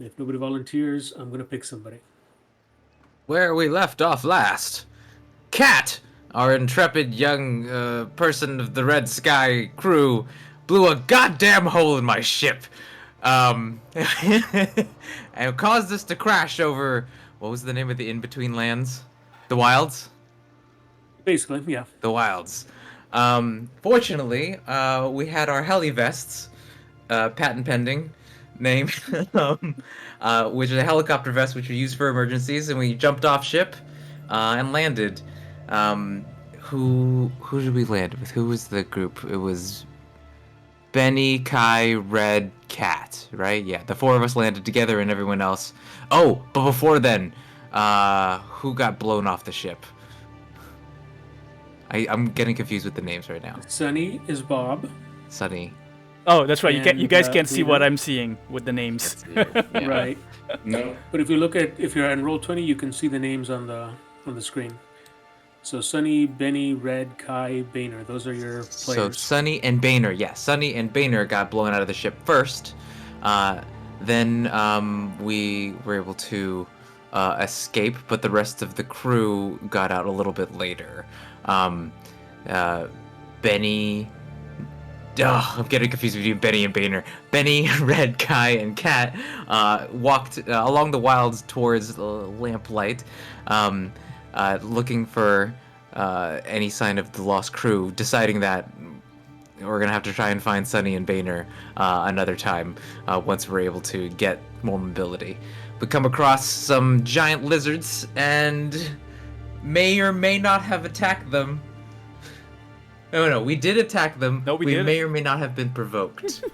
If nobody volunteers, I'm gonna pick somebody. Where we left off last, Cat, our intrepid young person of the Red Sky crew, blew a goddamn hole in my ship, and caused us to crash over. What was the name of the in-between lands? The Wilds. Basically, yeah. The Wilds. Fortunately, we had our heli vests, patent pending, name, which is a helicopter vest which we use for emergencies, and we jumped off ship and landed. Who did we land with? Who was the group? It was Benny, Kai, Red, Cat, right? Yeah, the four of us landed together, and everyone else. Oh, but before then, who got blown off the ship? I'm getting confused with the names right now. Sunny is Bob, Sunny. Oh, that's right. You and guys can't see what Wiener. I'm seeing with the names. Yeah. Right. No. But if you're on roll 20, you can see the names on the screen. So Sunny, Benny, Red, Kai, Boehner. Those are your players. So Sunny and Boehner, yeah, Sunny and Boehner got blown out of the ship first. Then we were able to escape, but the rest of the crew got out a little bit later. Benny. I'm getting confused between Benny and Boehner. Benny, Red, Kai, and Cat walked along the wilds towards Lamplight, looking for any sign of the lost crew, deciding that we're going to have to try and find Sunny and Boehner another time once we're able to get more mobility. We come across some giant lizards and may or may not have attacked them. No, we did attack them. No, we may didn't. or may not have been provoked.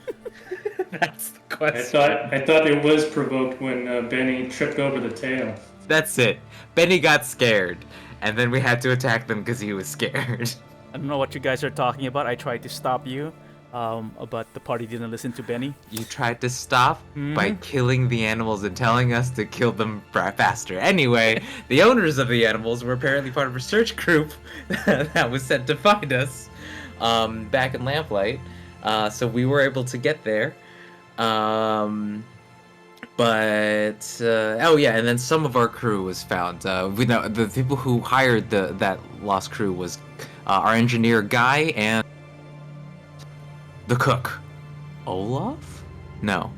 That's the I question. thought it was provoked when Benny tripped over the tail. That's it. Benny got scared, and then we had to attack them because he was scared. I don't know what you guys are talking about. I tried to stop you, but the party didn't listen to Benny. You tried to stop by killing the animals and telling us to kill them faster. Anyway, the owners of the animals were apparently part of a search group that was sent to find us back in Lamplight. So we were able to get there. Oh yeah, and then some of our crew was found. We know the people who hired that lost crew was our engineer Guy and the cook. Olaf? No.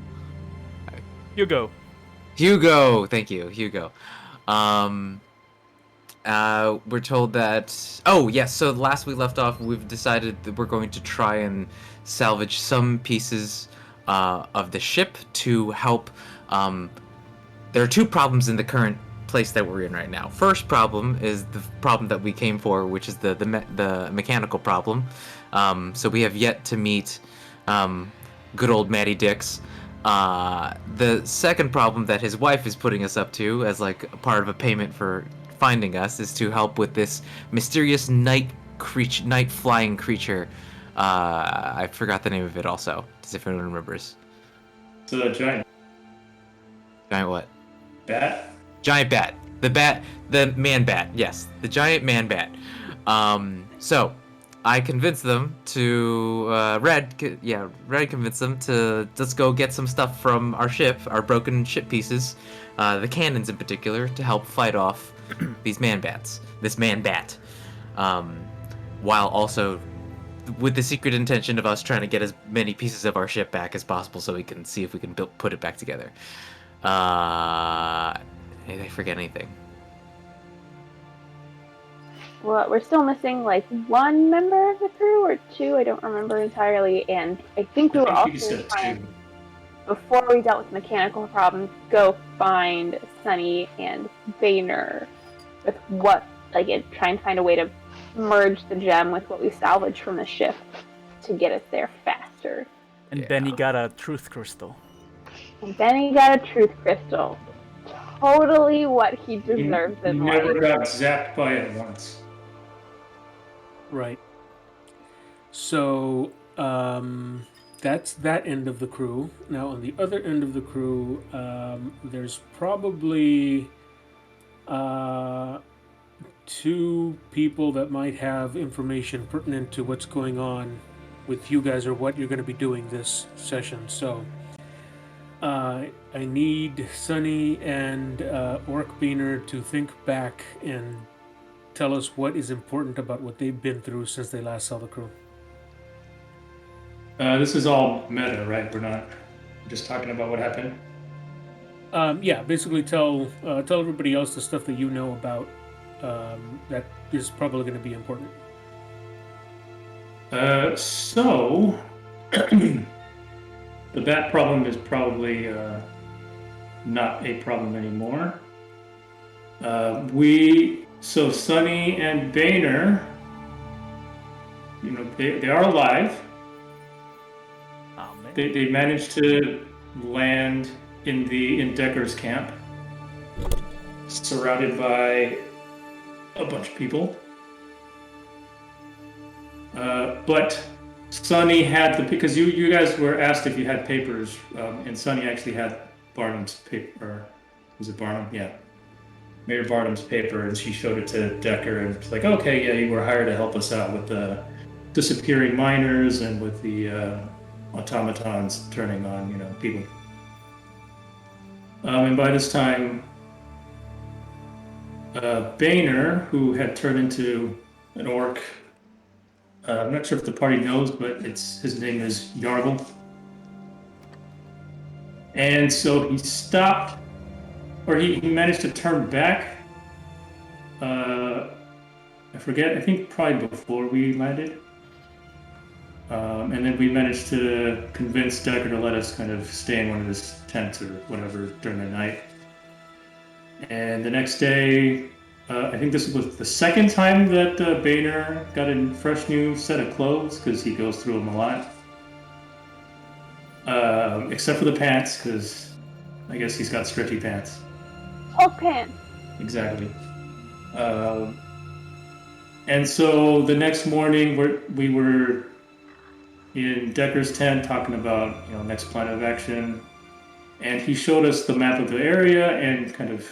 Hugo. Thank you, Hugo. We're told that. Oh yes. So last we left off, we've decided that we're going to try and salvage some pieces of the ship to help. There are two problems in the current place that we're in right now. First problem is the problem that we came for, which is the mechanical problem. So we have yet to meet good old Matty Dix. The second problem that his wife is putting us up to as like a part of a payment for finding us is to help with this mysterious night flying creature. I forgot the name of it also. Does anyone remembers? It's a giant Giant what? bat. Giant bat. The man bat. Yes, the giant man bat. So I convinced them to Red convinced them to let's go get some stuff from our ship, our broken ship pieces, the cannons in particular, to help fight off these man bats. This man bat, while also with the secret intention of us trying to get as many pieces of our ship back as possible, so we can see if we can put it back together. Did I forget anything? Well, we're still missing like one member of the crew or two. I don't remember entirely. And I think we were I think you also said trying, two. before we dealt with mechanical problems, go find Sunny and Boehner with try and find a way to merge the gem with what we salvaged from the ship to get us there faster. And Yeah. Benny got a truth crystal. And then he got a truth crystal. Totally what he You deserves in never life. got zapped by it once. Right. So that's that end of the crew. Now on the other end of the crew, there's probably two people that might have information pertinent to what's going on with you guys or what you're going to be doing this session. So I need Sunny and Orc Beaner to think back and tell us what is important about what they've been through since they last saw the crew. This is all meta, right? We're not just talking about what happened. Yeah, basically tell everybody else the stuff that you know about that is probably going to be important. So the bat problem is probably not a problem anymore. So Sunny and Boehner, they are alive. Amen. They managed to land in Decker's camp, surrounded by a bunch of people. But Sunny had because you guys were asked if you had papers, and Sunny actually had Barnum's paper. Was it Barnum? Yeah, Mayor Barnum's paper, and she showed it to Decker, and it's like, okay, yeah, you were hired to help us out with the disappearing miners and with the automatons turning on, people. And by this time, Boehner, who had turned into an orc, I'm not sure if the party knows, but his name is Yargle. And so he stopped, or he managed to turn back. I forget, I think probably before we landed. And then we managed to convince Decker to let us kind of stay in one of his tents or whatever during the night. And the next day, I think this was the second time that Boehner got a fresh new set of clothes because he goes through them a lot. Except for the pants, because I guess he's got stretchy pants. Hulk pants. Exactly. And so the next morning, we were in Decker's tent talking about next plan of action, and he showed us the map of the area and kind of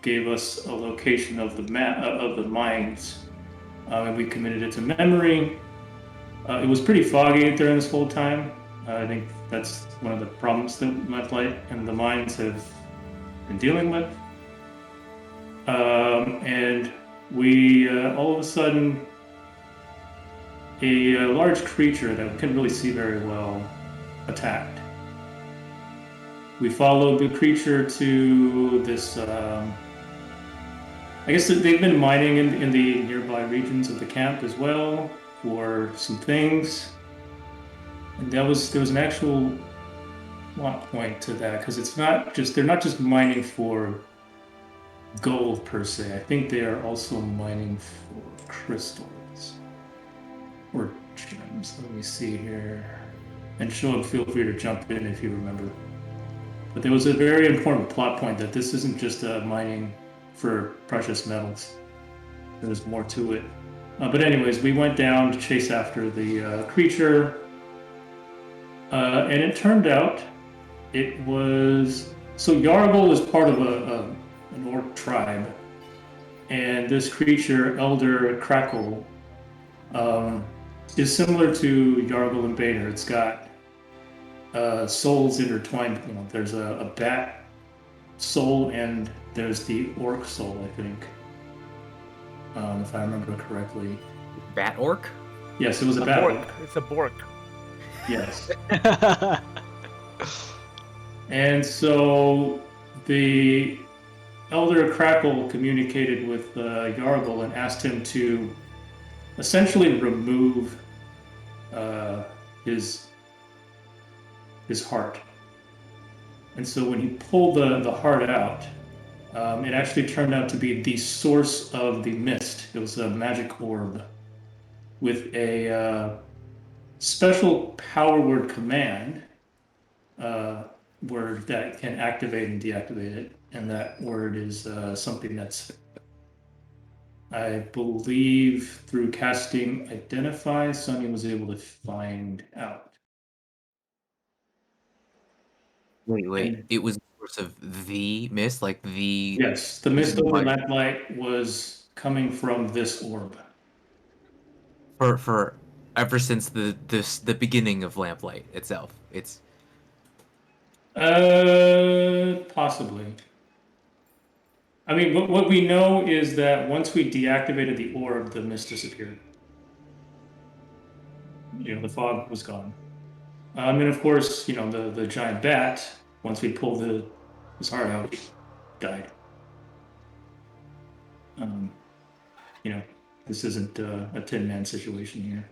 gave us a location of the map of the mines, and we committed it to memory. It was pretty foggy during this whole time. I think that's one of the problems that Lamplight and the mines have been dealing with. And we all of a sudden, a large creature that we couldn't really see very well attacked. We followed the creature to this. I guess they've been mining in the nearby regions of the camp as well for some things. And there was an actual plot point to that because they're not just mining for gold per se. I think they are also mining for crystals or gems. Let me see here. And Sean, feel free to jump in if you remember. But there was a very important plot point that this isn't just mining for precious metals. There's more to it. But anyways, we went down to chase after the creature. And it turned out it was... So Yargle is part of an orc tribe. And this creature, Elder Crackle, is similar to Yargle and Boehner. It's got souls intertwined. There's a bat soul and there's the orc soul, I think. If I remember correctly. Bat orc? Yes, it was a A bat Bork. orc. It's a Bork. Yes. And so the Elder Crackle communicated with Yargle and asked him to essentially remove his heart. And so when he pulled the heart out, it actually turned out to be the source of the mist. It was a magic orb with a special power word command word that can activate and deactivate it. And that word is something that's, I believe, through casting Identify, Sunny was able to find out. Wait. And It was the source of the mist, like the yes, the mist over Right. Lamplight was coming from this orb. for ever since the beginning of Lamplight itself. It's Possibly. I mean, what we know is that once we deactivated the orb, the mist disappeared. The fog was gone. And of course, the giant bat. Once we pulled his heart out, he died. Um, you know, this isn't a Tin Man situation here.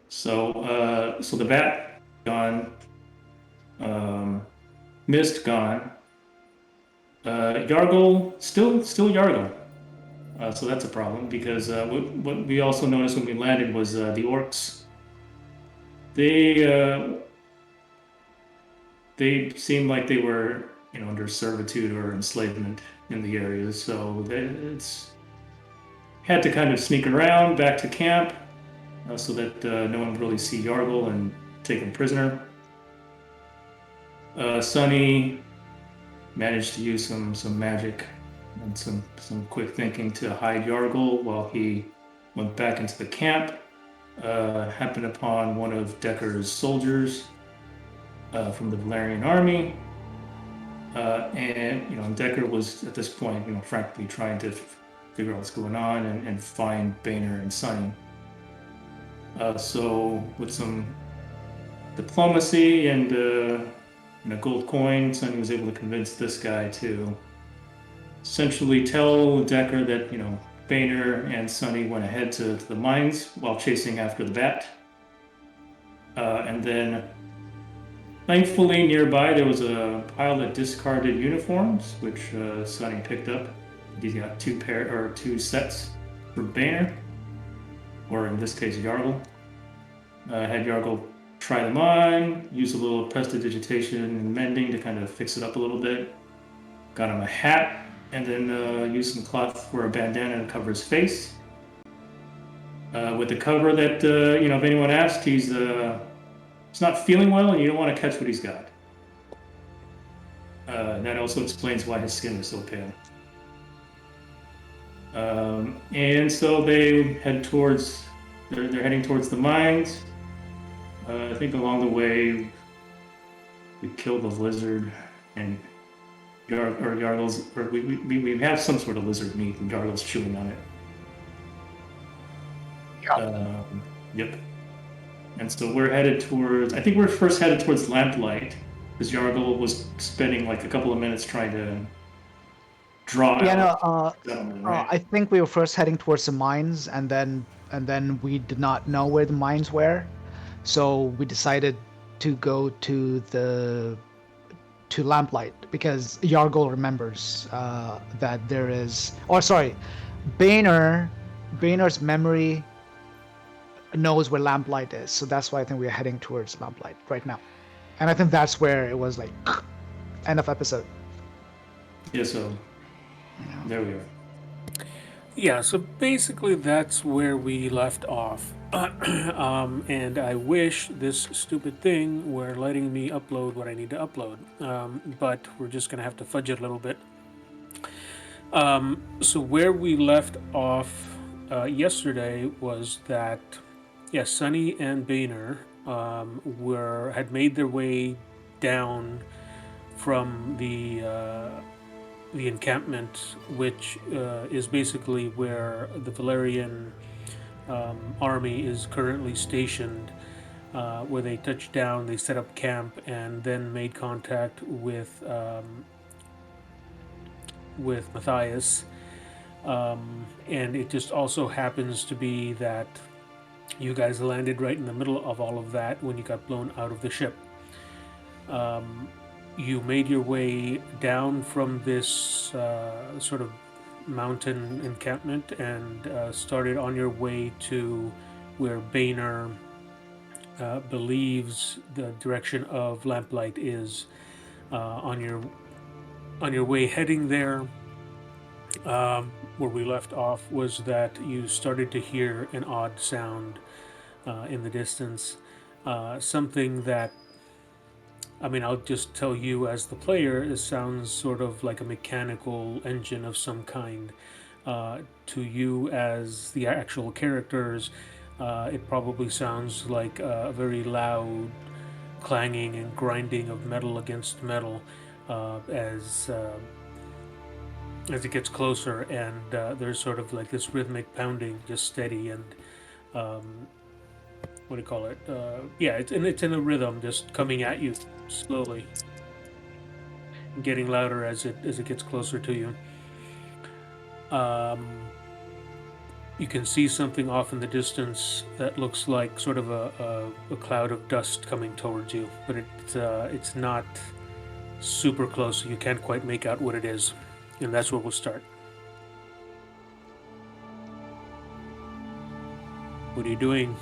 So the bat gone, um, mist gone. Yargle still Yargle. So that's a problem because what we also noticed when we landed was the orcs. They they seemed like they were under servitude or enslavement in the area. So it's had to kind of sneak around back to camp so that no one would really see Yargle and take him prisoner. Sunny managed to use some magic and some quick thinking to hide Yargle while he went back into the camp. Happened upon one of Decker's soldiers from the Valerian army. And Decker was at this point, frankly, trying to figure out what's going on and find Boehner and Sunny. So with some diplomacy and a gold coin, Sunny was able to convince this guy to essentially tell Decker that Boehner and Sunny went ahead to the mines while chasing after the bat. And then thankfully, nearby there was a pile of discarded uniforms, which Sonny picked up. He's got two sets for Boehner, or in this case, Yargle. Had Yargle try them on, use a little prestidigitation and mending to kind of fix it up a little bit. Got him a hat, and then used some cloth for a bandana to cover his face. With the cover that, if anyone asked, he's not feeling well, and you don't want to catch what he's got. That also explains why his skin is so pale. And so they head towards. They're heading towards the mines. I think along the way, we kill the lizard, and Yargle's, or we have some sort of lizard meat, and Yargle's chewing on it. Yep. And so we're headed towards. I think we're first headed towards Lamplight, because Yargle was spending like a couple of minutes trying to draw out settlement, right? I think we were first heading towards the mines, and then we did not know where the mines were, so we decided to go to Lamplight because Yargle remembers that there is. Or sorry, Boehner's memory knows where Lamplight is, so that's why I think we're heading towards Lamplight right now, and I think that's where it was like end of episode. Yeah. So there we are. Yeah, so basically that's where we left off. And I wish this stupid thing were letting me upload what I need to upload. But we're just going to have to fudge it a little bit. So where we left off yesterday was that, yes, Sunny and Boehner had made their way down from the encampment, which is basically where the Valerian army is currently stationed, where they touched down, they set up camp, and then made contact with Matthias. And it just also happens to be that you guys landed right in the middle of all of that when you got blown out of the ship. You made your way down from this sort of mountain encampment and started on your way to where Boehner believes the direction of Lamplight is. On your way heading there, where we left off was that you started to hear an odd sound in the distance, something that, I mean, I'll just tell you as the player, it sounds sort of like a mechanical engine of some kind. To you as the actual characters, it probably sounds like a very loud clanging and grinding of metal against metal as it gets closer, and there's sort of like this rhythmic pounding, just steady and um, what do you call it? Yeah, it's in a rhythm, just coming at you slowly, and getting louder as it gets closer to you. Um, you can see something off in the distance that looks like sort of a cloud of dust coming towards you, but it's not super close, so you can't quite make out what it is, and that's where we'll start. What are you doing,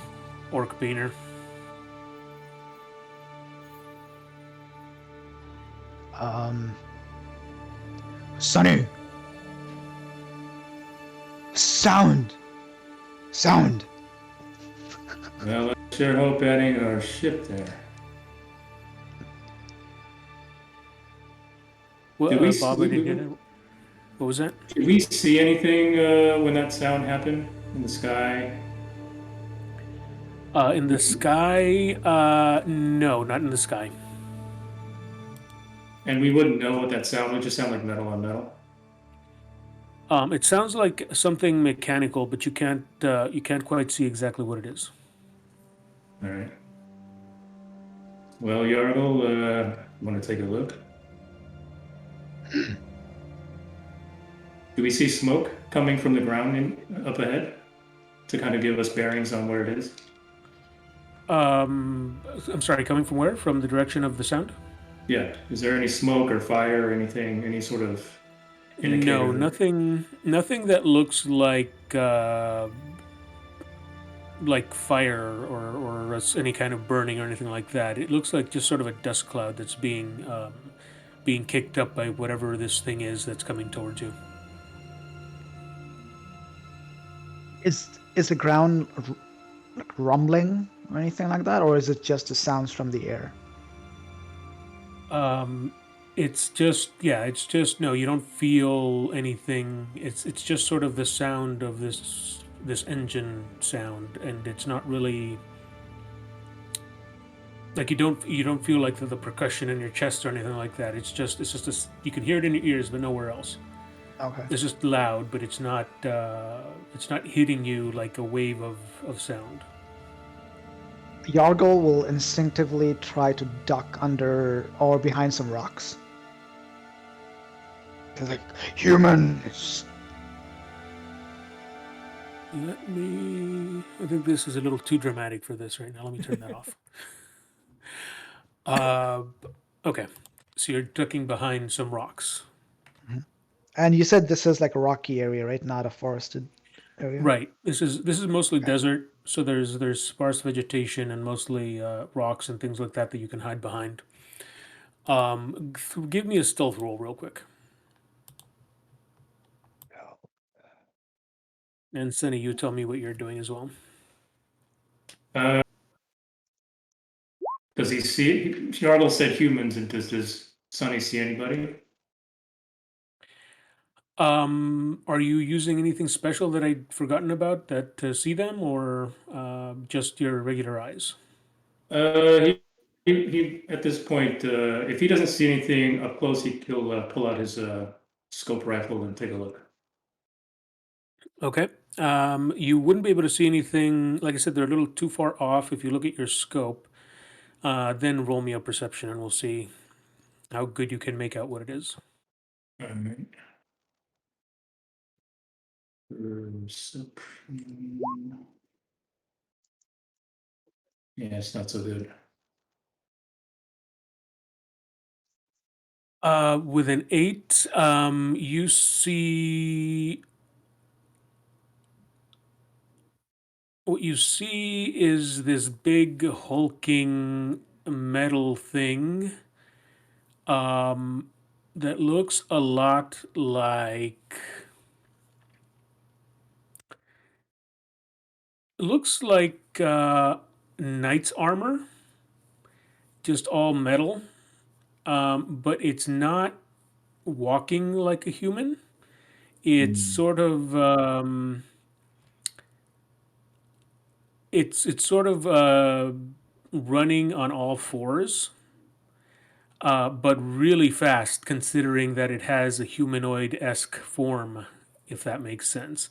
Orc Beaner? Um, Sunny, sound, sound. Well, I sure hope that ain't our ship there. Well, Did we, Bob, I didn't hear that. What was that? did we see anything when that sound happened in the sky? In the sky? No, not in the sky. And we wouldn't know what that sound would just sound like metal on metal. It sounds like something mechanical, but you can't quite see exactly what it is. All right. Well, Yargle, want to take a look? Do we see smoke coming from the ground up ahead to kind of give us bearings on where it is? I'm sorry, coming from where? From the direction of the sound? Yeah. Is there any smoke or fire or anything, any sort of No, indicator? nothing that looks like fire or any kind of burning or anything like that. It looks like just sort of a dust cloud that's being kicked up by whatever this thing is that's coming towards you. Is the ground like rumbling or anything like that, or is it just the sounds from the air? Um, it's just yeah, it's just no, you don't feel anything. It's just sort of the sound of this engine sound, and it's not really like you don't feel like the percussion in your chest or anything like that. It's just this, you can hear it in your ears, but nowhere else. Okay. It's just loud, but it's not hitting you like a wave of sound. Yargle will instinctively try to duck under or behind some rocks. He's like, humans! Let me. I think this is a little too dramatic for this right now. Let me turn that off. Uh, okay. So you're ducking behind some rocks. And you said this is like a rocky area, right? Not a forested area? Right. This is mostly Okay. desert, so there's sparse vegetation and mostly rocks and things like that you can hide behind. Give me a stealth roll real quick. And Sunny, you tell me what you're doing as well. Uh, does he see? Yargle said humans, and does Sonny see anybody? Are you using anything special that I'd forgotten about that to see them, or just your regular eyes? Uh, he, he at this point, if he doesn't see anything up close, he'll pull out his scope rifle and take a look. Okay. You wouldn't be able to see anything. Like I said, they're a little too far off. If you look at your scope, then roll me a perception, and we'll see how good you can make out what it is. All right. Perception. Yeah, it's not so good. With an 8, you see what you see is this big hulking metal thing um, that looks a lot like looks like knight's armor, just all metal, but it's not walking like a human. It's sort of it's sort of running on all fours, but really fast considering that it has a humanoid esque form, if that makes sense.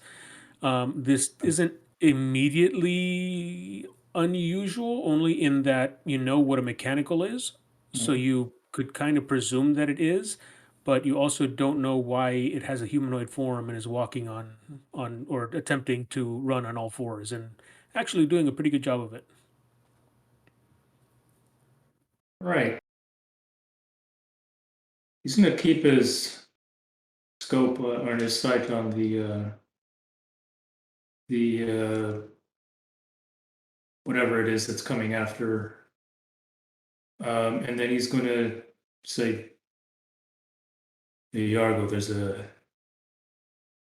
This isn't immediately unusual, only in that you know what a mechanical is, so Mhm. you could kind of presume that it is, but you also don't know why it has a humanoid form and is walking on or attempting to run on all fours and actually doing a pretty good job of it. Right. He's gonna keep his scope or his sight on the whatever it is that's coming after, and then he's gonna say, "Hey, Yargo, there's a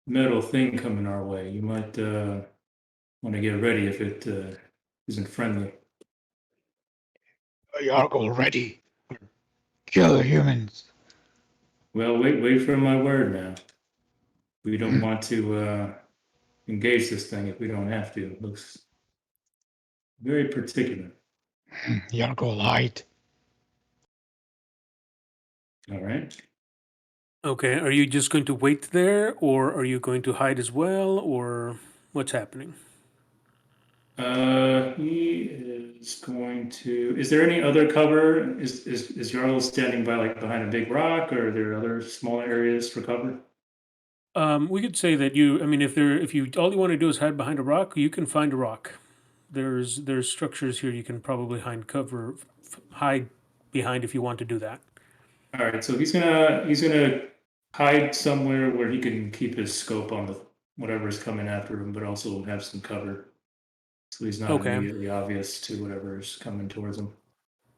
metal thing coming our way. You might want to get ready if it isn't friendly." Yargo ready. Kill the humans. Well, wait for my word now. We don't Hmm. want to engage this thing if we don't have to. It looks very particular. Yargo lied. All right. Okay, are you just going to wait there, or are you going to hide as well, or what's happening? He is going to. Is there any other cover? Is Jarl standing by like behind a big rock, or are there other smaller areas for cover? We could say that you. I mean, if you all you want to do is hide behind a rock, you can find a rock. There's structures here you can probably hide behind if you want to do that. All right, so he's gonna hide somewhere where he can keep his scope on the whatever's coming after him, but also have some cover, so he's not Okay, immediately obvious to whatever's coming towards him.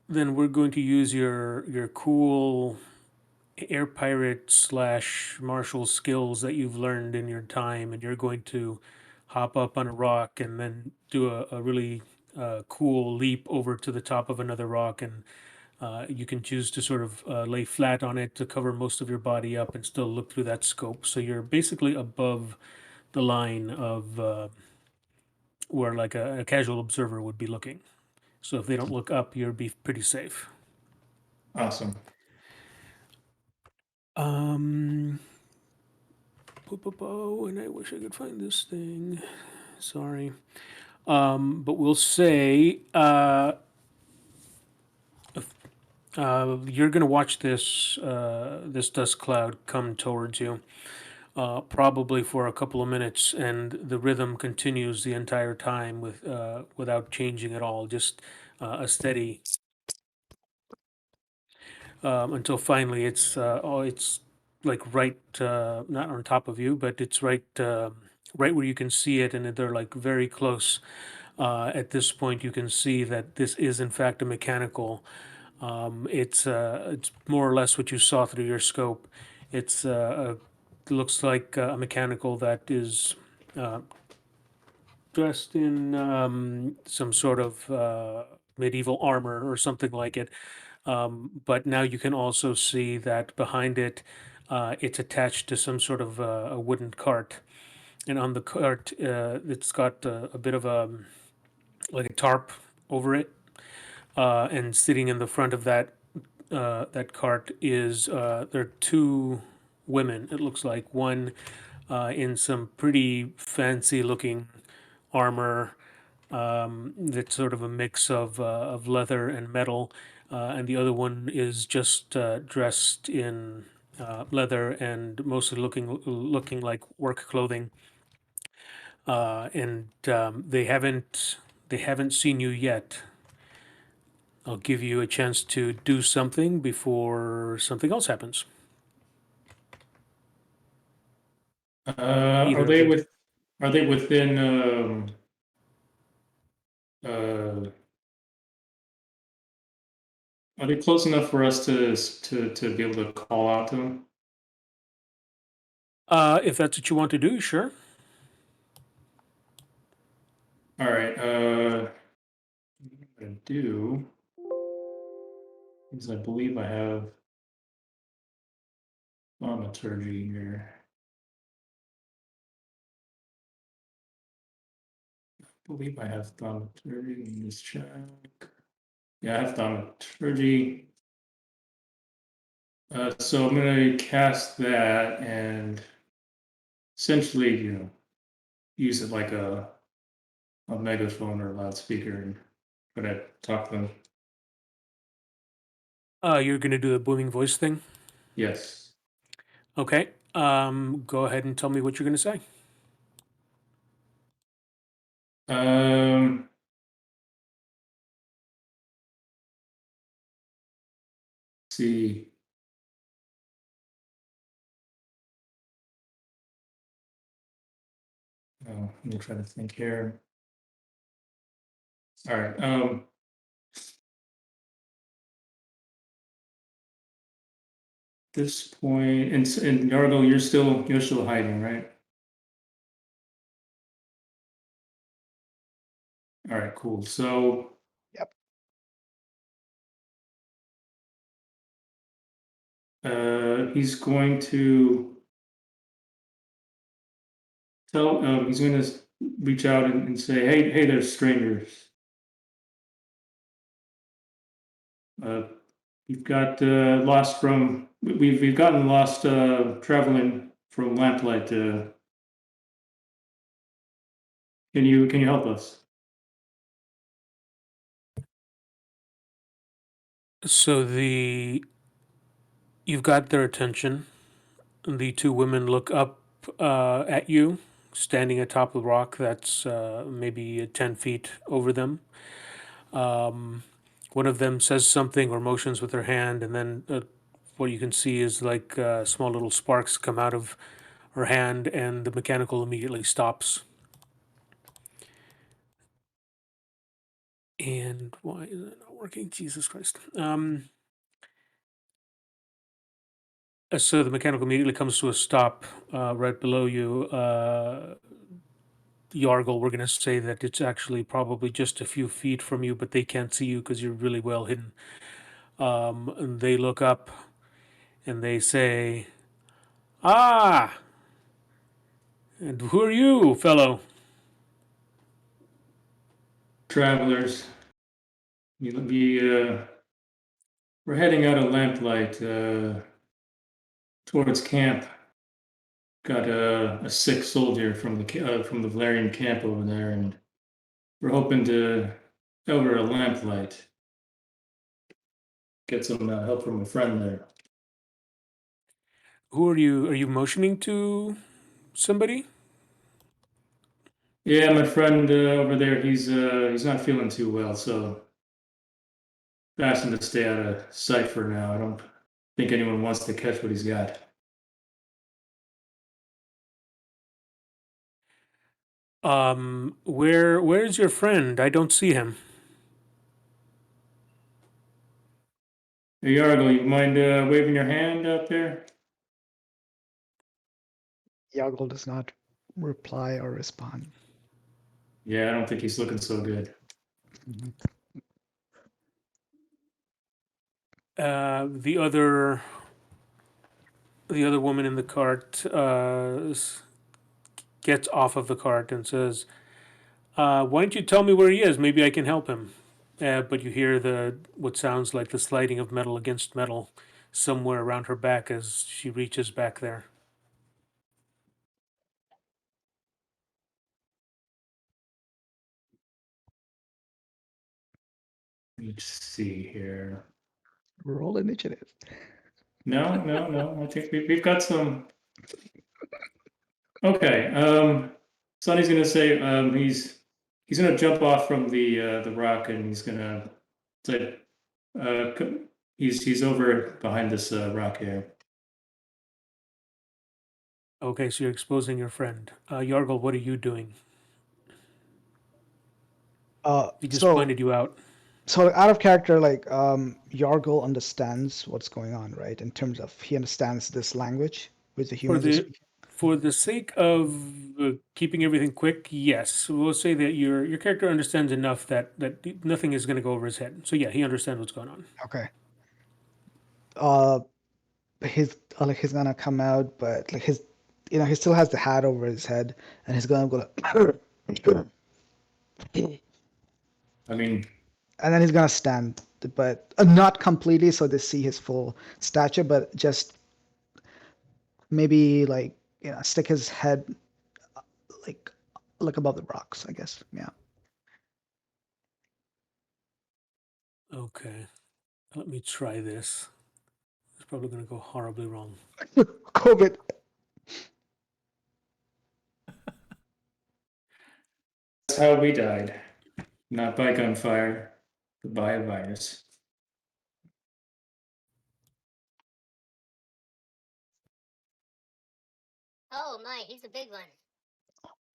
then we're going to use your cool air pirate slash martial skills that you've learned in your time, and you're going to hop up on a rock and then do a really cool leap over to the top of another rock, and you can choose to sort of lay flat on it to cover most of your body up and still look through that scope. So you're basically above the line of where like a casual observer would be looking. So if they don't look up, you'll be pretty safe. Awesome. Um, and I wish I could find this thing. Sorry. But we'll say you're gonna watch this dust cloud come towards you, probably for a couple of minutes, and the rhythm continues the entire time without changing at all, just a steady until finally it's like right not on top of you, but it's right where you can see it, and they're like very close. At this point, you can see that this is in fact a mechanical. It's more or less what you saw through your scope. Looks like a mechanical that is uh, dressed in some sort of medieval armor or something like it. But now you can also see that behind it, it's attached to some sort of a wooden cart, and on the cart, it's got a bit of a like a tarp over it, and sitting in the front of that cart is there are two women. It looks like one in some pretty fancy looking armor that's sort of a mix of leather and metal, and the other one is just dressed in leather and mostly looking like work clothing. And they haven't seen you yet. I'll give you a chance to do something before something else happens. Are Either of they you. with? Are they within? Uh, are they close enough for us to be able to call out to them? If that's what you want to do, sure. All right. What I'm gonna do is I believe I have thaumaturgy here. I believe I have thaumaturgy in this check. Yeah, I have thaumaturgy. So I'm gonna cast that and essentially, use it like a megaphone or a loudspeaker and try to talk to them. You're gonna do the booming voice thing. Yes. Okay. Go ahead and tell me what you're gonna say. Um, see. Oh, let me try to think here. All right. This point, and Yargo, you're still hiding, right? All right, cool. So Yep. he's going to he's going to reach out and say, hey, there's strangers. Uh, we've got lost from we've gotten lost traveling from Lamplight. Can you help us? So you've got their attention. The two women look up at you, standing atop the rock that's maybe 10 feet over them. One of them says something or motions with her hand, and then what you can see is like small little sparks come out of her hand, and the mechanical immediately stops. And why is it not working? Jesus Christ. So the mechanical immediately comes to a stop right below you. Yargle, we're going to say that it's actually probably just a few feet from you, but they can't see you because you're really well hidden. And they look up and they say, "Ah, and who are you, fellow?" Travelers, we're heading out of Lamplight towards camp. Got a sick soldier from the Valerian camp over there, and we're hoping to over a Lamplight get some help from a friend there. Who are you? Are you motioning to somebody? Yeah, my friend over there, he's not feeling too well, so asked him to stay out of sight for now. I don't think anyone wants to catch what he's got. Where's your friend? I don't see him. Hey, Yargle, you mind waving your hand out there? Yoggle does not reply or respond. Yeah, I don't think he's looking so good. Mhm. The other woman in the cart gets off of the cart and says, "Why don't you tell me where he is? Maybe I can help him." But you hear the what sounds like the sliding of metal against metal somewhere around her back as she reaches back there. Let's see here. Roll initiative. No. I think we've got some. Okay. Sonny's gonna say he's gonna jump off from the rock and he's gonna say he's over behind this rock here. Okay, so you're exposing your friend. Yargle, what are you doing? Uh, He just so pointed you out. so out of character, like Yargle understands what's going on, right? In terms of he understands this language which the For humans are the speaking. for the sake of keeping everything quick, yes, we'll say that your character understands enough that nothing is going to go over his head. So yeah, he understands what's going on. Okay. Uh, he's like he's gonna come out, but like he still has the hat over his head, and he's gonna go like, I mean, and then he's gonna stand but not completely, so they see his full stature, but just maybe like stick his head like above the rocks, I guess. Yeah. Okay, let me try this. It's probably going to go horribly wrong. COVID. That's how we died. Not by gunfire, but by a virus. Oh my, he's a big one.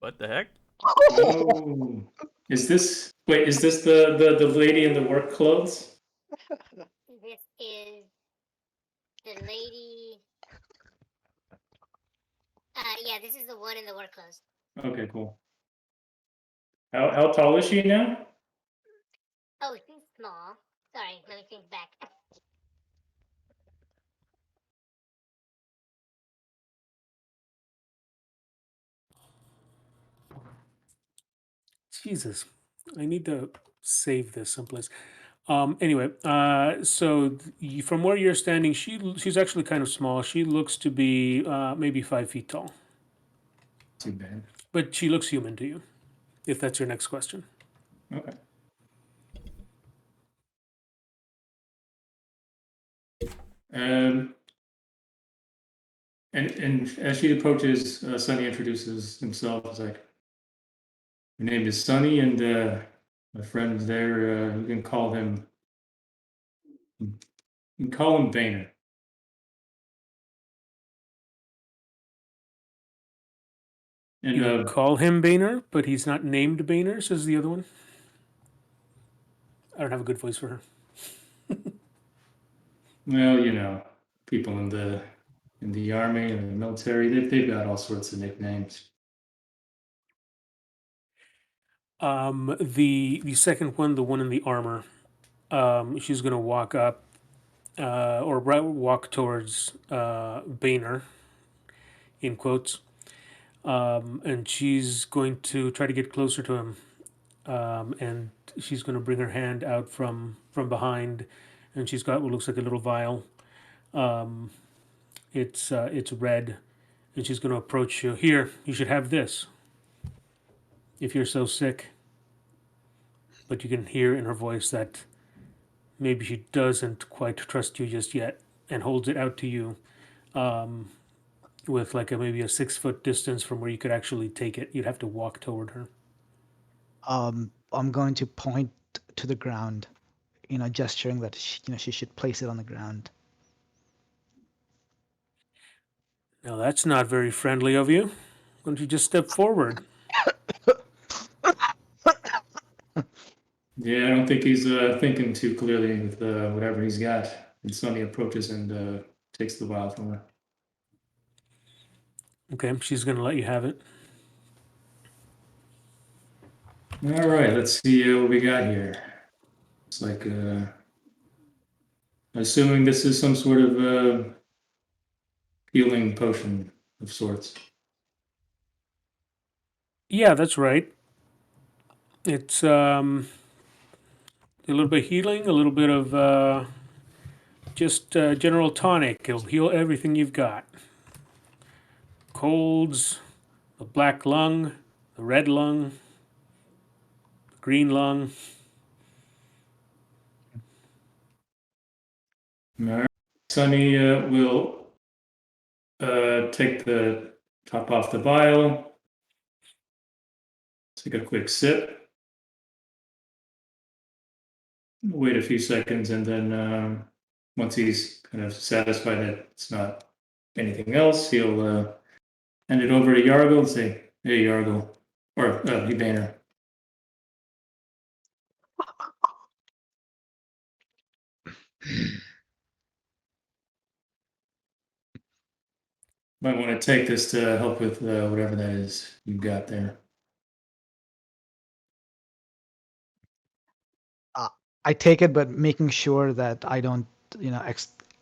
What the heck? Oh, is this the lady in the work clothes? This is the lady. Yeah, this is the one in the work clothes. Okay, cool. How tall is she now? Oh, she's small. Sorry, let me think back. Jesus, I need to save this someplace. Anyway, so from where you're standing, she's actually kind of small. She looks to be maybe 5 feet tall, Too bad. but she looks human to you. If that's your next question. Okay. Um, and as she approaches, Sonny introduces himself as like, "Your name is Sonny, and my friend's there. You can call him. You can call him Boehner." And You call him Boehner, but he's not named Boehner, says the other one. I don't have a good voice for her. well, people in the army and the military, they've got all sorts of nicknames. The second one, the one in the armor, she's gonna walk up or walk towards Boehner, in quotes, and she's going to try to get closer to him, and she's going to bring her hand out from behind, and she's got what looks like a little vial. It's red, and she's going to approach you. Here, you should have this. If you're so sick, but you can hear in her voice that maybe she doesn't quite trust you just yet, and holds it out to you, with like maybe a 6 foot distance from where you could actually take it. You'd have to walk toward her. I'm going to point to the ground, gesturing that she should place it on the ground. Now that's not very friendly of you. Why don't you just step forward? Yeah, I don't think he's thinking too clearly with whatever he's got. And Sonny approaches and takes the vial from her. Okay, she's gonna let you have it. All right, let's see what we got here. It's like, assuming this is some sort of healing potion of sorts. Yeah, that's right. It's a little bit of healing, a little bit of just general tonic. It'll heal everything you've got. Colds, the black lung, the red lung, the green lung. All right. Sonny will take the top off the vial, take a quick sip, wait a few seconds, and then once he's kind of satisfied that it's not anything else, he'll hand it over to Yargle and say, "Hey, Yargle," or "Hey, Banner." Might want to take this to help with whatever that is you've got there. I take it, but making sure that I don't,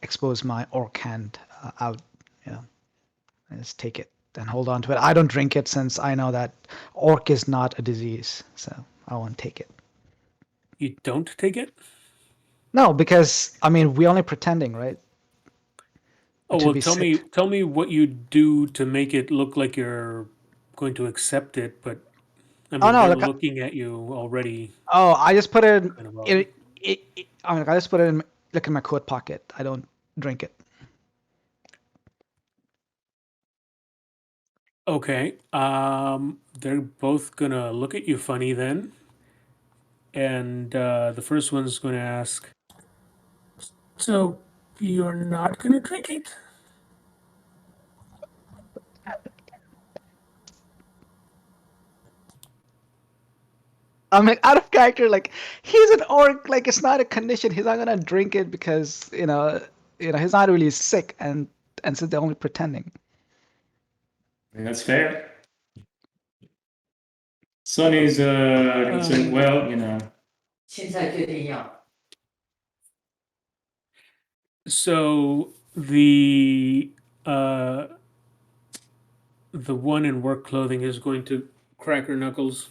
expose my orc hand out. I just take it and hold on to it. I don't drink it since I know that orc is not a disease, so I won't take it. You don't take it? No, because I mean we're only pretending, right? Oh To well, be sick. tell me what you do to make it look like you're going to accept it, but I Oh mean no, they're look. looking at you already, Oh, I just put it kind of odd. in. I mean, I just put it in like in my coat pocket. I don't drink it. Okay. They're both gonna look at you funny then, and the first one's going to ask, "So you're not gonna drink it?" I'm like out of character. Like he's an orc. Like it's not a condition. He's not gonna drink it because he's not really sick, and so they're only pretending. I mean, that's fair. Sonny's gonna say, Uh, well, 现在决定要 so uh, the one in work clothing is going to crack her knuckles.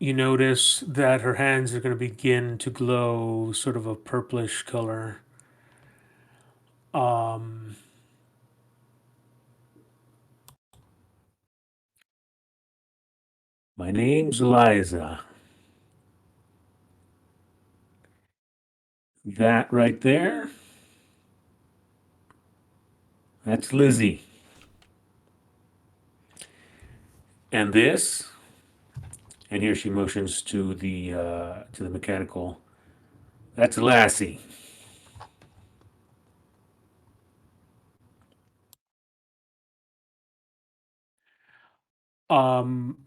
You notice that her hands are going to begin to glow, sort of a purplish color. Um, My name's Liza. That right there, that's Lizzy. And this, and here she motions to the mechanical. That's Lassie. Um,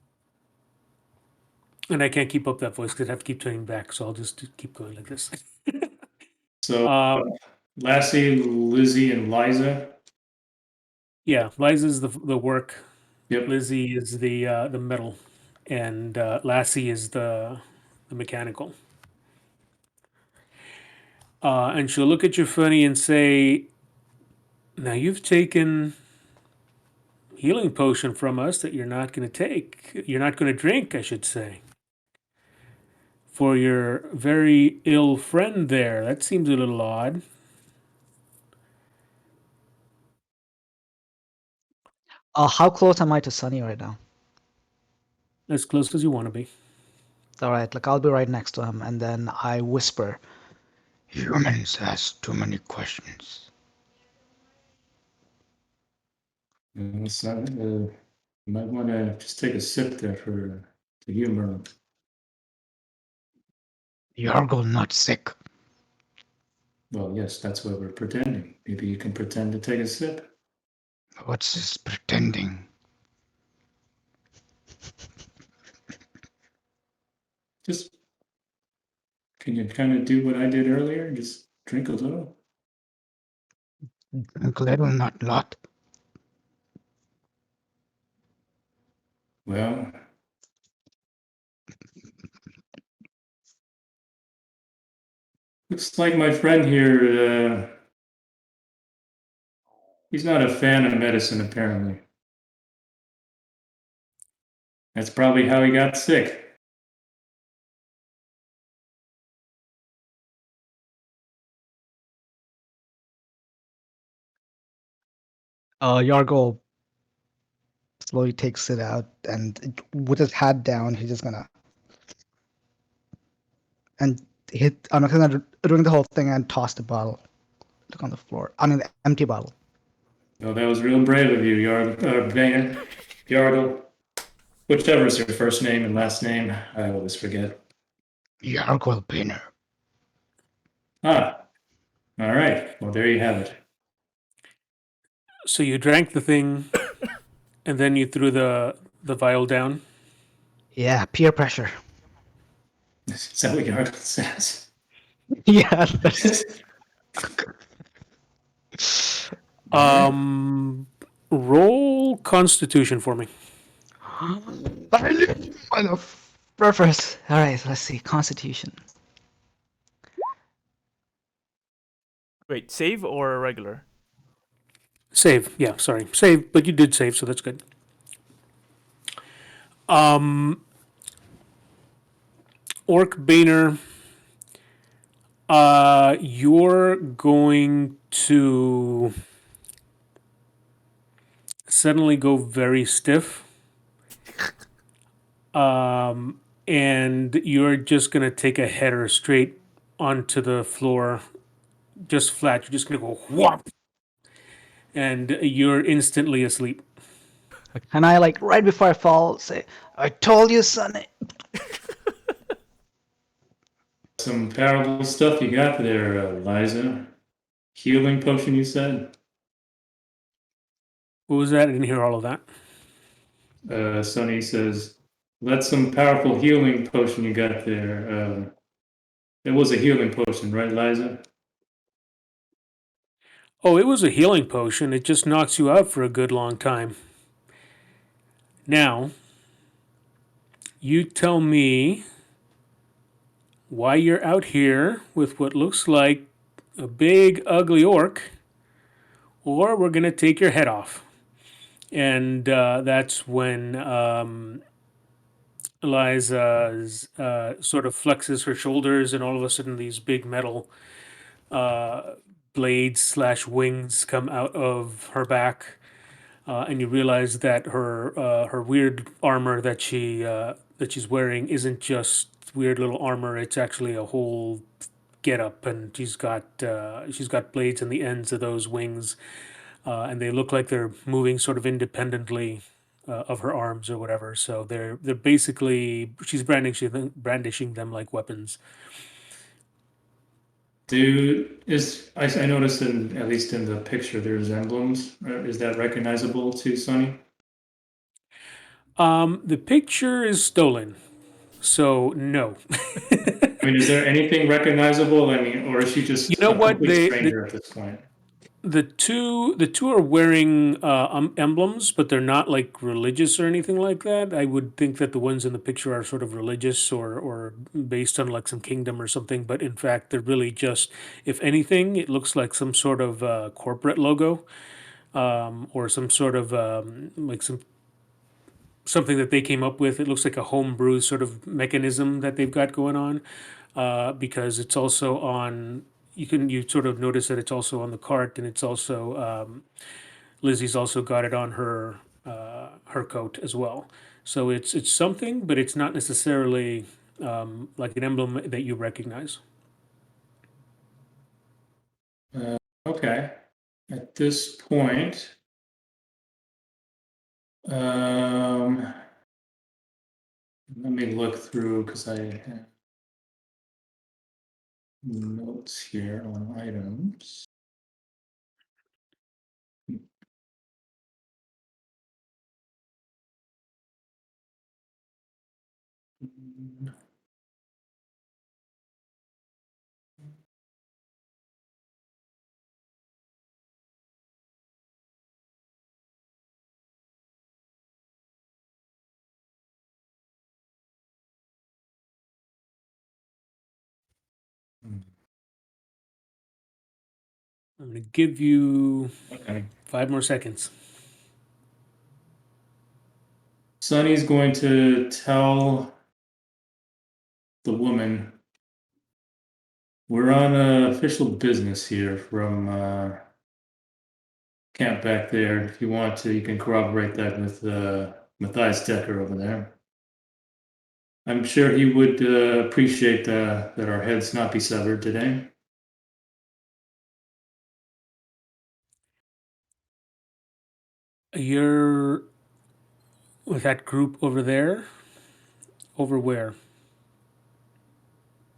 and I can't keep up that voice because I have to keep turning back, so I'll just keep going like this. so um, Lassie, Lizzy, and Liza. yeah, Liza's the work. Yep. Lizzy is the metal, and Lassie is the mechanical. And she'll look at you funny and say, "Now you've taken healing potion from us that you're not going to take. You're not going to drink, I should say. For your very ill friend there. That seems a little odd." How close am I to Sunny right now? As close as you want to be. All right, like I'll be right next to him, and then I whisper, "Humans ask too many questions." You might want to just take a sip there to humor him. Yargle not sick. Well, yes, that's why we're pretending. Maybe you can pretend to take a sip. What's this pretending? Just can you kind of do what I did earlier? Just drink a little. Drink little, not lot. Well, looks like my friend here, he's not a fan of medicine, apparently. That's probably how he got sick. Yargle slowly takes it out, and with his hat down, he's just gonna and hit. I'm not gonna doing the whole thing and toss the bottle. Look on the floor. I mean, the empty bottle. Oh, that was real brave of you, Vayner. Yardle. Whichever is your first name and last name, I always forget. Yargle Pinner. Ah, all right. Well, there you have it. So you drank the thing, and then you threw the vial down. Yeah, peer pressure. Is that what Yardle says? Yeah, that's Um, Roll Constitution for me. Purpose. All right, let's see. Constitution. Wait, save or regular? Save. Yeah, sorry. Save, but you did save, so that's good. Orc Boehner You're going to suddenly go very stiff. And you're just going to take a header straight onto the floor, just flat. You're just going to go whop, and you're instantly asleep. And I like right before I fall say, "I told you, Sonny." Some powerful stuff you got there, Liza. Healing potion, you said? What was that? I didn't hear all of that. Sonny says, that's some powerful healing potion you got there. It was a healing potion, right, Liza? Oh, it was a healing potion. It just knocks you out for a good long time. Now, you tell me why you're out here with what looks like a big, ugly orc, or we're going to take your head off. And that's when Liza sort of flexes her shoulders, and all of a sudden, these big metal uh, blades slash wings come out of her back, and you realize that her weird armor that she's wearing isn't just weird little armor. It's actually a whole get up, and she's got blades in the ends of those wings, and they look like they're moving sort of independently of her arms or whatever. So they're basically she's brandishing them like weapons. Dude, I noticed in at least in the picture there's emblems. Is that recognizable to Sonny? The picture is stolen, so no. I mean, is there anything recognizable? I mean, or is she You just know a what? complete stranger at this point? The two are wearing emblems, but they're not like religious or anything like that. I would think that the ones in the picture are sort of religious or based on like some kingdom or something. But in fact, they're really just, if anything, it looks like some sort of corporate logo, or some sort of like something that they came up with. It looks like a homebrew sort of mechanism that they've got going on, because it's also on. You sort of notice that it's also on the cart, and it's also Lizzie's also got it on her coat as well. So it's something, but it's not necessarily like an emblem that you recognize. Okay. At this point, um, let me look through because I have notes here on items. I'm going to give you Okay. 5 more seconds. Sonny's going to tell the woman, we're on official business here from camp back there. If you want to, you can corroborate that with Matthias Decker over there. I'm sure he would appreciate that our heads not be severed today. You're with that group over there. Over where?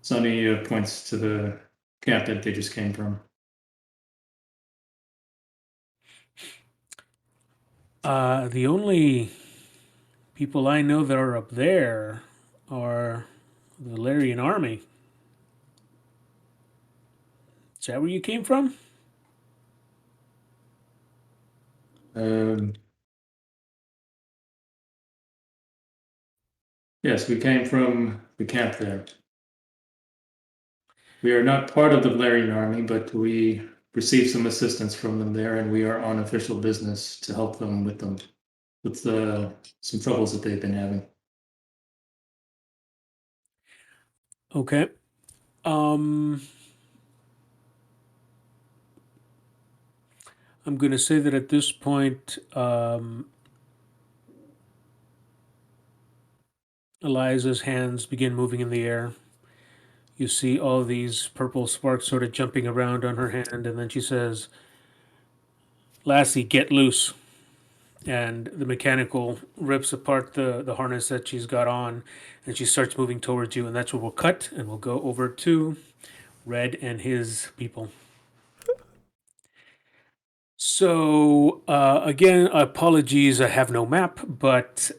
Sonny points to the camp that they just came from. The only people I know that are up there are the Valerian army. Is that where you came from? Um, yes, we came from the camp there. We are not part of the Valerian army, but we received some assistance from them there, and we are on official business to help them with some troubles that they've been having. Okay. Um, I'm going to say that at this point, Eliza's hands begin moving in the air. You see all these purple sparks sort of jumping around on her hand, and then she says, Lassie, get loose. And the mechanical rips apart the harness that she's got on, and she starts moving towards you. And that's where we'll cut, and we'll go over to Red and his people. So, again, apologies, I have no map, but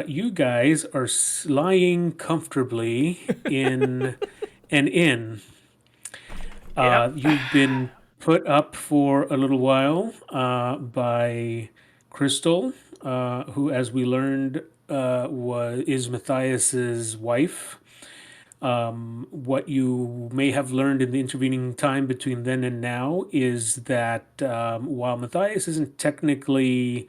you guys are lying comfortably in an inn. Yep. You've been put up for a little while by Crystal, who, as we learned, is Matthias's wife. What you may have learned in the intervening time between then and now is that while Matthias isn't technically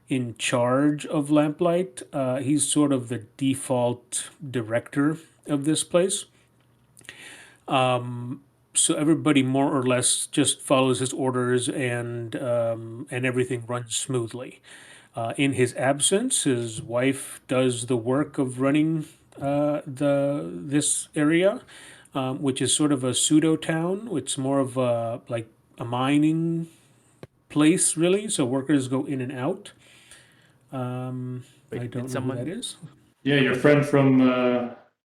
in charge of Lamplight, he's sort of the default director of this place. So everybody more or less just follows his orders, and everything runs smoothly. In his absence, his wife does the work of running the this area, which is sort of a pseudo town. It's more of a like a mining place, really. So workers go in and out. Wait, I did don't know who that is. Yeah, your friend from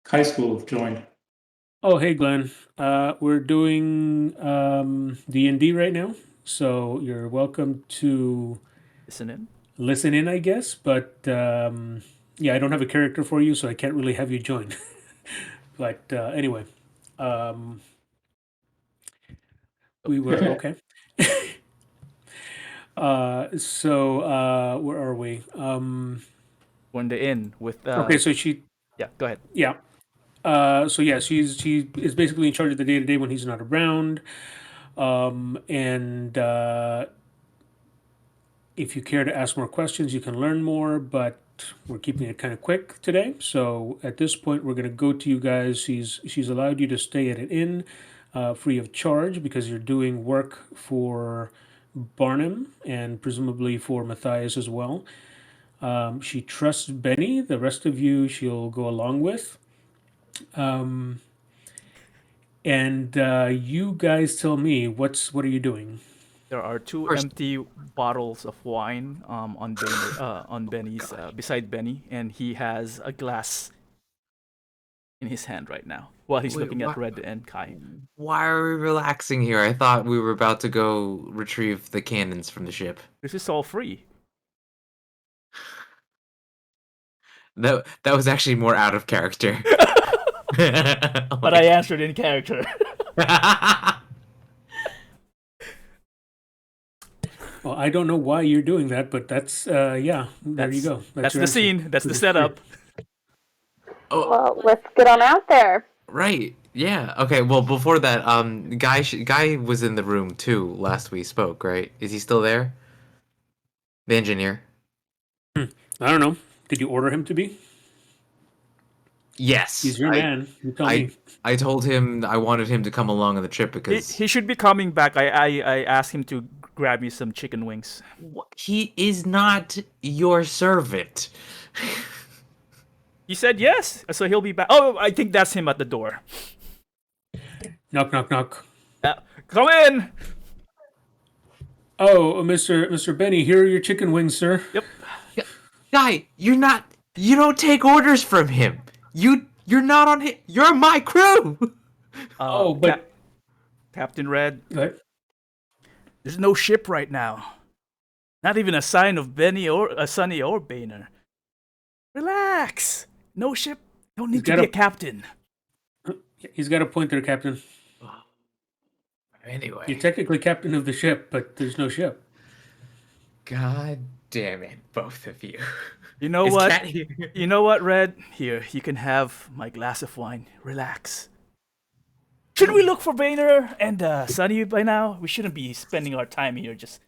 high school joined. Oh, hey, Glenn. We're doing D&D right now, so you're welcome to listen in? listen in, I guess. But yeah, I don't have a character for you, so I can't really have you join. But anyway, um, we were okay. So where are we? We're in the inn with Okay, so she, yeah, go ahead. yeah. So yeah, she is basically in charge of the day to day when he's not around. And if you care to ask more questions, you can learn more, but we're keeping it kind of quick today. So at this point, we're going to go to you guys. She's allowed you to stay at an inn free of charge because you're doing work for Barnum and presumably for Matthias as well. She trusts Benny. The rest of you, she'll go along with. And you guys tell me what are you doing? There are two First, empty bottles of wine on Benny's beside Benny, and he has a glass in his hand right now while he's wait, looking at Red and Kai. why are we relaxing here? I thought we were about to go retrieve the cannons from the ship. This is all free. That was actually more out of character. But I answered in character. Well, I don't know why you're doing that, but that's yeah. There you go. That's your the answer. scene. That's the Pretty setup. Oh, Well, let's get on out there. right. Yeah. Okay. Well, before that, Guy was in the room too last we spoke, right? Is he still there? The engineer. clear. I don't know. Did you order him to be? Yes. He's your man. You tell I me. I told him I wanted him to come along on the trip He, because he should be coming back. I asked him to grab me some chicken wings. he is not your servant. He said yes, so he'll be back. Oh, I think that's him at the door. Knock, knock, knock. Come in. Oh, Mr. Benny, here are your chicken wings, sir. Yep. Guy, you don't take orders from him. You're not on his, you're my crew. Oh, but Captain Red, What? there's no ship right now. Not even a sign of Benny or Sunny or Boehner. Relax. No ship. Don't need to got be a- a captain. He's got a point there, Captain. Anyway, You're technically captain of the ship, but there's no ship. God damn it, both of you. You know Is what? Cat here? You know what, Red? Here, you can have my glass of wine. Relax. Shouldn't we look for Boehner and Sunny by now? We shouldn't be spending our time here just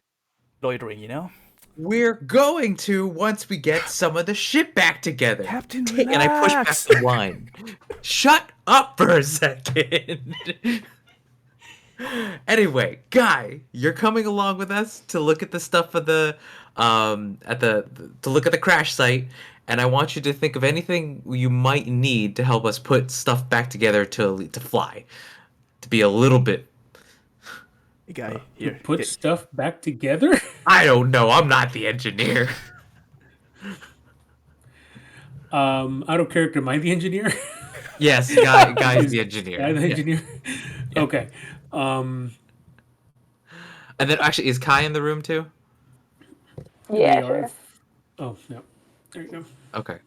loitering, you know? We're going to once we get some of the shit back together. Captain, And I push back relax. the wine. Shut up for a second. Anyway, Guy, you're coming along with us to look at the stuff of the at the to look at the crash site, and I want you to think of anything you might need to help us put stuff back together to fly, to be a little bit. Hey, guy, here. Put stuff back together. I don't know. I'm not the engineer. Out of character. Am I the engineer? Yes, Guy's Is the I engineer. the Yeah, engineer? yeah. Okay. Um, And then actually, is Kai in the room too? they Yeah, are. sure. Oh no. There you go. Okay.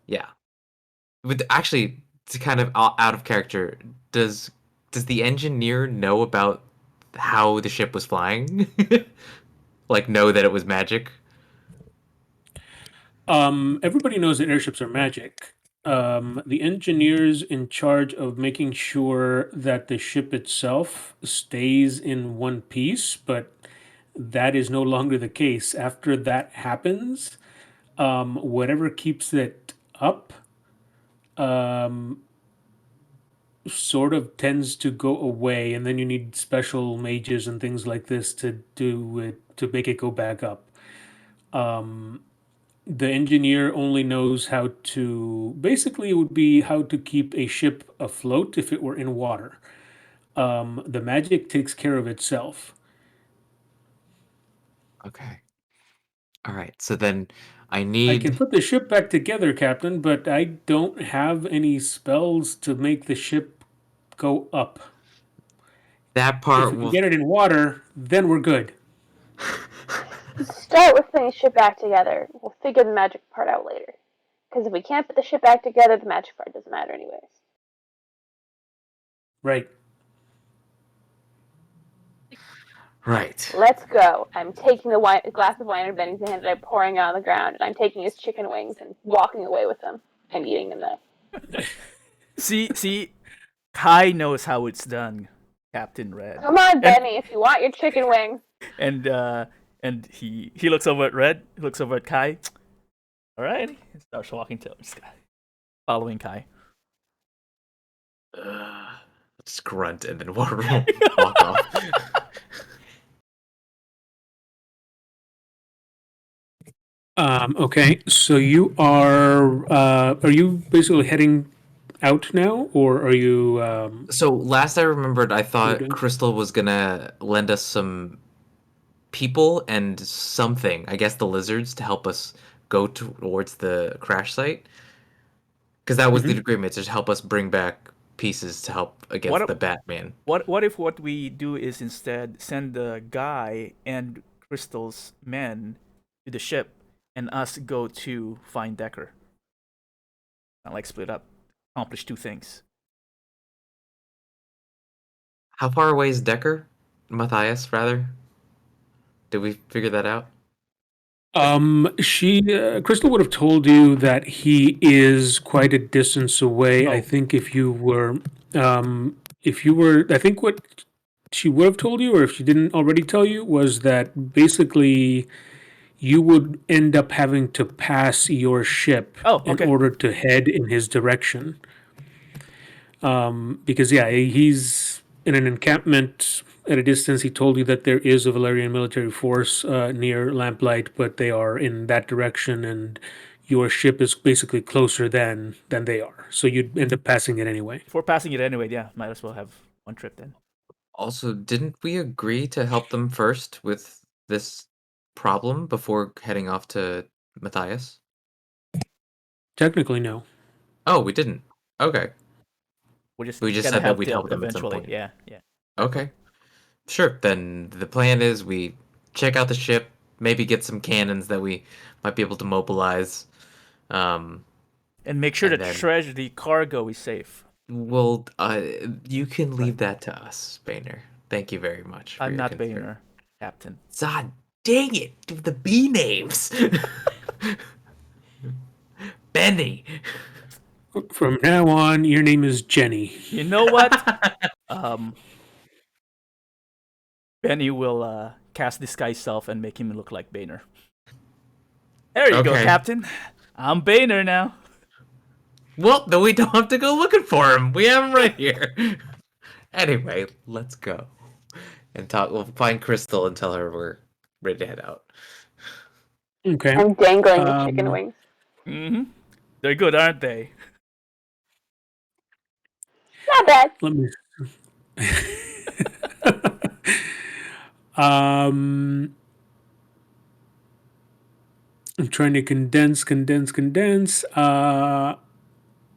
Yeah. With actually, to kind of out of character, does does the engineer know about how the ship was flying? Like know that it was magic? Everybody knows that airships are magic. The engineers in charge of making sure that the ship itself stays in one piece, but that is no longer the case. After that happens, whatever keeps it up sort of tends to go away, and then you need special mages and things like this to do it to make it go back up. The engineer only knows how to basically it would be how to keep a ship afloat if it were in water. The magic takes care of itself. Okay. All right. So then I I can need put the ship back together, Captain, but I don't have any spells to make the ship go up. that If part we can will get it in water, then we're good. Start with putting the ship back together. We'll figure the magic part out later. Because if we can't put the ship back together, the magic part doesn't matter anyways. Right. right. Let's go. I'm taking the glass of wine in Benny's hand and I'm pouring it on the ground, and I'm taking his chicken wings and walking away with them and eating them though. See, Kai knows how it's done, Captain Red. Come on, And Benny, if you want your chicken wings. and he looks over at Red. He looks over at Kai. All right, he starts walking to just following Kai. Just grunt and then walk off. Okay, so you are you basically heading out now, or are you So last I remembered, I what are you thought doing? Crystal was gonna lend us some people and something, I guess the lizards, to help us go towards the crash site. Because that was the Hmm. agreement, to help us bring back pieces to help against What the Batman. what if what we do is instead send the guy and Crystal's men to the ship, and us go to find Decker? Not like split up, accomplish two things. How far away is Decker? Matthias, rather? Did we figure that out? She Crystal would have told you that he is quite a distance away. I Oh, think if you were, I think what she would have told you, or if she didn't already tell you, was that basically you would end up having to pass your ship oh, in okay. order to head in his direction. Because yeah, he's in an encampment at a distance. He told you that there is a Valerian military force near Lamplight, but they are in that direction, and your ship is basically closer than they are. So you'd end up passing it anyway. If we're passing it anyway, yeah, might as well have one trip then. Also, didn't we agree to help them first with this problem before heading off to Matthias? Technically, no. Oh, we didn't. Okay. We're just We just gonna said that help we'd till help them at some eventually. point. Yeah, yeah. Okay. Sure. Then the plan is we check out the ship, maybe get some cannons that we might be able to mobilize. Um, And make sure the and then treasure, the cargo is safe. we'll you can Right. leave that to us, Boehner. Thank you very much for I'm your not concern. Boehner, Captain. God dang it! The B names. Benny. From now on, your name is Jenny. You know what? Um, Benny will cast disguise self and make him look like Boehner. There you go, Okay. Captain. I'm Boehner now. Well, then we don't have to go looking for him. We have him right here. Anyway, let's go and talk. We'll find Crystal and tell her we're ready to head out. Okay. I'm dangling the chicken Um, wings. Mm-hmm. They're good, aren't they? Not bad. let me. um, I'm trying to condense.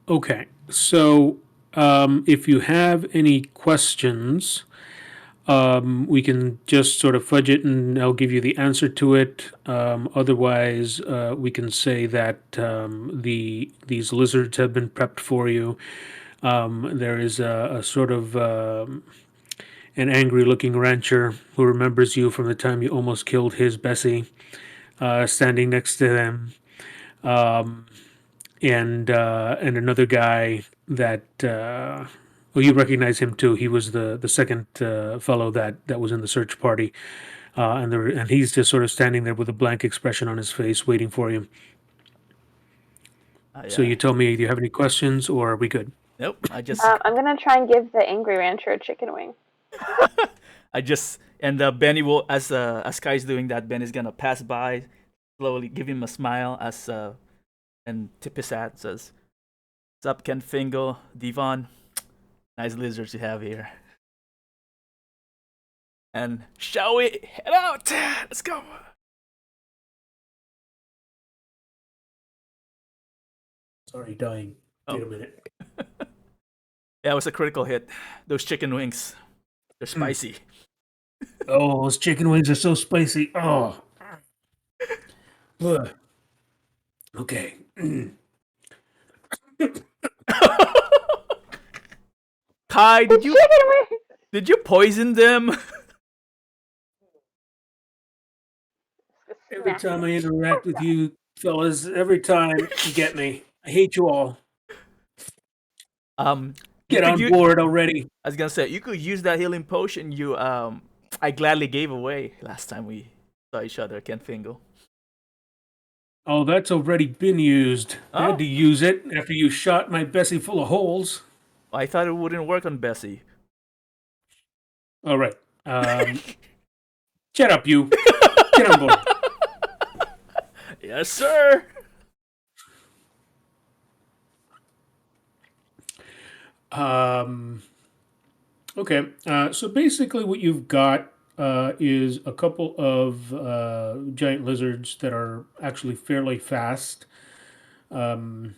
Okay. So, if you have any questions, we can just sort of fudge it and I'll give you the answer to it. Otherwise, we can say that these lizards have been prepped for you. There is a sort of an angry looking rancher who remembers you from the time you almost killed his Bessie, standing next to them. And another guy that well, you recognize him too. He was the second fellow that was in the search party, and he's just sort of standing there with a blank expression on his face, waiting for you. So Yeah. you tell me, do you have any questions, or are we good? Nope. I'm gonna try and give the angry rancher a chicken wing. And Benny will, as Kai's doing that, Benny's gonna pass by, slowly give him a smile and tip his hat. Says, "What's up, Ken Fingo, Devon? Nice lizards you have here." And shall we head out? Let's go. Sorry, dying. Oh, Wait a minute. yeah, it was a critical hit. Those chicken wings, they're Mm. spicy. Oh, those chicken wings are so spicy. Oh. Ugh. Okay. Kai, The chicken wing. did you poison them? Every Smack time it. I interact Oh with god. you fellas, every time you get me. I hate you all. You Get could on use. board already. I was gonna say you could use that healing potion I gladly gave away last time we saw each other, Ken Fingo. Oh, that's already been used. I had Oh, to use it after you shot my Bessie full of holes. I thought it wouldn't work on Bessie. All right. Um, Shut up, you. Get on board. Yes, sir. Um, okay. So basically, what you've got is a couple of giant lizards that are actually fairly fast. Um,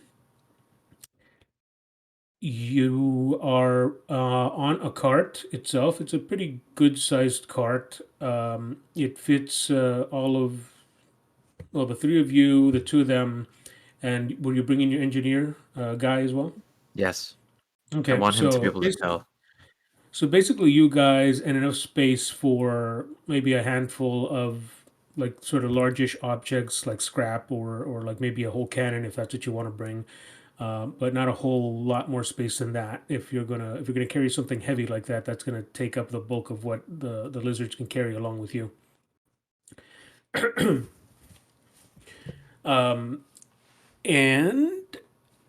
You are on a cart itself. It's a pretty good sized cart. It fits all of, well, the three of you, the two of them, and will you bring in your engineer guy as well? Yes, I Okay, want him to be so able to basically, tell. you guys and enough space for maybe a handful of like sort of largish objects like scrap or like maybe a whole cannon if that's what you want to bring. But not a whole lot more space than that. If you're gonna carry something heavy like that, that's gonna take up the bulk of what the lizards can carry along with you. And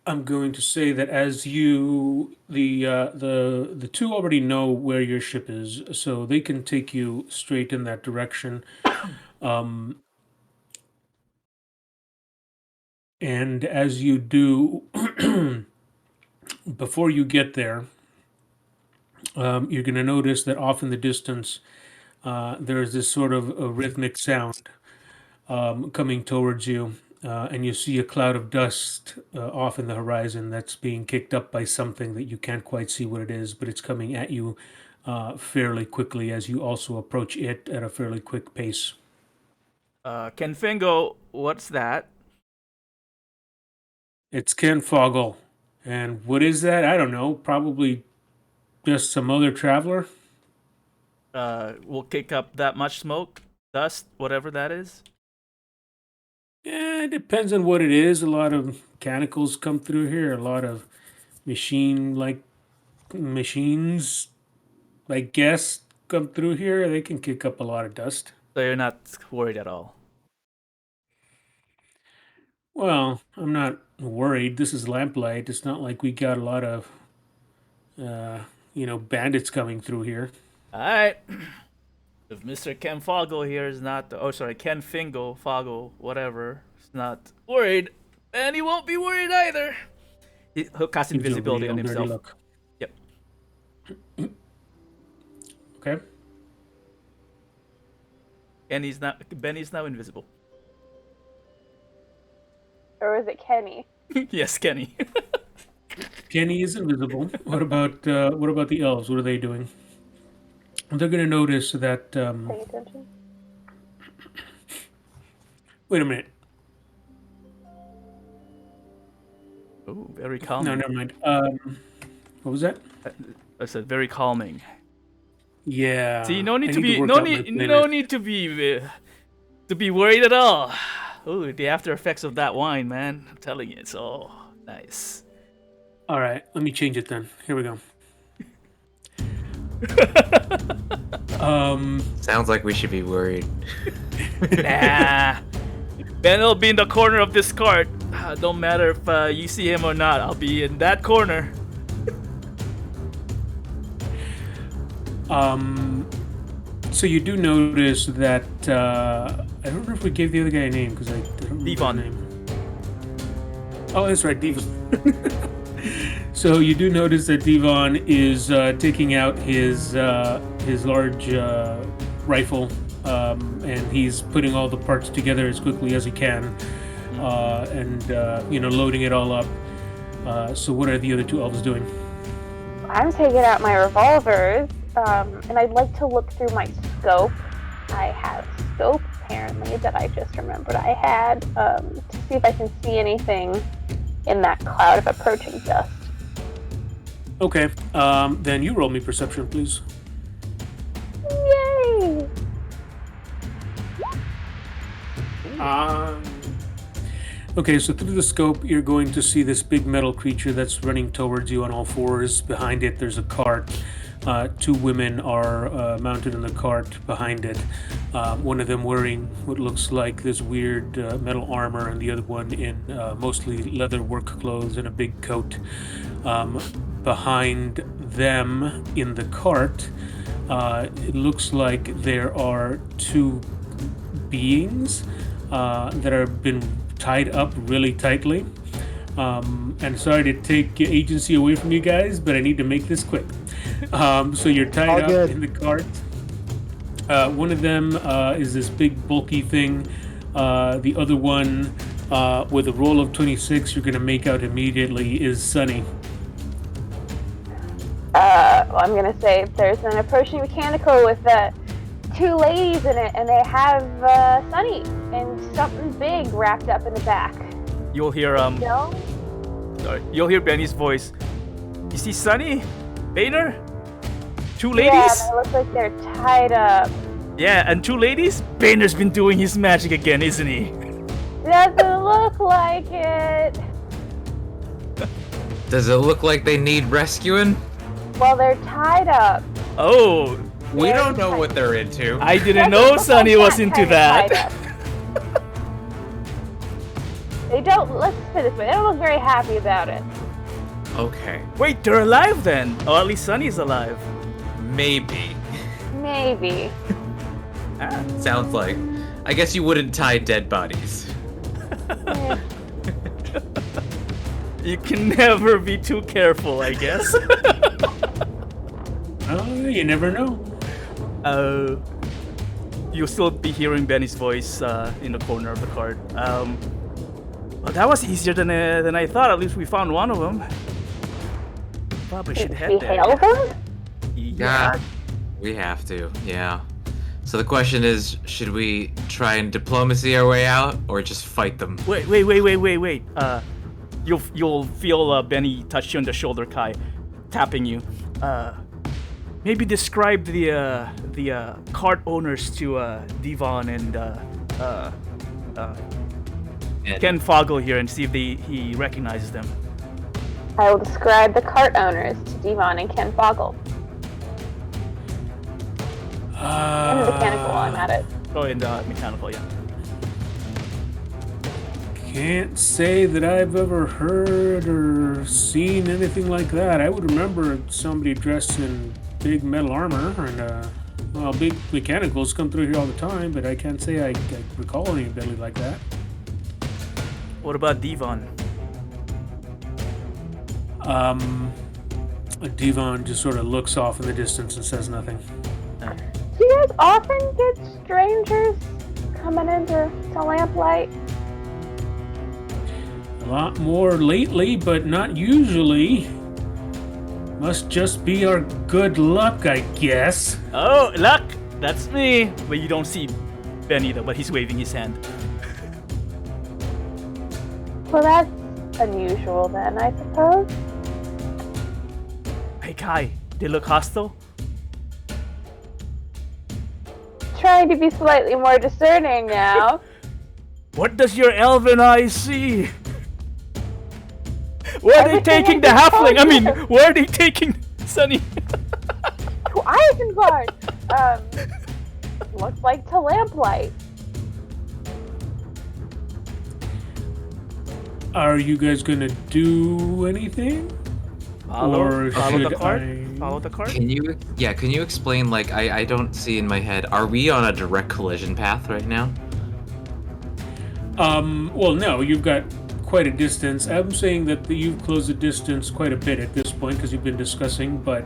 I'm going to say that as you the two already know where your ship is, so they can take you straight in that direction. And as you do, before you get there, you're going to notice that off in the distance there is this sort of a rhythmic sound coming towards you, and you see a cloud of dust off in the horizon that's being kicked up by something that you can't quite see what it is, but it's coming at you fairly quickly as you also approach it at a fairly quick pace. Ken Fingo, what's that? It's Ken Foggle. And what is that? I don't know. Probably just some other traveler. Will kick up that much smoke, dust, whatever that is. Yeah, it depends on what it is. A lot of mechanicals come through here. A lot of machine-like machines, I guess, come through here. They can kick up a lot of dust. So you're not worried at all. Well, I'm not worried. This is lamplight. It's not like we got a lot of bandits coming through here. Alright. If Mr. Ken Foggle here is not, oh sorry, Ken Fingal, Foggle, whatever, is not worried, and he won't be worried either. He'll cast Gives you a invisibility on real dirty himself. look. Yep. Okay. And Benny's now invisible. Or is it Kenny? Yes, Kenny. Kenny is invisible. What about the elves? What are they doing? They're gonna notice that. Paying attention. Wait a minute. Ooh, very No, calming. never mind. What was that? I said very calming. Yeah. See, no need I to be work no out my need planners. no need to be worried at all. Ooh, the after effects of that wine, man. I'm telling you, it's all nice. All right, let me change it then. Here we go. Sounds like we should be worried. Nah. Ben will be in the corner of this cart. Don't matter if you see him or not. I'll be in that corner. So you do notice that I don't know if we gave the other guy a name because I don't remember Devon. his name. Oh, that's right, Devon. So you do notice that Devon is taking out his large rifle, and he's putting all the parts together as quickly as he can, and loading it all up. So what are the other two elves doing? I'm taking out my revolvers, and I'd like to look through my scope. I have scope, apparently, that I just remembered I had, to see if I can see anything in that cloud of approaching dust. Okay, then you roll me perception, please. Yay! Okay, so through the scope, you're going to see this big metal creature that's running towards you on all fours. Behind it, there's a cart. Two women are mounted in the cart behind it. One of them wearing what looks like this weird metal armor, and the other one in mostly leather work clothes and a big coat. Behind them in the cart, it looks like there are two beings that have been tied up really tightly. And sorry to take agency away from you guys, but I need to make this quick. So you're tied All up good. in the cart. One of them is this big bulky thing. The other one, with a roll of 26, you're going to make out immediately is Sunny. Well, I'm gonna say there's an approaching mechanical with two ladies in it, and they have Sunny and something big wrapped up in the back. You'll hear No? sorry, you'll hear Benny's voice. You see Sunny? Boehner? Two ladies? Yeah, they look like they're tied up. Yeah, and two ladies? Boehner's been doing his magic again, isn't he? Doesn't look like it. Does it look like they need rescuing? Well, they're tied up. Oh, We Very don't know tight. what they're into. I didn't Doesn't know look Sunny like was into kind of tied that. up. They don't, let's put it this way, they don't look very happy about it. Okay, Wait, they're alive then? Or at least Sunny's alive. maybe. Maybe. Sounds like. I guess you wouldn't tie dead bodies. Eh. You can never be too careful, I guess. Oh, you never know. You'll still be hearing Benny's voice in the corner of the cart. Well, that was easier than I thought. At least we found one of them. Probably should Did head we there. hail them? Yeah, we have to. Yeah. So the question is, should we try and diplomacy our way out, or just fight them? Wait. You'll feel Benny touch you on the shoulder, Kai, tapping you. Maybe describe the cart owners to Devon and Ken Foggle here, and see if he recognizes them. I will describe the cart owners to Devon and Ken Foggle. And the mechanical, I'm at it. Oh, and mechanical, yeah. Can't say that I've ever heard or seen anything like that. I would remember somebody dressed in big metal armor and well, big mechanicals come through here all the time, but I can't say I recall anybody like that. What about Devon? Devon just sort of looks off in the distance and says nothing. Do you guys often get strangers coming into Lamplight? A lot more lately, but not usually. Must just be our good luck, I guess. Oh, luck! That's me! But you don't see Benny though, but he's waving his hand. Well, that's unusual then, I suppose. Hey Kai, they look hostile? Trying to be slightly more discerning now. What does your elven eye see? Where are they Everything taking the I just halfling? I told mean, you. where are they taking Sunny? To Isengard! Looks like to Lamplight. Are you guys gonna do anything? Follow Or the should cart? I- Follow the cart? Can you explain, like, I don't see in my head, are we on a direct collision path right now? Well, no, you've got quite a distance. I'm saying that you've closed the distance quite a bit at this point because you've been discussing, but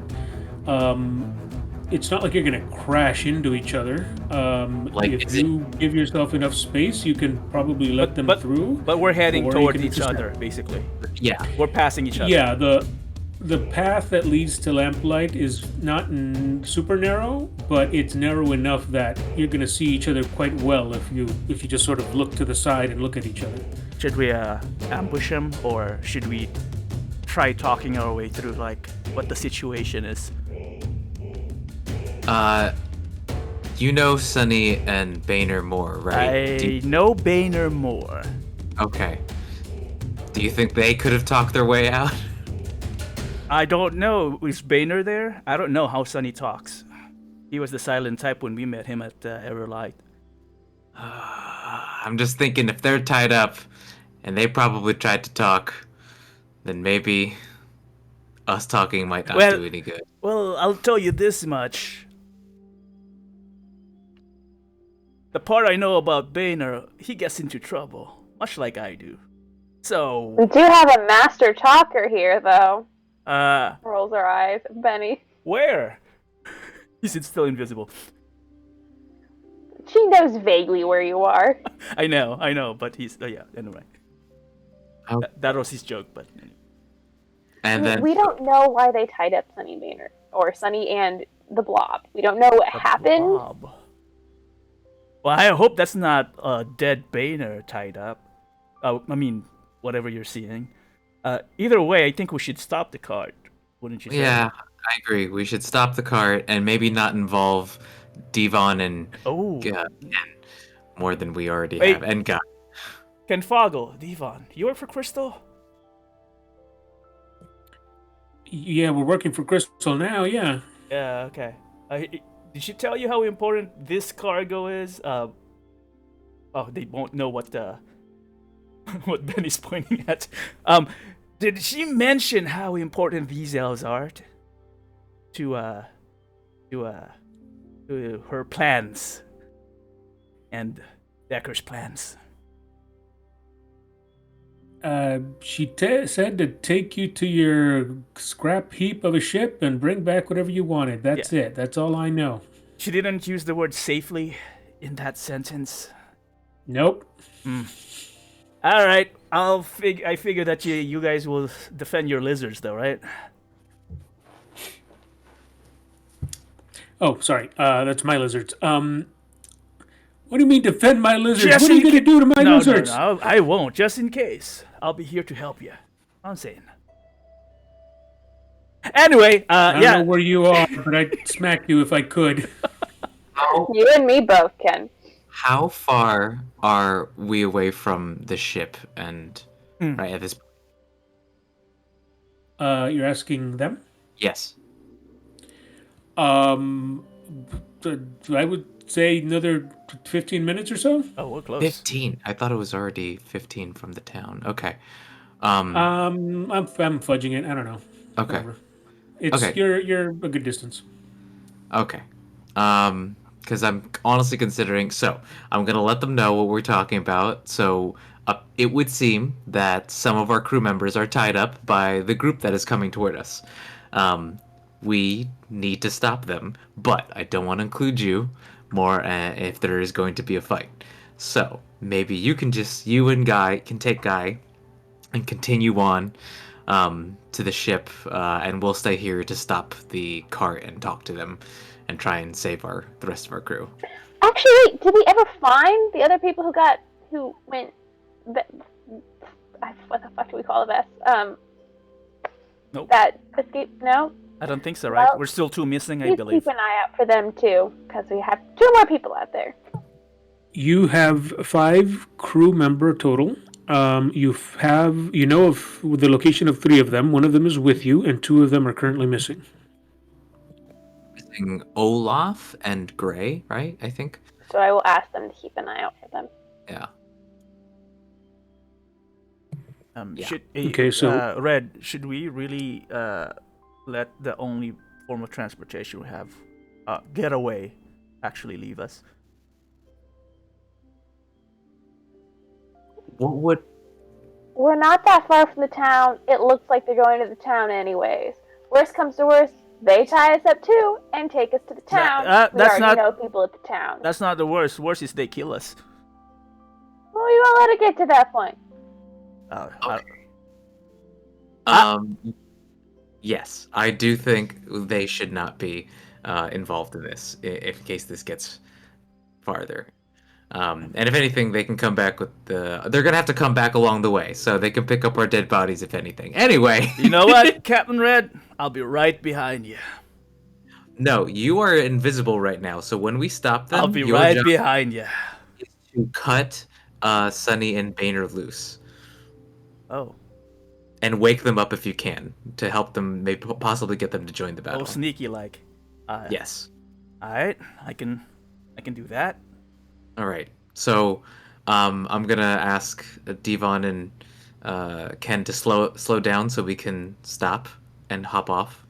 it's not like you're gonna crash into each other. Like, if is you give yourself enough space, you can probably let them through. But we're heading or you toward can each just- other, basically. Yeah. We're passing each other. Yeah, the path that leads to Lamplight is not super narrow, but it's narrow enough that you're gonna see each other quite well if you just sort of look to the side and look at each other. Should we ambush him, or should we try talking our way through, like, what the situation is? You know Sunny and Boehner more, right? I know Boehner more. Okay. Do you think they could have talked their way out? I don't know. Is Boehner there? I don't know how Sunny talks. He was the silent type when we met him at Everlight. I'm just thinking if they're tied up and they probably tried to talk, then maybe us talking might not do any good. Well, I'll tell you this much. The part I know about Boehner, he gets into trouble, much like I do. So, We do have a master talker here, though. uh, Rolls her eyes. Benny. where? He's still invisible. She knows vaguely where you are. I know, but he's, yeah, anyway. Oh. That was his joke, but anyway. And then We don't know why they tied up Sunny Boehner. Or Sunny and the Blob. We don't know what happened. Bob. Well, I hope that's not a dead Boehner tied up. I mean, whatever you're seeing. Either way, I think we should stop the cart. Wouldn't you say? yeah, I agree. We should stop the cart and maybe not involve Devon and Oh. and more than we already Wait. have. And God. Ken Foggle, Devon, you work for Crystal? Yeah, we're working for Crystal now. Yeah. Yeah, okay. Did she tell you how important this cargo is? Oh, they won't know what what Benny's pointing at. Did she mention how important these elves are to her plans and Decker's plans? She said to take you to your scrap heap of a ship and bring back whatever you wanted. That's it. That's all I know. She didn't use the word safely in that sentence. Nope. All right, I figure that you guys will defend your lizards, though, right? Oh, sorry. That's my lizards. What do you mean defend my lizards? Just What are you in going to do to my No, lizards? no, I won't. Just in case, I'll be here to help you. I'm saying. Anyway, I don't yeah. know where you are, but I'd smack you if I could. You and me both, Ken. How far are we away from the ship and right at this point? You're asking them? Yes. I would say another 15 minutes or so. Oh, we're close. 15. I thought it was already 15 from the town. Okay. I'm fudging it. I don't know. Okay. Whatever. It's Okay. you're a good distance. Okay. Because I'm honestly considering. So I'm gonna let them know what we're talking about. So it would seem that some of our crew members are tied up by the group that is coming toward us. Um, we need to stop them, but I don't want to include you more if there is going to be a fight. So maybe you and Guy can take Guy and continue on to the ship, and we'll stay here to stop the cart and talk to them, and try and save the rest of our crew. Actually, wait, did we ever find the other people who went? What the fuck do we call the best? Nope. That escaped? No. I don't think so, right? Well, We're still 2 missing, I Please believe. keep an eye out for them too, because we have 2 more people out there. You have 5 crew member total. You know of the location of 3 of them. 1 of them is with you, and 2 of them are currently missing. Missing Olaf and Gray, right? I think. So I will ask them to keep an eye out for them. Yeah. Yeah. Okay, so- Red, should we really let the only form of transportation we have, getaway, actually leave us? What would? We're not that far from the town. It looks like they're going to the town anyways. Worst comes to worst, they tie us up too and take us to the town. We that's already not- know people at the town. That's not the worst. Worst is they kill us. Well, we won't let it get to that point. Yes, I do think they should not be involved in this, in case this gets farther. And if anything, they can come back with they're gonna have to come back along the way, so they can pick up our dead bodies if anything. Anyway. You know what, Captain Red? I'll be right behind you. No, you are invisible right now, so when we stop them, I'll be your right job behind you. is to cut Sunny and Boehner loose. Oh. And wake them up if you can, to help them, maybe possibly get them to join the battle. Oh, sneaky like. Yes. Alright, I can do that. All right. So, I'm gonna ask Devon and Ken to slow down so we can stop and hop off.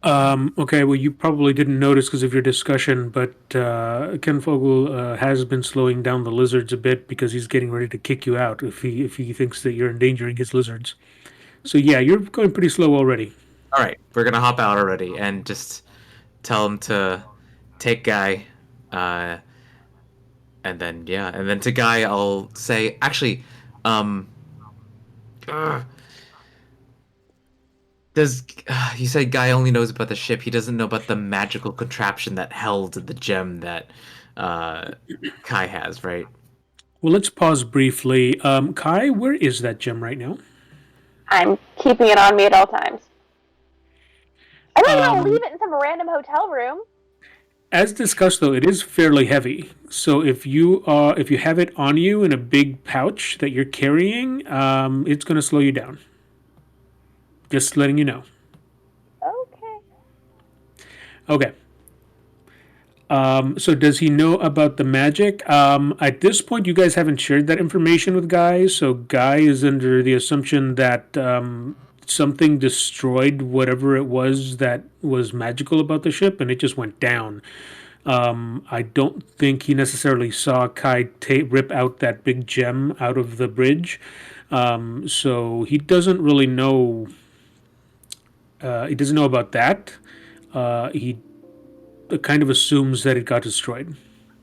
Okay, well, you probably didn't notice because of your discussion, but Ken Fogel has been slowing down the lizards a bit because he's getting ready to kick you out if he thinks that you're endangering his lizards. So yeah, you're going pretty slow already. All right, we're gonna hop out already and just tell him to take Guy, and then to Guy I'll say actually, Does you said Guy only knows about the ship? He doesn't know about the magical contraption that held the gem that Kai has, right? Well, let's pause briefly. Kai, where is that gem right now? I'm keeping it on me at all times. I'm not gonna leave it in some random hotel room. As discussed, though, it is fairly heavy. So if you have it on you in a big pouch that you're carrying, it's going to slow you down. Just letting you know. Okay. Okay. So does he know about the magic? At this point, you guys haven't shared that information with Guy, so Guy is under the assumption that something destroyed whatever it was that was magical about the ship, and it just went down. I don't think he necessarily saw Kai rip out that big gem out of the bridge, so he doesn't really know. He doesn't know about that. He kind of assumes that it got destroyed.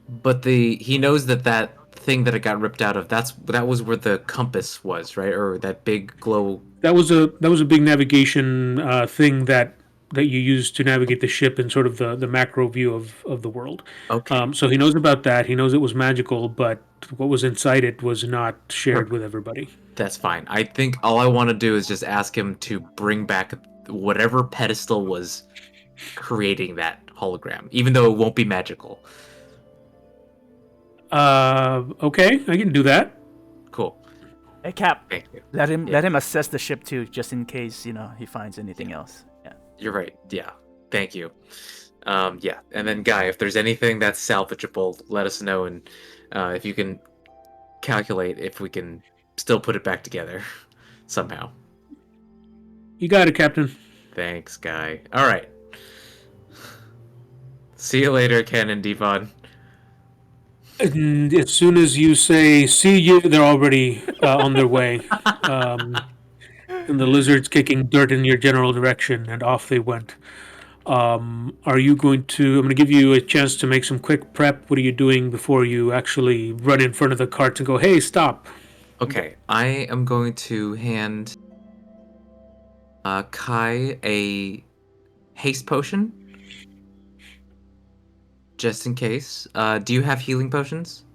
But he knows that thing that it got ripped out of, that was where the compass was, right? Or that big glow. That was a big navigation thing that you use to navigate the ship in sort of the macro view of the world. Okay. So he knows about that. He knows it was magical, but what was inside it was not shared with everybody. That's fine. I think all I want to do is just ask him to bring back whatever pedestal was creating that hologram, even though it won't be magical. Okay, I can do that. Cool. Hey Cap, Thank you. let him assess the ship too, just in case he finds anything else. Yeah. You're right. Yeah. Thank you. Yeah, and then Guy, if there's anything that's salvageable, let us know, and if you can calculate if we can still put it back together somehow. You got it, Captain. Thanks, Guy. All right. See you later, Ken and Devon. And as soon as you say "see you," they're already on their way. And the lizard's kicking dirt in your general direction, and off they went. Are you going to? I'm going to give you a chance to make some quick prep. What are you doing before you actually run in front of the carts and go, "Hey, stop"? Okay, I am going to hand Kai a haste potion just in case. Do you have healing potions?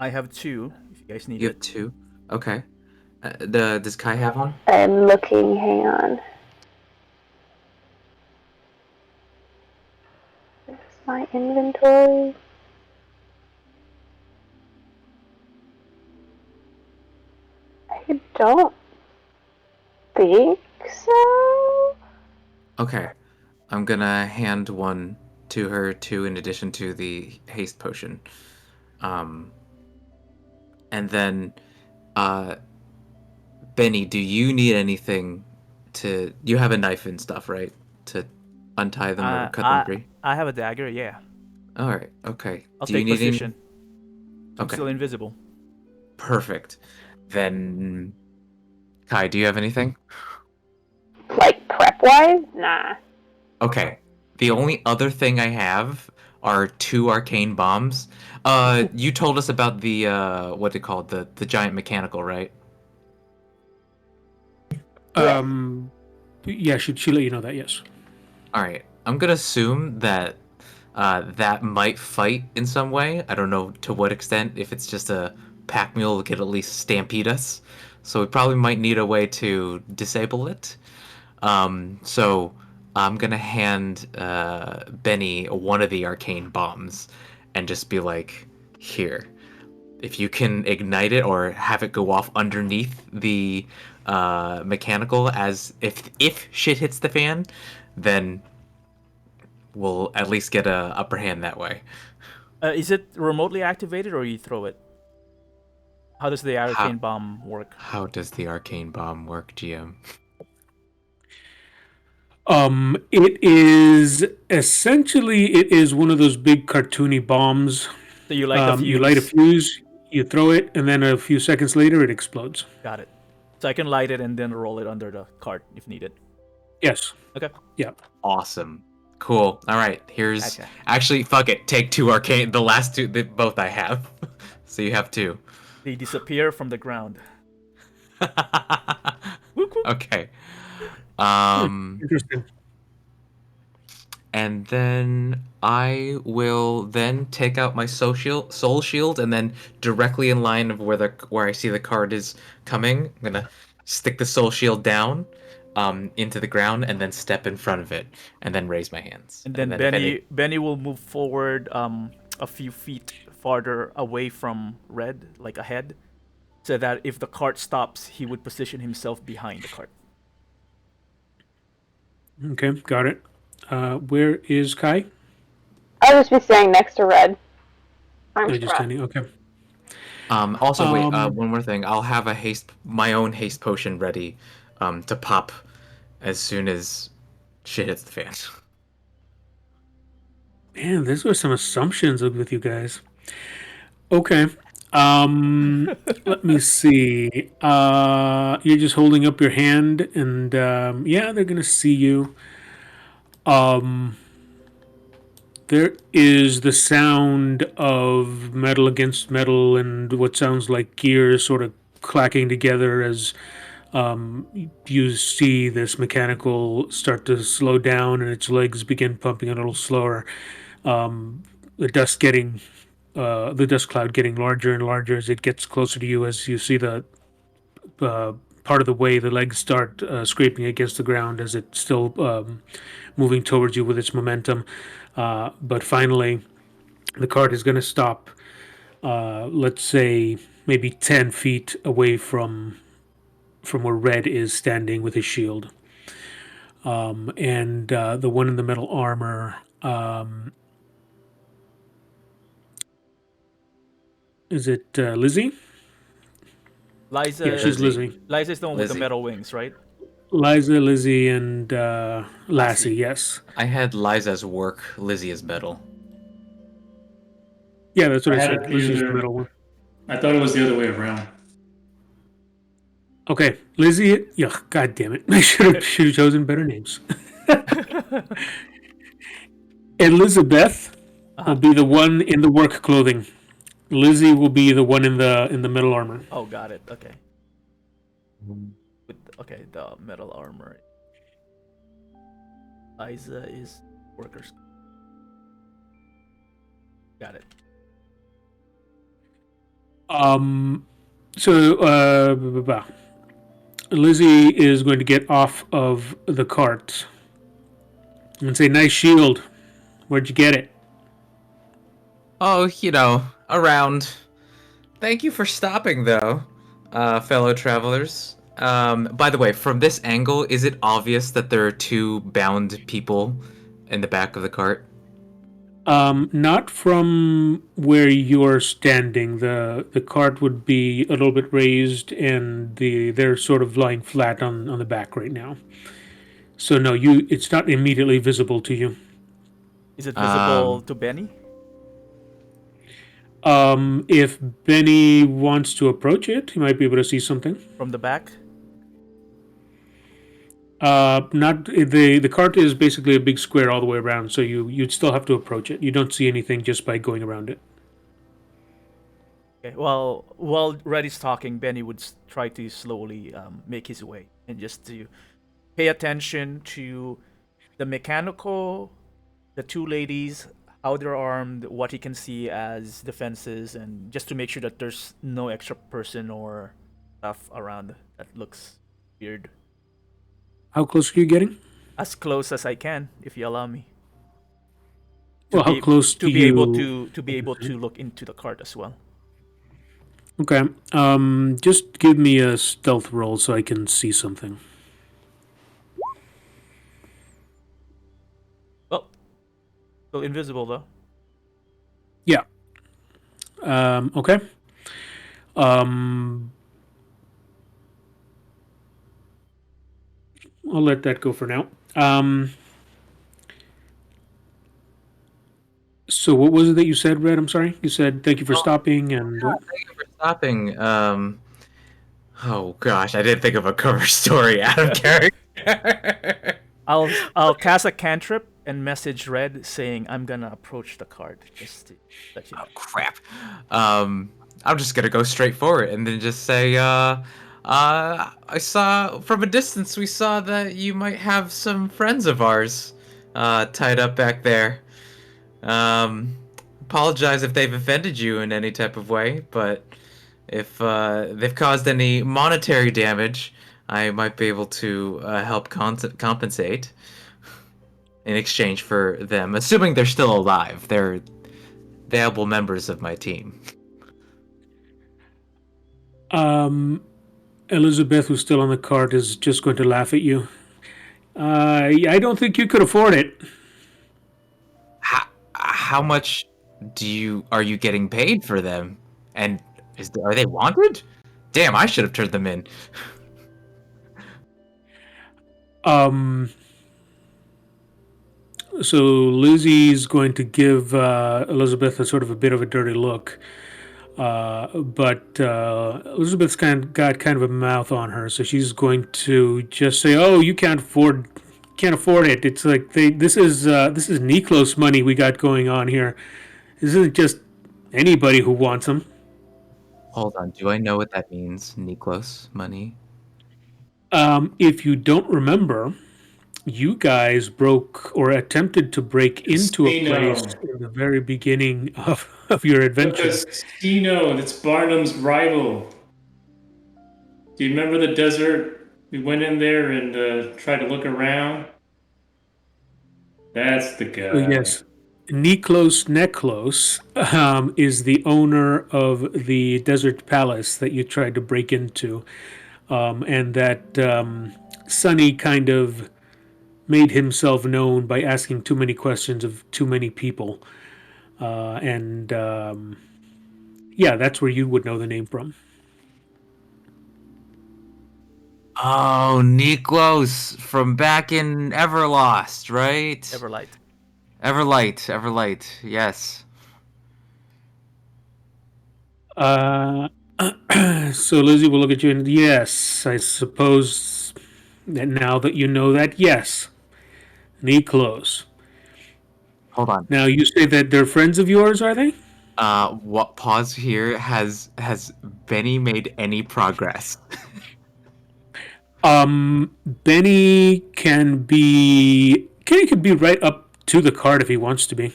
I have two, if you guys need You it. have two. Okay. Does Kai have one? I'm looking. Hang on. There's my inventory. I don't think so. Okay. I'm gonna hand one to her too, in addition to the haste potion. Um, and then, uh, Benny, do you need anything to? You have a knife and stuff, right? To untie them or Uh, cut them I free. I have a dagger. Yeah, All right. Okay. I'll Do you take need any? position. I'm Okay. still invisible. Perfect. Then, Kai, do you have anything? Like prep wise, nah. Okay. The only other thing I have are two arcane bombs. You told us about the what they called the giant mechanical, right? Yes. Yeah, she let you know that? Yes. All right. I'm gonna assume that that might fight in some way. I don't know to what extent. If it's just a pack mule, it could at least stampede us. So we probably might need a way to disable it. So I'm gonna hand Benny one of the arcane bombs and just be like, here. If you can ignite it or have it go off underneath the mechanical, as if shit hits the fan, then we'll at least get a upper hand that way. Is it remotely activated or you throw it? How does the How arcane bomb work? how does the arcane bomb work, GM? It is essentially it is one of those big cartoony bombs. So you light the You light a fuse. fuse, you throw it, and then a few seconds later it explodes. Got it. So I can light it and then roll it under the cart if needed. Yes. Okay. Yeah. Awesome. Cool. All right. Here's Gotcha. actually fuck it. Take two arcane. The last two, both I have. So you have two. They disappear from the ground. Wook wook. Okay. Um, Interesting. and then I will then take out my soul shield, and then directly in line of where I see the card is coming, I'm gonna stick the soul shield down, into the ground, and then step in front of it, and then raise my hands, And and then then if any. Benny will move forward a few feet farther away from Red, like ahead, so that if the cart stops, he would position himself behind the cart. Okay, got it. Where is Kai? I'll just be standing next to Red. Arms Just crossed. standing. Okay. Also, wait. Um, One more thing. I'll have my own haste potion ready, to pop as soon as shit hits the fan. Man, these were some assumptions with you guys. Okay. Um, Let me see. You're just holding up your hand, and yeah, they're gonna see you. Um, there is the sound of metal against metal, and what sounds like gears sort of clacking together as you see this mechanical start to slow down, and its legs begin pumping a little slower. The dust getting the dust cloud getting larger and larger as it gets closer to you, as you see the uh, part of the way the legs start scraping against the ground as it's still moving towards you with its momentum. But finally, the cart is going to stop, let's say, maybe 10 feet away from where Red is standing with his shield. and the one in the metal armor. Is it Lizzy? Yeah, Liza, she's Lizzie. Lizzy. Liza is the one with the Lizzie. metal wings, right? Liza, Lizzy, and Lassie. Lassie. Yes. I had Liza's work, Lizzie as metal. Yeah, that's what I I had it said. Lizzie's the either. middle one. I thought it was the other way around. Okay, Lizzie. Yeah, God damn it! I should have chosen better names. Elizabeth will Uh-huh. be the one in the work clothing. Lizzie will be the one in the metal armor. Oh, got it. Okay. With okay, the metal armor. Liza is workers. Got it. Um. So, Lizzie is going to get off of the cart and say, "Nice shield. Where'd you get it?" Oh, around. Thank you for stopping, though, fellow travelers. By the way, from this angle, is it obvious that there are two bound people in the back of the cart? Not from where you're standing. The cart would be a little bit raised, and they're sort of lying flat on the back right now. So no, it's not immediately visible to you. Is it visible Um, to Benny If Benny wants to approach it, he might be able to see something. from the back? Not the cart is basically a big square all the way around, so you'd still have to approach it. You don't see anything just by going around it. Okay. Well, while Reddy's talking, Benny would try to slowly make his way and just to pay attention to the mechanical, the two ladies, how they're armed, what he can see as defenses, and just to make sure that there's no extra person or stuff around that looks weird. How close are you getting? As close as I can, if you allow me, to Well, how be close to do be able you? to be able to look into the cart as well. Okay. Just give me a stealth roll so I can see something. Well, still invisible though. Yeah. Okay. Um, I'll let that go for now. So what was it that you said, Red? I'm sorry. You said thank you for oh, stopping and what? thank you for stopping. Oh gosh, I didn't think of a cover story out of character. I'll cast a cantrip and message Red saying I'm gonna approach the cart just to let you Oh know. crap. I'm just gonna go straight for it and then just say, I saw from a distance we saw that you might have some friends of ours, tied up back there. Um, Apologize if they've offended you in any type of way, but if they've caused any monetary damage, I might be able to help compensate in exchange for them, assuming they're still alive. They're valuable members of my team. Um, Elizabeth, who's still on the cart, is just going to laugh at you. I don't think you could afford it. How much are you getting paid for them? And are they wanted? Damn, I should have turned them in. Um, so Lizzie's going to give Elizabeth a sort of a bit of a dirty look. But Elizabeth's got kind of a mouth on her, so she's going to just say, "Oh, you can't afford it." It's like this is Niklos money we got going on here. This isn't just anybody who wants them. Hold on, do I know what that means? Niklos money? If you don't remember, you guys broke or attempted to break into a place Casino. in the very beginning of your The adventure. casino. That's Barnum's rival. Do you remember the desert? We went in there and tried to look around. That's the So guy. yes, Niklos Neklos is the owner of the desert palace that you tried to break into, and that Sunny kind of made himself known by asking too many questions of too many people, and yeah, that's where you would know the name from. Oh, Niklos from back in Everlost, right? Everlight. Everlight, yes. Uh, so Lizzie will look at you and yes, I suppose that now that you know that, yes, knee close. Hold on. Now you say that they're friends of yours, are they? What pause here has Benny made any progress? Benny can be right up to the cart if he wants to be.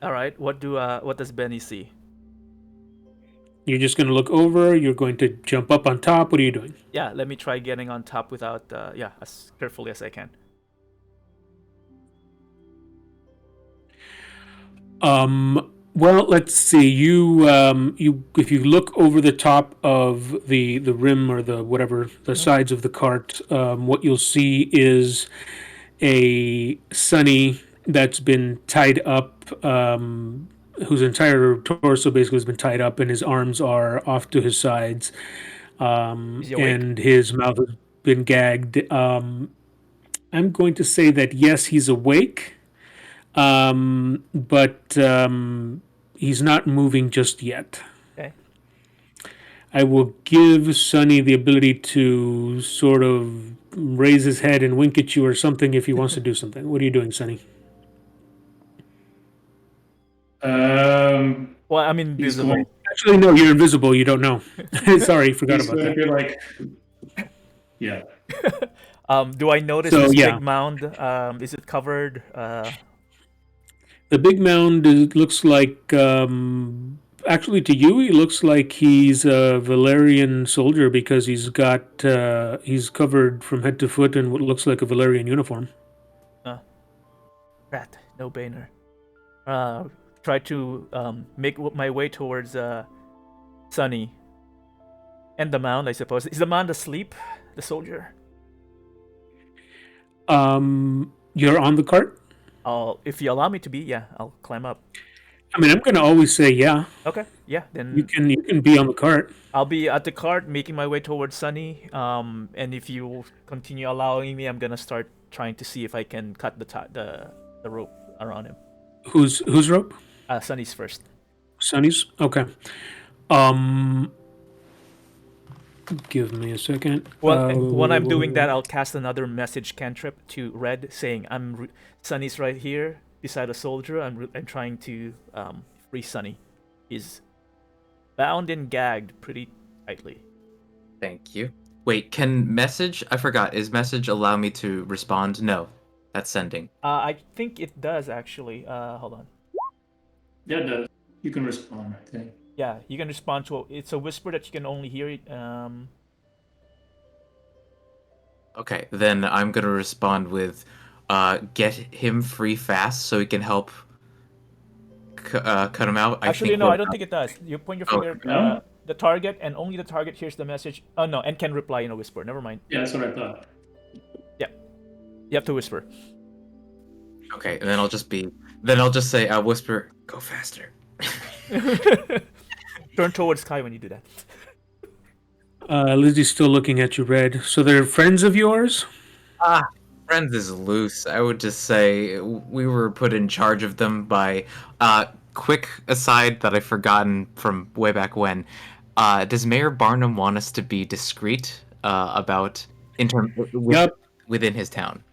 All right. What does Benny see? You're just going to look over. You're going to jump up on top. What are you doing? Yeah, let me try getting on top without yeah, as carefully as I can. Well, let's see. You if you look over the top of the rim or the whatever the sides of the cart, what you'll see is a Sunny that's been tied up, whose entire torso basically has been tied up, and his arms are off to his sides, Is he awake? and his mouth has been gagged. I'm going to say that yes, he's awake, but he's not moving just yet. Okay. I will give Sonny the ability to sort of raise his head and wink at you or something if he wants to do something. What are you doing, Sonny? Well, I'm He's going. invisible. Actually, no, you're invisible. You don't know. Sorry, forgot He's about going that. to be like, yeah. Do I notice So, this yeah. big mound? Is it covered? The big mound looks like, actually, to you, he looks like he's a Valerian soldier because he's covered from head to foot in what looks like a Valerian uniform. Rat, no Boehner. Try to make my way towards Sunny and the mound. I suppose is the mound asleep? The soldier. You're on the cart? If you allow me to be, yeah, I'll climb up. I mean, I'm going to always say yeah. Okay, yeah, You then can be on the cart. I'll be at the cart making my way towards Sunny. And if you continue allowing me, I'm gonna start trying to see if I can cut the rope around him. Whose rope? Sunny's first. Sonny's? Okay. Um, give me a second. Well, when I'm doing that, I'll cast another message cantrip to Red, saying Sunny's right here beside a soldier. I'm trying to free Sunny. He's bound and gagged pretty tightly. Thank you. Wait, can message? I forgot. Is message allow me to respond? No, that's sending. I think it does actually. Hold on. Yeah, it does. You can respond, I think. Yeah, you can respond to it's a whisper that you can only hear it. Okay, then I'm gonna respond with, get him free fast so he can help cut him out. Actually, no, I don't think it does. You point your finger no? the target, and only the target hears the message. Oh no, and can reply in a whisper. Never mind. Yeah, that's what I thought. Yeah, you have to whisper. Okay, and then I'll just say, whisper, go faster. Turn towards Kai when you do that. Lizzie's still looking at you, Red. So they're friends of yours? Friends is loose. I would just say we were put in charge of them by. Quick aside that I've forgotten from way back when. Does Mayor Barnum want us to be discreet about Yep. within his town,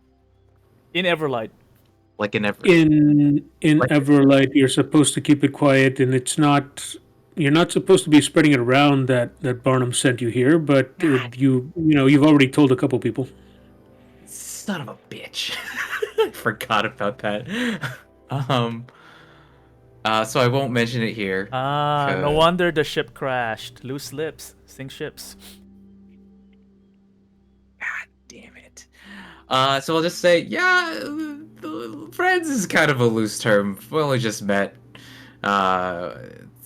In Everlight. like in Like- Everlight, you're supposed to keep it quiet, and it's not. You're not supposed to be spreading it around that Barnum sent you here, but you've already told a couple people. Son of a bitch! I forgot about that. So I won't mention it here. No wonder the ship crashed. Loose lips, sink ships. God damn it. So I'll just say, yeah, friends is kind of a loose term. We only just met.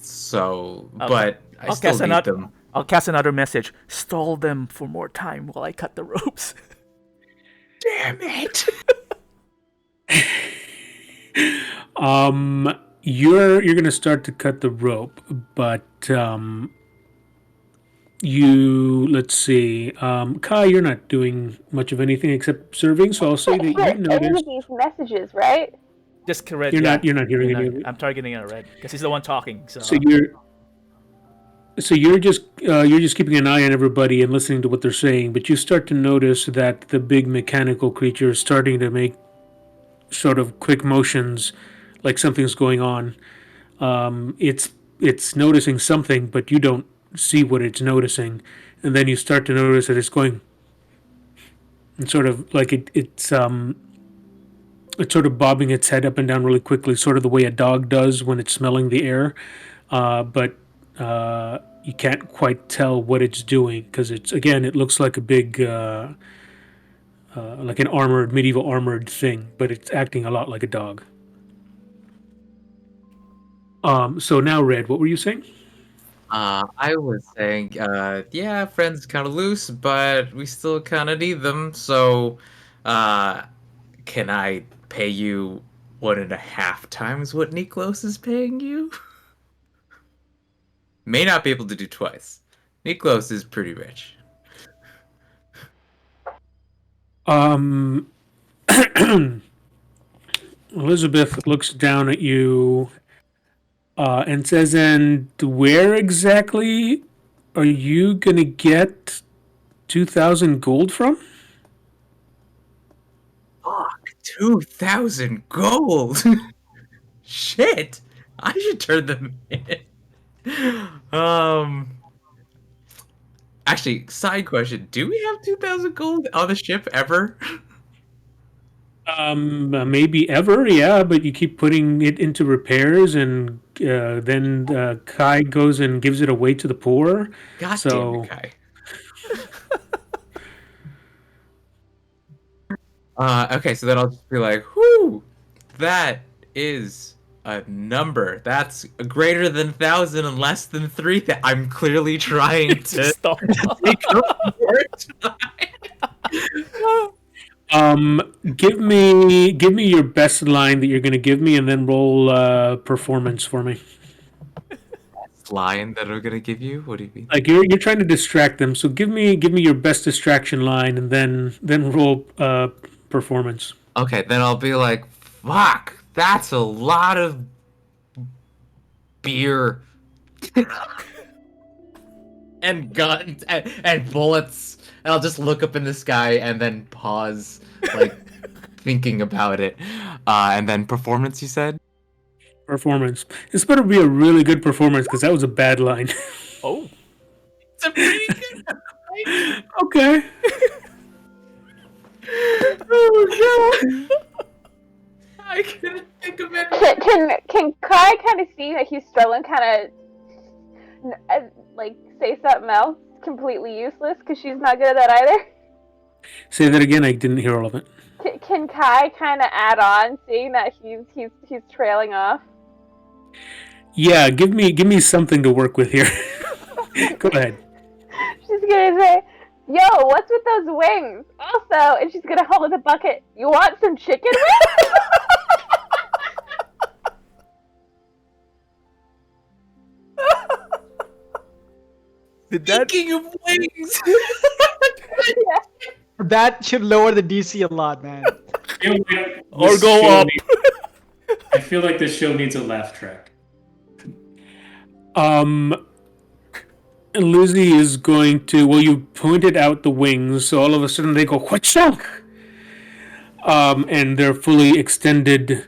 So, Okay. but I still need them. I'll cast another message. Stall them for more time while I cut the ropes. Damn it! You're gonna start to cut the rope, but you let's see. Kai, you're not doing much of anything except observing, so I'll say Can't that hear you any notice of these messages, right? Just red, you're yeah. not hearing any of it. I'm targeting a red because he's the one talking. So So you're just keeping an eye on everybody and listening to what they're saying, but you start to notice that the big mechanical creature is starting to make sort of quick motions, like something's going on. It's noticing something, but you don't see what it's noticing, and then you start to notice that it's going and sort of like it's sort of bobbing its head up and down really quickly, sort of the way a dog does when it's smelling the air, but you can't quite tell what it's doing because it looks like a big like an medieval armored thing, but it's acting a lot like a dog. So now, Red, what were you saying? I was saying, yeah, friends kind of loose, but we still kind of need them. So, uh, can I pay you 1.5 times what Niklos is paying you? May not be able to do twice. Niklos is pretty rich. Um, Elizabeth looks down at you and says, "And where exactly are you gonna get 2,000 gold from?" Fuck, 2,000 gold. Shit, I should turn them in. Um, actually, side question: do we have 2,000 gold on the ship ever? Maybe ever, yeah, but you keep putting it into repairs, and then Kai goes and gives it away to the poor. God damn it, So, Kai. Okay, so then I'll just be like, whoo, that is a number. That's greater than 1,000 and less than 3,000. I'm clearly trying to stop. take up more time. give me your best line that you're going to give me, and then roll performance for me. Line that I'm gonna give you? What do you mean? Like you're trying to distract them, so give me your best distraction line, and then roll performance. Okay, then I'll be like, fuck, that's a lot of beer and guns and bullets. And I'll just look up in the sky and then pause, like thinking about it. And then performance, you said? Performance. This better be a really good performance because that was a bad line. Oh, It's a pretty good line. Okay. Oh god. I couldn't think of it. Can Kai kind of see that he's struggling, kind of like say something else completely useless because she's not good at that either? Say that again. I didn't hear all of it. Can Kai kind of add on, seeing that he's trailing off? Yeah, give me something to work with here. Go ahead. She's gonna say, "Yo, what's with those wings?" Also, and she's gonna hold the bucket. You want some chicken wings? did that? Speaking of wings. Yeah. That should lower the DC a lot, man. Or go up. I feel like this show needs a laugh track. Lizzy is going to. Well, you pointed out the wings, so all of a sudden they go "Quachak!" And they're fully extended.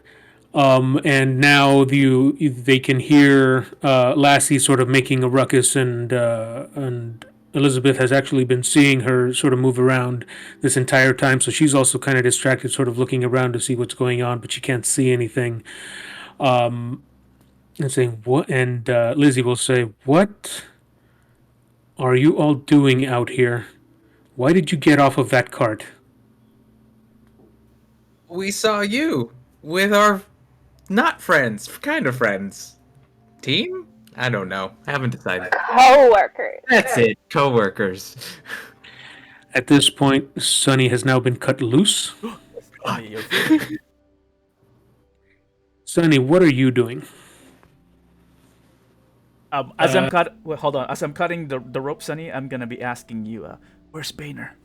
And now they can hear Lassie sort of making a ruckus, and Elizabeth has actually been seeing her sort of move around this entire time, so she's also kind of distracted, sort of looking around to see what's going on, but she can't see anything. And saying what? And Lizzy will say, "What are you all doing out here? Why did you get off of that cart?" We saw you with our not friends, kind of friends. Team? I don't know. I haven't decided. Co-workers. That's it. Co-workers. At this point, Sunny has now been cut loose. Sunny, you're free. Sunny, what are you doing? As I'm hold on. As I'm cutting the rope, Sunny, I'm gonna be asking you, where's Boehner?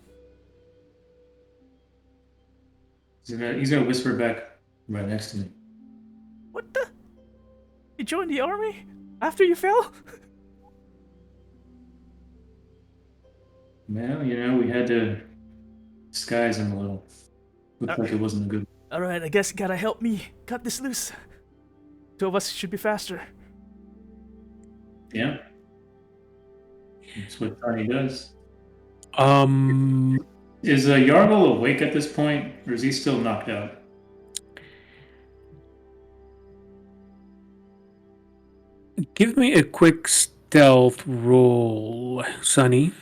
He's gonna whisper back right next to me. What the? He joined the army after you fell? Well, we had to disguise him a little. Looked like it wasn't a good. All right, I guess you gotta help me cut this loose. Two of us should be faster. Yeah. That's what Tiny does. Um, Is Yargle awake at this point, or is he still knocked out? give me a quick stealth roll, Sunny.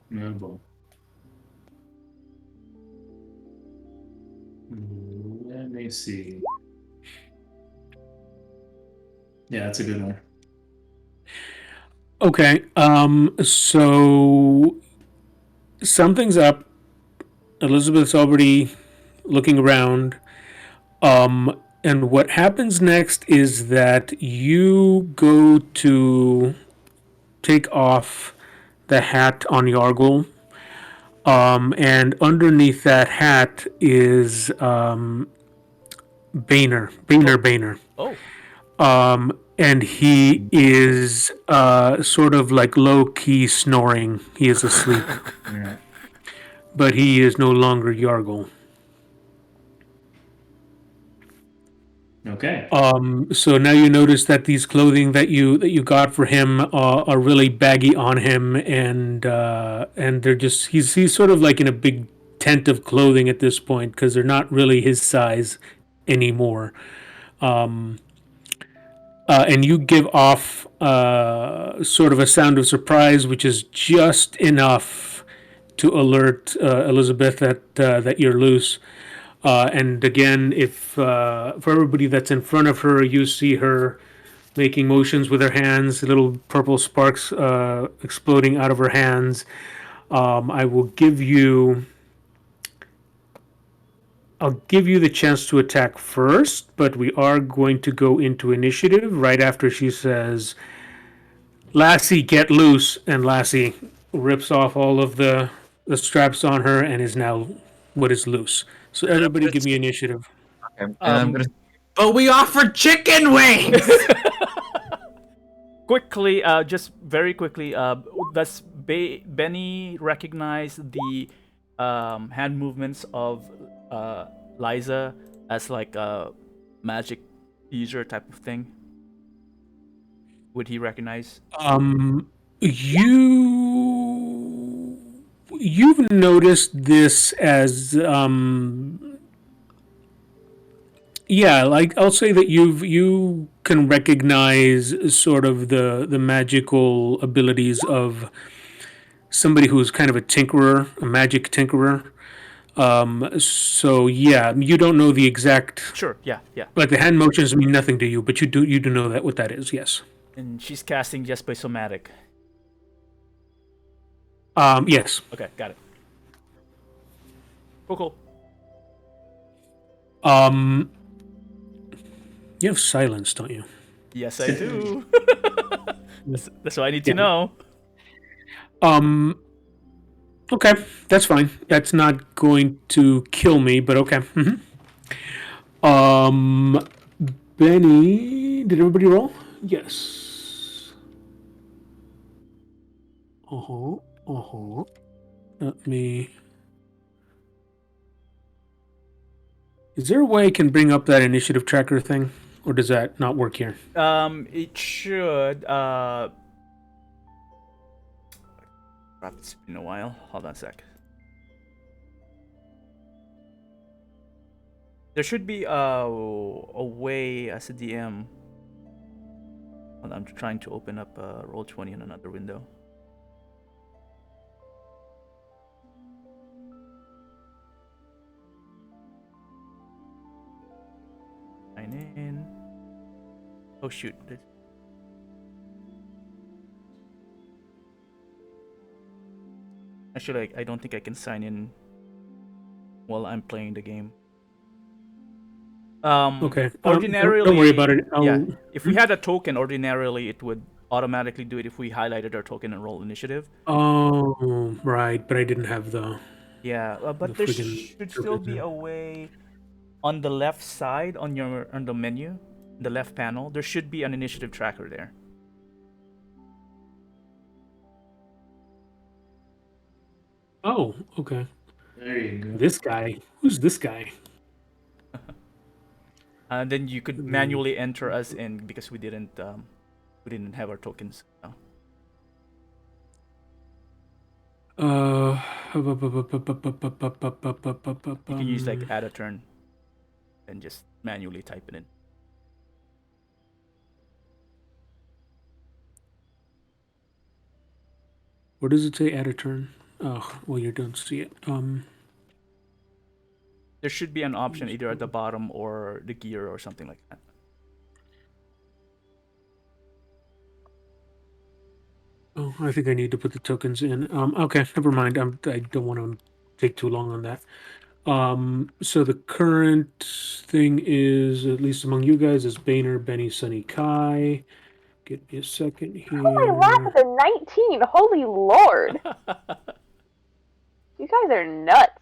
No, boy. Let me see. Yeah, that's a good one. Okay. So something's up. Elizabeth's already looking around. And what happens next is that you go to take off the hat on Yargle. And underneath that hat is Boehner. Oh, And he is sort of like low key snoring. He is asleep, Yeah. but he is no longer Yargle. Okay. So now you notice that these clothing that you got for him are really baggy on him, and they're just he's sort of like in a big tent of clothing at this point because they're not really his size anymore. And you give off sort of a sound of surprise, which is just enough to alert Elizabeth that you're loose. And again, if for everybody that's in front of her, you see her making motions with her hands, little purple sparks exploding out of her hands. I will give you. I'll give you the chance to attack first, but we are going to go into initiative right after she says, Lassie, get loose. And Lassie rips off all of the straps on her and is now what is loose. So everybody give me initiative. Okay, and I'm gonna. But we offered chicken wings. quickly, just very quickly, does Benny recognize the hand movements of Liza as like a magic user type of thing? Would he recognize? Um, you've noticed this as yeah, like I'll say that you can recognize sort of the magical abilities of somebody who's kind of a tinkerer, a magic tinkerer. So yeah, you don't know the exact Sure, yeah, yeah. like the hand motions mean nothing to you, but you do know that what that is. Yes. And she's casting just by somatic. Yes. Okay, got it. Cool, cool. Um, you have silence, don't you? Yes, I do. that's what I need to Yeah. know. Um. Okay, that's fine. That's not going to kill me, but okay. Benny, did everybody roll? Yes. Uh huh. Uh huh. Let me. Is there a way I can bring up that initiative tracker thing, or does that not work here? It should. Crap, it's been a while. Hold on a sec. There should be a way as a DM. Hold on, I'm trying to open up Roll20 in another window. Sign in. Oh shoot. Actually, I don't think I can sign in while I'm playing the game. Okay. Don't worry about Ordinarily, it. yeah. I'll. If we Hmm? had a token, ordinarily it would automatically do it if we highlighted our token and roll initiative. Oh, right. But I didn't have Yeah, the but there friggin' should still tokens be in. a way on the left side on the menu, the left panel. There should be an initiative tracker there. Oh, okay. There you go. This guy. Who's this guy? And then you could Mm, manually enter us in because we didn't have our tokens. Uh. You can use like add a turn and just manually type it in. What does it say? Add a turn. Oh, well, you don't see it. There should be an option either at the bottom or the gear or something like that. Oh, I think I need to put the tokens in. Okay, never mind. I don't want to take too long on that. So the current thing is, at least among you guys, is Boehner, Benny, Sunny, Kai. Give me a second Oh my lack here. of a 19! Holy lord! You guys are nuts.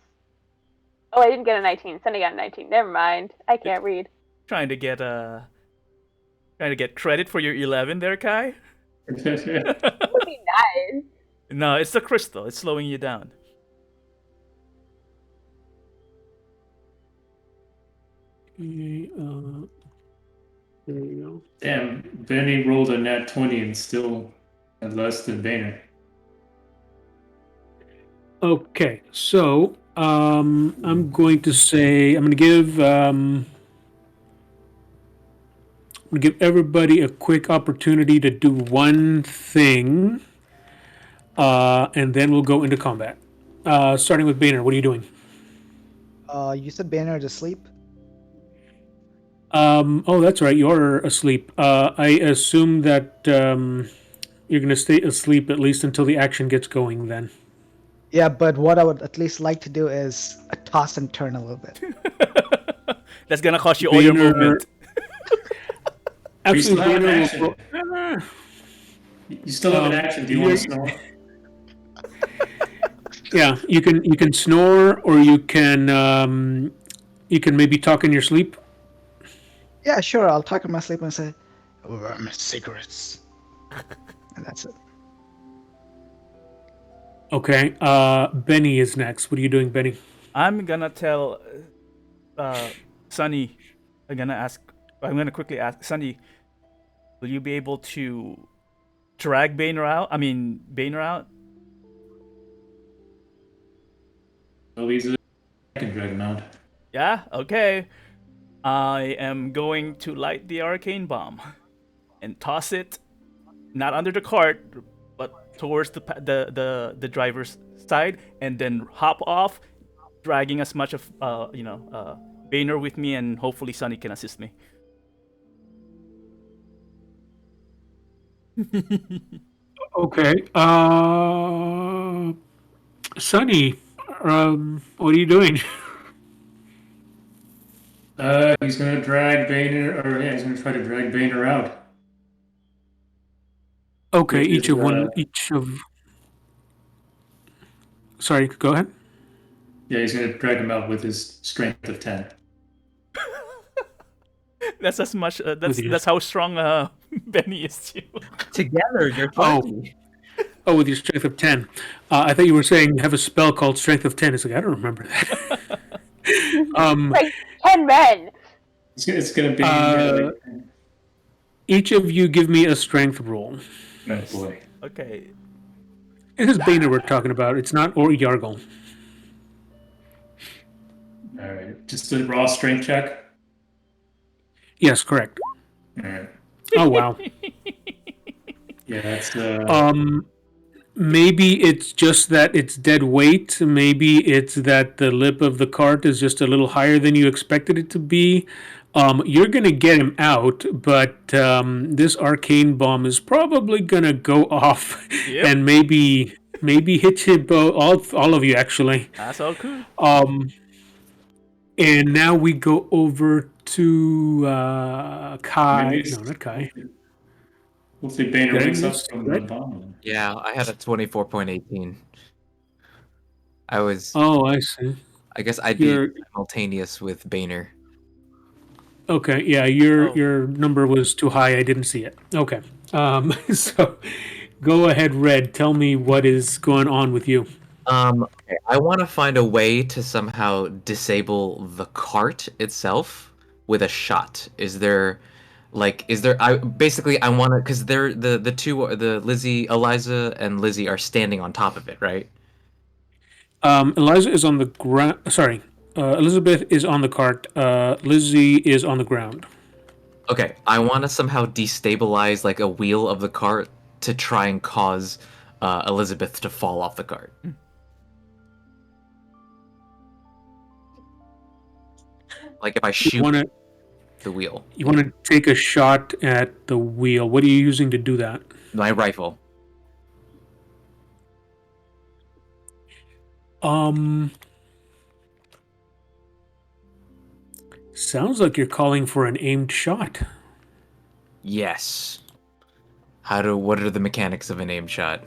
Oh, I didn't get a 19. Sunny got a 19. Never mind. I can't read. Trying to get credit for your 11 there, Kai. Would be nice. No, it's the crystal. It's slowing you down. Okay, there you go. Damn, Benny rolled a nat 20 and still had less than Boehner. Okay, so I'm going to say I'm going to give everybody a quick opportunity to do one thing, and then we'll go into combat. Starting with Boehner, what are you doing? You said Banner to sleep. Oh, that's right. You're asleep. I assume that you're going to stay asleep at least until the action gets going. Then. Yeah, but what I would at least like to do is a toss and turn a little bit. That's gonna cost you all your Boehner- movement. You still Actually, have an Boehner action. will. You still have an action. Do you want to snore? Yeah, you can snore, or you can maybe talk in your sleep. Yeah, sure. I'll talk in my sleep and say, secrets. And that's it. Okay. Benny is next. What are you doing, Benny? I'm gonna tell Sunny. I'm gonna quickly ask Sunny. Will you be able to drag Boehner out? Boehner out. Liza, I can drag him out. Yeah. Okay. I am going to light the arcane bomb and toss it, not under the cart, but towards the driver's side, and then hop off, dragging as much of Boehner with me, and hopefully Sunny can assist me. Okay. Sunny, what are you doing? He's gonna drag Boehner, or yeah, he's gonna try to drag Boehner out. Okay, Which each is, of one, each of. Sorry, go ahead. Yeah, he's gonna drag him out with his strength of 10. That's as much. With your, That's how strong Benny is too. Together, you're Oh. 20. oh, with your strength of 10. I thought you were saying you have a spell called Strength of 10. It's like I don't remember that. Like 10 men. It's gonna be Each of you give me a strength roll. oh boy. Okay. It is Boehner we're talking about. It's not or Yargle. All right, just a raw strength check. Yes, correct. All right. Oh wow. Yeah, that's Maybe it's just that it's dead weight. Maybe it's that the lip of the cart is just a little higher than you expected it to be. You're gonna get him out, but this arcane bomb is probably gonna go off Yep. and maybe hit you all of you actually. That's all cool. And now we go over to Maybe Kai. it's No, not Kai. hopefully Boehner Did I wakes up miss from the Red? bomb. Yeah, I had a 24.18. I was. Oh, I see. I guess I'd be Your simultaneous with Boehner. okay. Yeah, your Oh, your number was too high. I didn't see it. Okay. So go ahead, Red. Tell me what is going on with you. Okay, I want to find a way to somehow disable the cart itself with a shot. I basically I want to because they're the two the Lizzie, Eliza, and Lizzie are standing on top of it, right? Eliza is on the ground. Sorry, Elizabeth is on the cart. Lizzie is on the ground. Okay, I want to somehow destabilize like a wheel of the cart to try and cause Elizabeth to fall off the cart. Like if I You shoot want to the wheel, you want yeah, to take a shot at the wheel. What are you using to do that? my rifle. Um, sounds like you're calling for an aimed shot. Yes. What are the mechanics of an aim shot?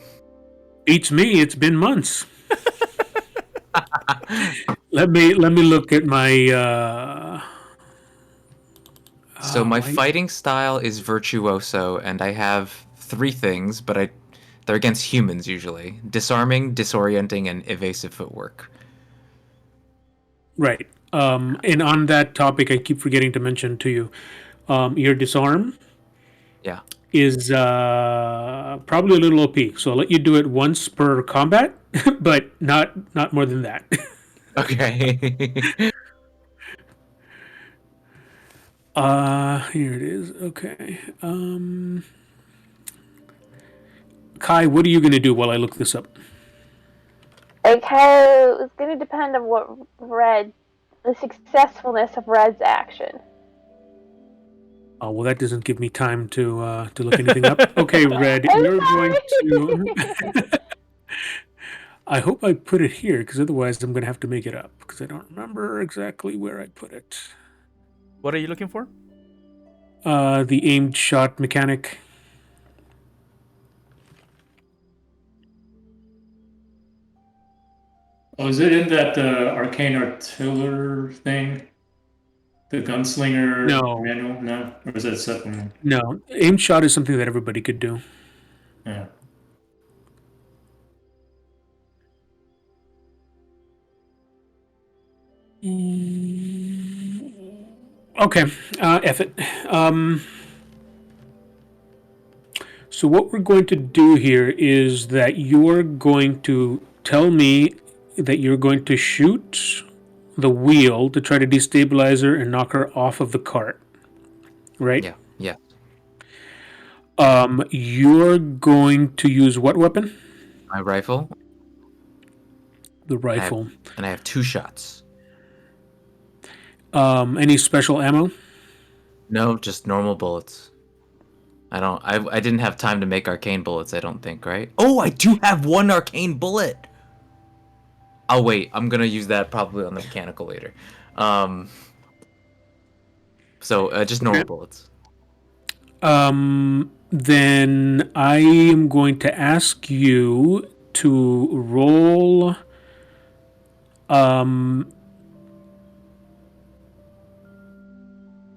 Beats me. It's been months. Let me look at my. So my My fighting style is virtuoso, and I have three things, but they're against humans usually: disarming, disorienting, and evasive footwork. right. And on that topic, I keep forgetting to mention to you, your disarm Yeah. is probably a little OP. So I'll let you do it once per combat, but not more than that. Okay. Here it is. Okay. Kai, what are you going to do while I look this up? Okay, it's going to depend on what the successfulness of Red's action. Oh well, that doesn't give me time to look anything up. Okay, Red, I'm you're going to. sorry. I hope I put it here because otherwise I'm going to have to make it up because I don't remember exactly where I put it. what are you looking for? The aimed shot mechanic. Oh, is it in that arcane artiller thing? The gunslinger No, manual? No? Or is that a separate one? no. Aimed shot is something that everybody could do. Yeah. Okay, F it. So what we're going to do here is that you're going to tell me that you're going to shoot the wheel to try to destabilize her and knock her off of the cart, right? Yeah. Yeah. You're going to use what weapon? My rifle. The I have rifle. and I have two shots. Any special ammo? No, just normal bullets. I don't. I didn't have time to make arcane bullets. I don't think. Right? Oh, I do have one arcane bullet. I'll wait. I'm gonna use that probably on the mechanical later. Um. So just normal Okay. bullets. Then I am going to ask you to roll. Um,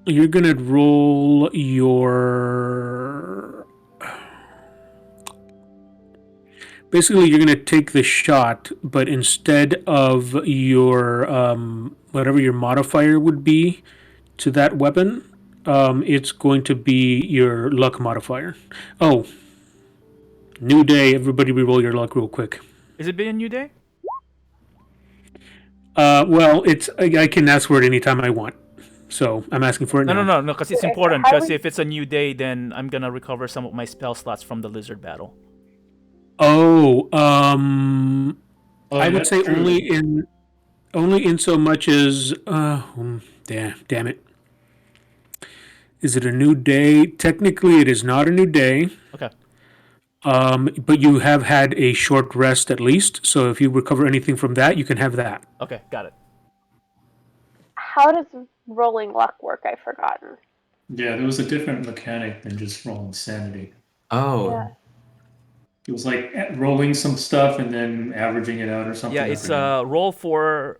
you're gonna roll your. Basically, you're gonna take the shot, but instead of your whatever your modifier would be to that weapon, it's going to be your luck modifier. Oh, new day! Everybody, reroll your luck real quick. Is it been a new day? Well, it's I can ask for it anytime I want, so I'm asking for it No, no, now. no, no, because it's Okay, important. how do Because we? if it's a new day, then I'm gonna recover some of my spell slots from the lizard battle. Oh, Oh, I yeah, would that's say true. only in so much as damn it. Is it a new day? Technically, it is not a new day. Okay. But you have had a short rest at least. So if you recover anything from that, you can have that. Okay, got it. How does rolling luck work? I've forgotten. Yeah, there was a different mechanic than just rolling sanity. Oh, Yeah. It was like rolling some stuff and then averaging it out or something. Yeah, I it's forget. roll four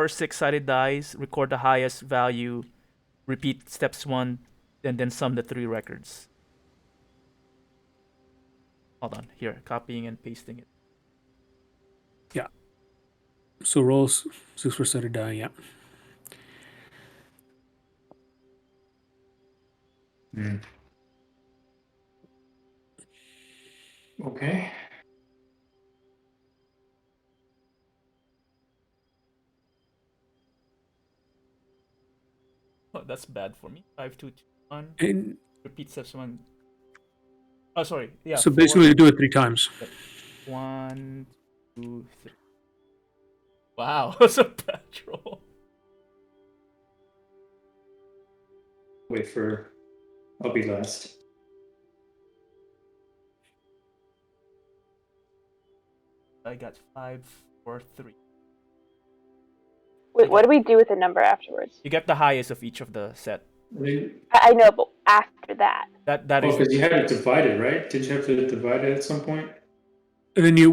six-sided dice, record the highest value, repeat steps one, and then sum the three records. Hold on, here, copying and pasting it. Yeah. So roll 6 for die. Yeah. Mm. Okay. Oh, that's bad for me. 5 2 2 1. And Repeat steps one. Oh, sorry. Yeah, so four. basically, do it 3 times. Yep. 1 2 3. Wow, that's a bad roll. Wait for. I'll be last. I got 5 4 3. Wait, what do we do with the number afterwards? You get the highest of each of the set. I know, but after that. That Oh, is because you had it divided, right? Did you have to divide it at some point? And then you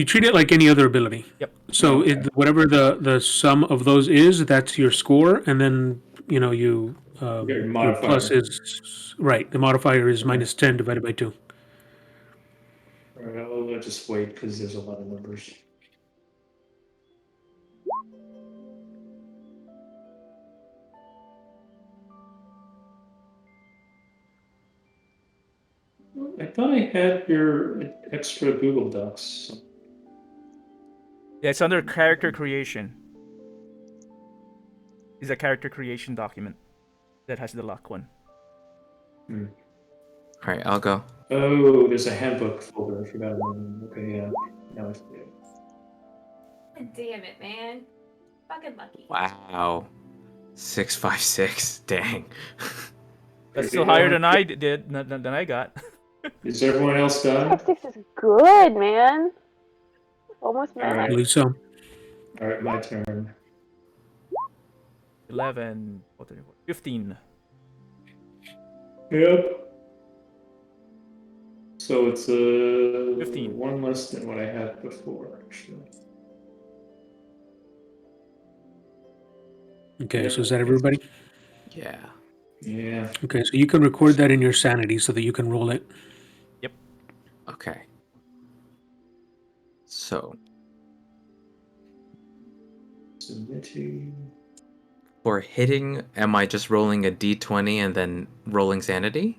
treat it like any other ability. Yep. So Okay. whatever the sum of those is, that's your score, and then you Your your plus modifier. is right. The modifier is Okay. -10 divided by 2. All right, I'll just wait because there's a lot of numbers. I thought I had your extra Google Docs. Yeah, it's under character creation. It's a character creation document that has the luck one. Hmm. all right, I'll go. Oh, there's a handbook folder. I forgot about it. Okay, yeah. Now I see it. Damn it, man. Fucking lucky. Wow, 656. Dang. That's still higher than I did than I got. Is everyone else done? 6 is good, man. Almost All mad. I right. believe so. All right, my turn. 11, 15. Yep. So it's 15. one less than what I had before, actually. Okay, so is that everybody? Yeah. Yeah. Okay, so you can record that in your sanity so that you can roll it. Yep. Okay. So Submitting. for hitting, am I just rolling a d20 and then rolling sanity?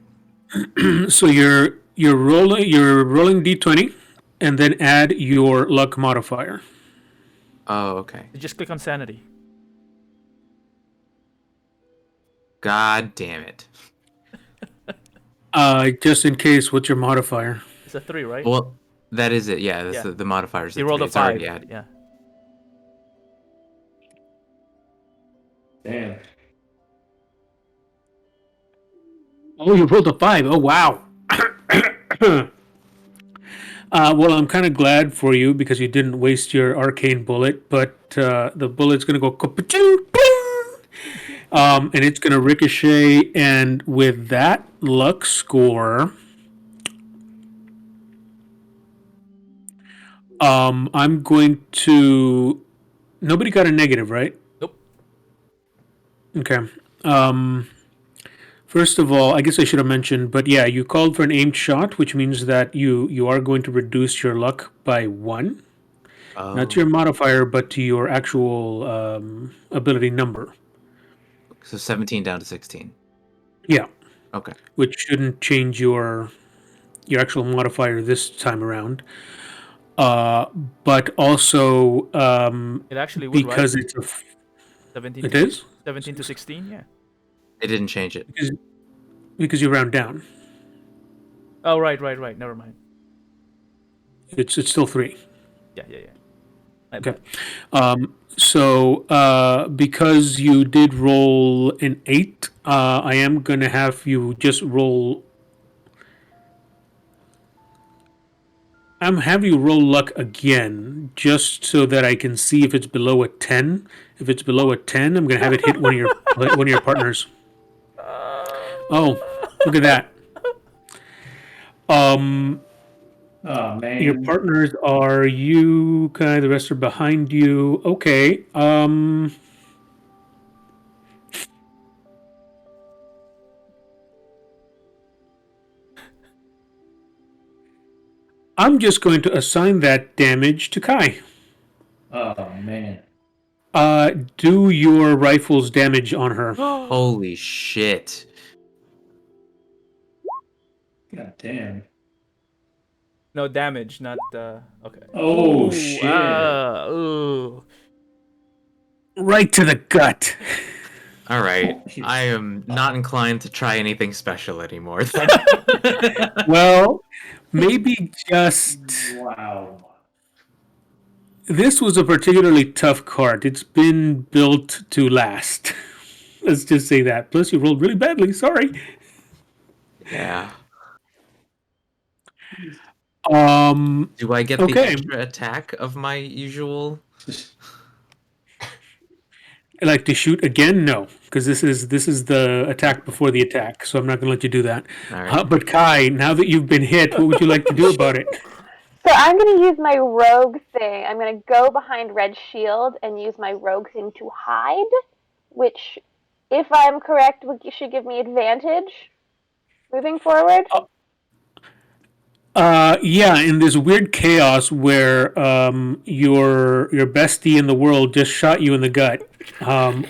So you're rolling d20, and then add your luck modifier. Oh, okay. You just click on sanity. God damn it. Just in case, what's your modifier? It's a 3, right? Well, that is it. Yeah, that's Yeah. the modifiers. You rolled a It's already 5. added. Yeah. Damn. Oh, you rolled a 5. Oh, wow. Well, I'm kind of glad for you because you didn't waste your arcane bullet, but the bullet's going to go ka-pa-ching, bing! And it's going to ricochet, and with that luck score, I'm going to. Nobody got a negative, right? Nope. Okay. First of all, I guess I should have mentioned, but yeah, you called for an aimed shot, which means that you are going to reduce your luck by 1. Not to Oh, your modifier, but to your actual ability number. so 17 down to 16. Yeah, Okay. which shouldn't change your actual modifier this time around. But also It actually would, right? because it's 17 it to is 17 to 16, yeah. It didn't change it. because you round down. Oh, right. Never mind. It's still 3. Yeah. My Okay. bad. So because you did roll an 8, I am gonna have you just roll. I'm having you roll luck again, just so that I can see if it's below a 10. If it's below a 10, I'm gonna have it hit one of your partners. Oh, look at that. Um, Oh your man. partners are you, kind. The rest are behind you. Okay. I'm just going to assign that damage to Kai. Oh man. Do your rifle's damage on her. Holy shit. God damn. No damage, not okay. Oh Ooh, shit. ooh. Right to the gut. All right. Holy I am not fuck. inclined to try anything special anymore. Well, maybe just. Wow. This was a particularly tough card. It's been built to last. Let's just say that. Plus, you rolled really badly. Sorry. Yeah. Um. Do I get the Okay. extra attack of my usual? I like to shoot again. No, because this is the attack before the attack. So I'm not going to let you do that. All right. But Kai, now that you've been hit, what would you like to do about it? So I'm going to use my rogue thing. I'm going to go behind Red's shield and use my rogue thing to hide, which, if I'm correct, should give me advantage moving forward. Yeah, in this weird chaos where your bestie in the world just shot you in the gut,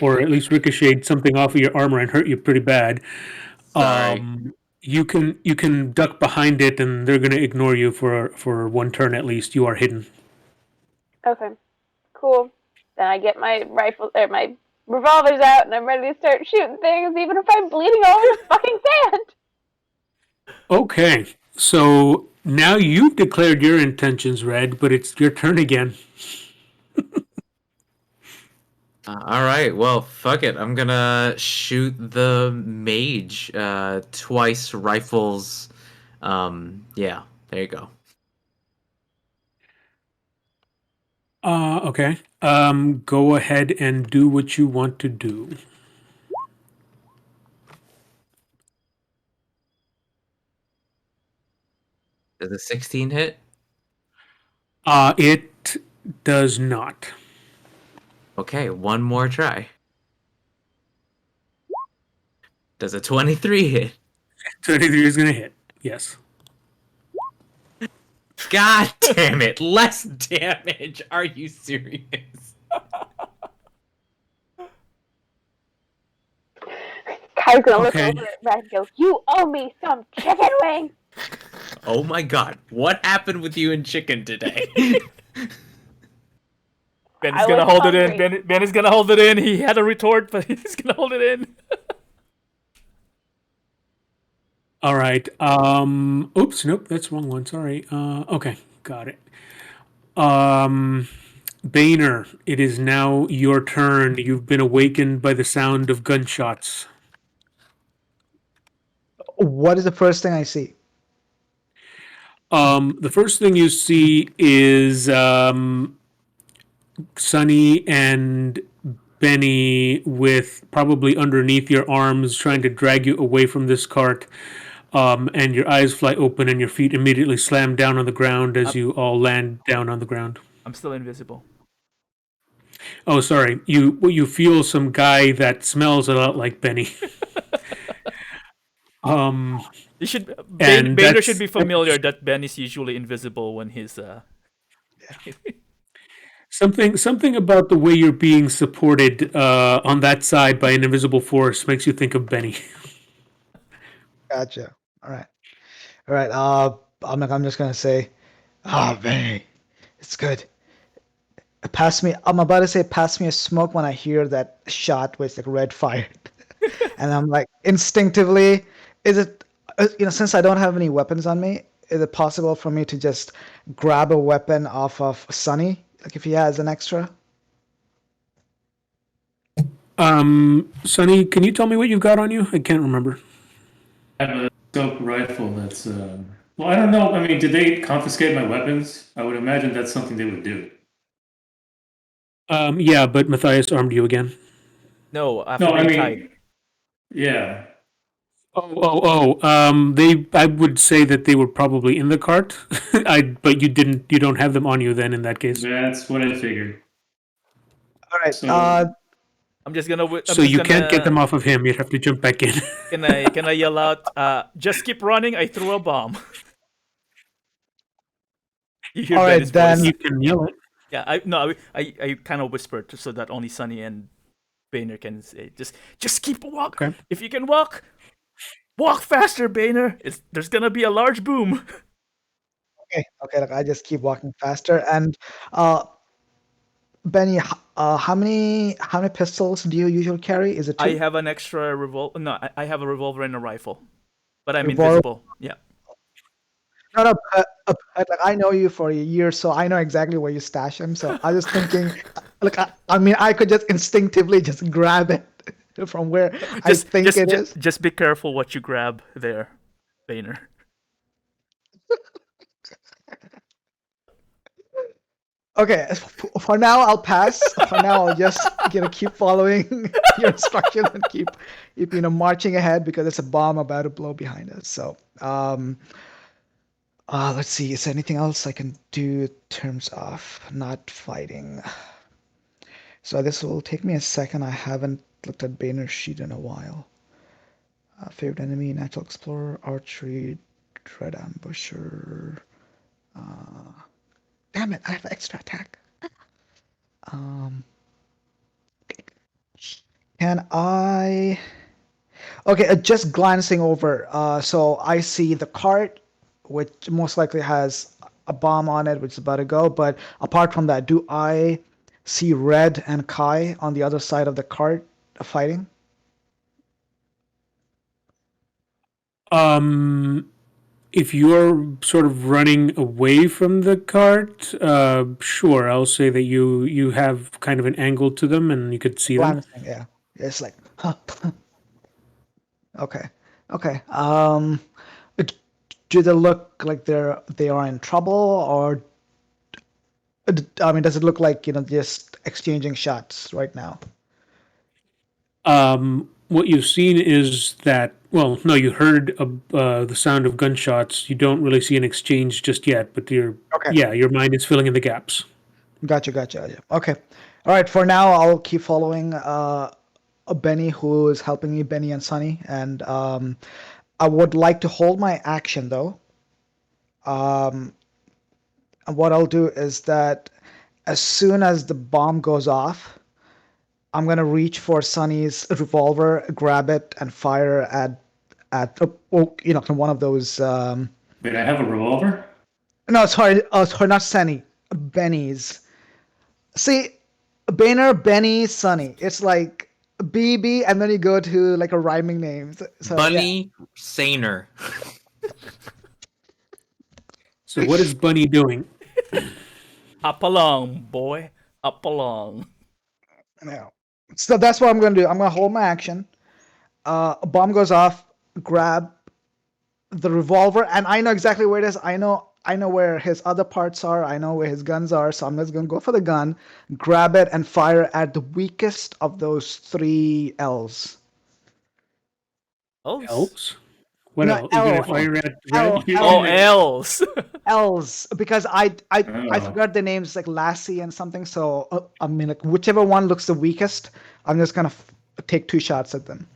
or at least ricocheted something off of your armor and hurt you pretty bad. Sorry. You can duck behind it, and they're gonna ignore you for one turn at least. You are hidden. Okay, cool. Then I get my rifle or my revolvers out, and I'm ready to start shooting things, even if I'm bleeding all over the fucking sand. Okay, so now you've declared your intentions, Red, but it's your turn again. All right. Well, fuck it. I'm gonna shoot the mage twice rifles. Yeah. There you go. Okay. Go ahead and do what you want to do. Does a 16 hit? It does not. Okay, one more try. Does a 23 hit? 23 is gonna hit. Yes. God damn it! Less damage. Are you serious? Kai's gonna look Okay. over at Red and go, "You owe me some chicken wing." Oh my god! What happened with you and chicken today? Ben I is gonna was hold it in. hungry. Ben is gonna hold it in. He had a retort, but he's gonna hold it in. All right. Oops. Nope. That's the wrong one. Sorry. Okay. Got it. Boehner, it is now your turn. You've been awakened by the sound of gunshots. What is the first thing I see? The first thing you see is Sunny and Benny with probably underneath your arms trying to drag you away from this cart. And your eyes fly open and your feet immediately slam down on the ground as I'm, you all land down on the ground. I'm still invisible. Oh, sorry. You feel some guy that smells a lot like Benny. Um, You should and Boehner should be that's familiar that Ben is usually invisible when he's something about the way you're being supported on that side by an invisible force makes you think of Benny. Gotcha. All right. All right. I'm just gonna say, Benny, it's good. Pass me. I'm about to say, pass me a smoke when I hear that shot with like red fire, and I'm like instinctively, is it? Since I don't have any weapons on me, is it possible for me to just grab a weapon off of Sunny, like if he has an extra? Sonny, can you tell me what you've got on you? I can't remember. I have a scope rifle that's Well, I don't know. I mean, did they confiscate my weapons? I would imagine that's something they would do. Yeah, but Matthias armed you again. No, after No, I being tied. mean, yeah, They. I would say that they were probably in the cart. But you didn't. You don't have them on you then. In that case, that's what I figured. All right. So, I'm so just you can't get gonna them off of him. You'd have to jump back in. can I yell out? Just keep running. I threw a bomb. You hear All Benny's right voice. then. You can yell it. Yeah, I kind of whispered so that only Sunny and Boehner can say, just keep walk. Okay. If you can walk, walk faster, Boehner. There's gonna be a large boom. Okay. Okay. Look, I just keep walking faster. And uh, Benny, how many pistols do you usually carry? Is it I two? have an extra revolver. No, I have a revolver and a rifle, but I'm Revolver. invisible. Yeah, No, no. Like I know you for a year, so I know exactly where you stash them. So I was thinking, like I mean, I could just instinctively just grab it from where I just think just it just, is. just be careful what you grab there, Boehner. Okay, for now I'll pass. For now I'll just keep following your instructions and keep marching ahead because it's a bomb about to blow behind us. So let's see. Is there anything else I can do in terms of not fighting? So this will take me a second. I haven't looked at Boehner's sheet in a while. Favorite enemy: natural explorer, archery, dread ambusher. Damn it! I have extra attack. Um, can I? Okay, just glancing over. So I see the cart, which most likely has a bomb on it, which is about to go. But apart from that, do I see Red and Kai on the other side of the cart fighting? Um, if you're sort of running away from the cart, sure, I'll say that you have kind of an angle to them and you could see them. Glancing, yeah. It's like, huh. Okay, okay. It- do they look like they are in trouble, or I mean, does it look like just exchanging shots right now? What you've seen is that, well, no, you heard the sound of gunshots. You don't really see an exchange just yet, but Okay. yeah, your mind is filling in the gaps. Gotcha, gotcha. Yeah. Okay. All right. For now, I'll keep following Benny, who is helping me, Benny and Sunny, and I would like to hold my action though. And what I'll do is that as soon as the bomb goes off, I'm gonna reach for Sunny's revolver, grab it, and fire at one of those. wait, I have a revolver? No, sorry, not Sunny, Benny's. See, Boehner, Benny, Sunny. It's like BB, and then you go to like a rhyming name. So yeah. Bunny Saner. So what is Bunny doing? Up along, boy, up along. Yeah. So that's what I'm gonna do. I'm gonna hold my action. A bomb goes off. Grab the revolver, and I know exactly where it is. I know where his other parts are. I know where his guns are. So I'm just gonna go for the gun, grab it, and fire at the weakest of those three L's. Elves. Elves? What No, else? You're gonna L, fire at L, red? You're Oh, L, gonna elves. L's, because I Oh, forgot the names like Lassie and something. So I mean, like whichever one looks the weakest, I'm just gonna take two shots at them.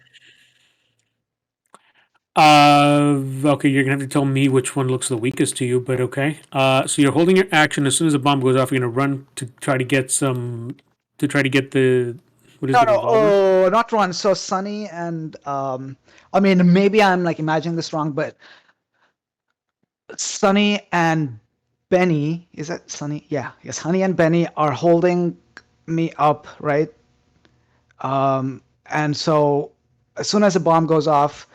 Okay, you're gonna have to tell me which one looks the weakest to you, but okay. So you're holding your action. As soon as the bomb goes off, you're gonna run to try to get the what is No, the no, revolver? oh, not one. So Sunny and I mean, maybe I'm like imagining this wrong, but Sunny and Benny, is that Sunny? Yeah, yes, Honey and Benny are holding me up, right? And so as soon as the bomb goes off,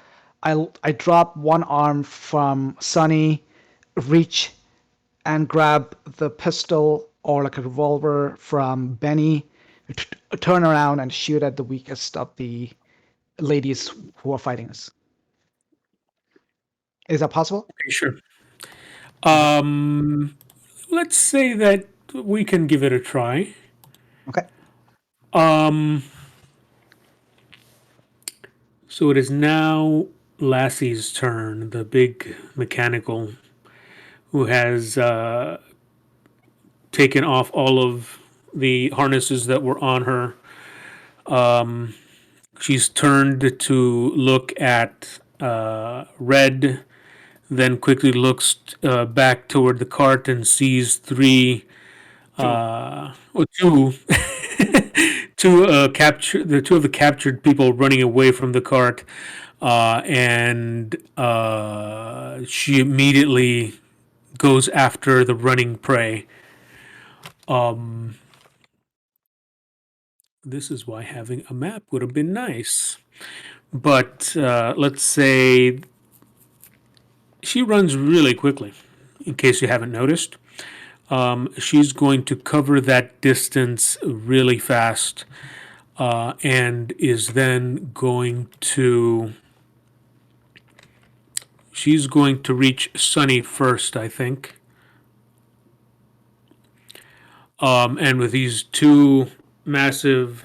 I drop one arm from Sunny, reach and grab the pistol or like a revolver from Benny, turn around and shoot at the weakest of the ladies who are fighting us. Is that possible? Okay, sure. Um, let's say that we can give it a try. Okay. Um, so it is now Lassie's turn, the big mechanical, who has taken off all of the harnesses that were on her. She's turned to look at Red, then quickly looks back toward the cart and sees three, Two. or two, the two of the captured people running away from the cart, and she immediately goes after the running prey. This is why having a map would have been nice. But let's say she runs really quickly, in case you haven't noticed. She's going to cover that distance really fast and is then going to. She's going to reach Sunny first, I think. And with these two massive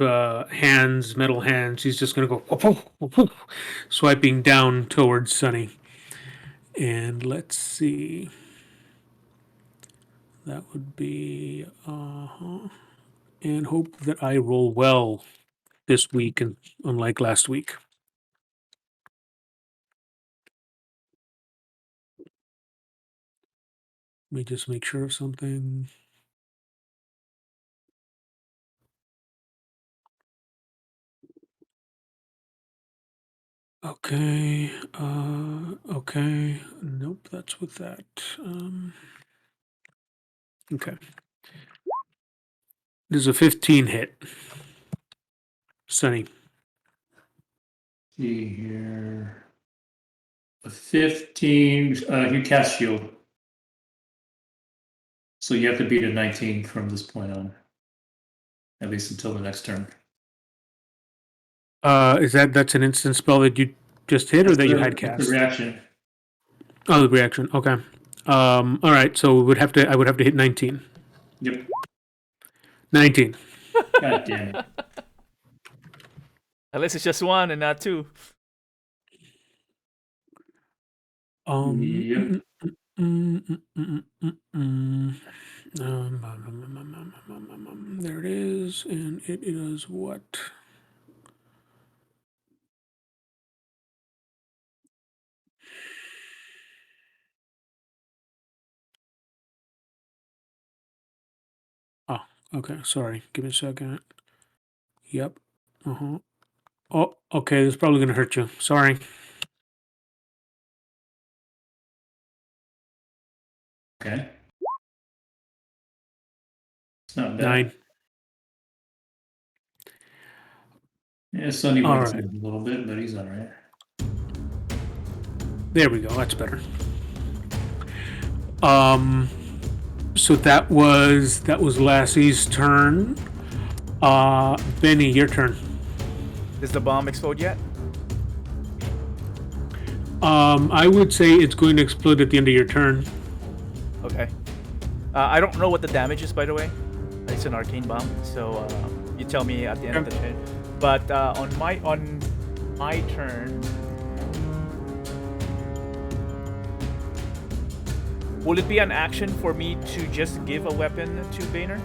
hands, metal hands, she's just going to go whoop, whoop, whoop, whoop, swiping down towards Sunny. And let's see. That would be and hope that I roll well this week, and unlike last week. Let me just make sure of something. Okay. Okay. Nope, that's with that. Okay. There's a 15 hit. Sunny. See here. A 15. You cast shield. So you have to beat a 19 from this point on. At least until the next turn. Is that's an instant spell that you just hit, or that you had cast? The reaction. Oh, the reaction. Okay. All right. So I would have to hit 19. Yep. 19. God damn it. Unless it's just one and not two. Yep. There it is, and it is what? Oh, okay. Sorry. Give me a second. Yep. Uh-huh. Oh, okay. This is probably going to hurt you. Sorry. Okay. It's not bad. 9. Yeah, Sonny All wins right. a little bit, but he's all right. There we go. That's better. So that was Lassie's turn. Benny, your turn. Does the bomb explode yet? I would say it's going to explode at the end of your turn. Okay. I don't know what the damage is, by the way. It's an arcane bomb, so you tell me at the end of the turn. But on my turn, will it be an action for me to just give a weapon to Boehner?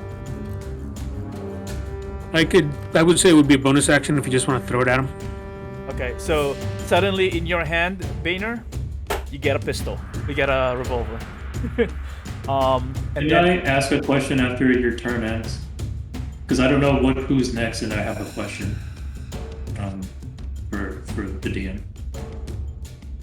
I would say it would be a bonus action if you just want to throw it at him. Okay, so suddenly in your hand, Boehner, you get a pistol. You get a revolver. And Can then I ask a question after your turn ends? Because I don't know who's next, and I have a question for the DM.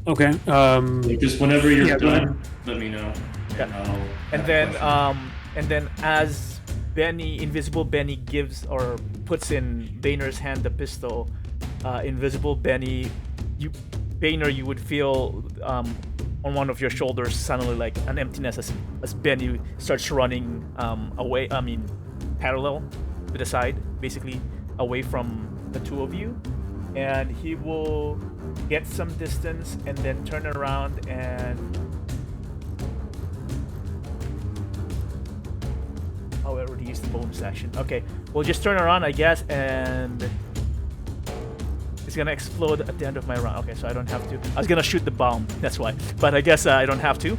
Okay. Like, just whenever you're Yeah, go ahead. done, let me know. Yeah. I'll And have a then, question. as Invisible Benny gives or puts in Boehner's hand the pistol, Invisible Benny, Boehner, you would feel on one of your shoulders suddenly like an emptiness as Benny starts running away. I mean, parallel to the side, basically away from the two of you, and he will get some distance and then turn around and release the bonus action. Okay, we'll just turn around, I guess, and it's gonna explode at the end of my round. Okay, so I don't have to. I was gonna shoot the bomb. That's why, but I guess I don't have to.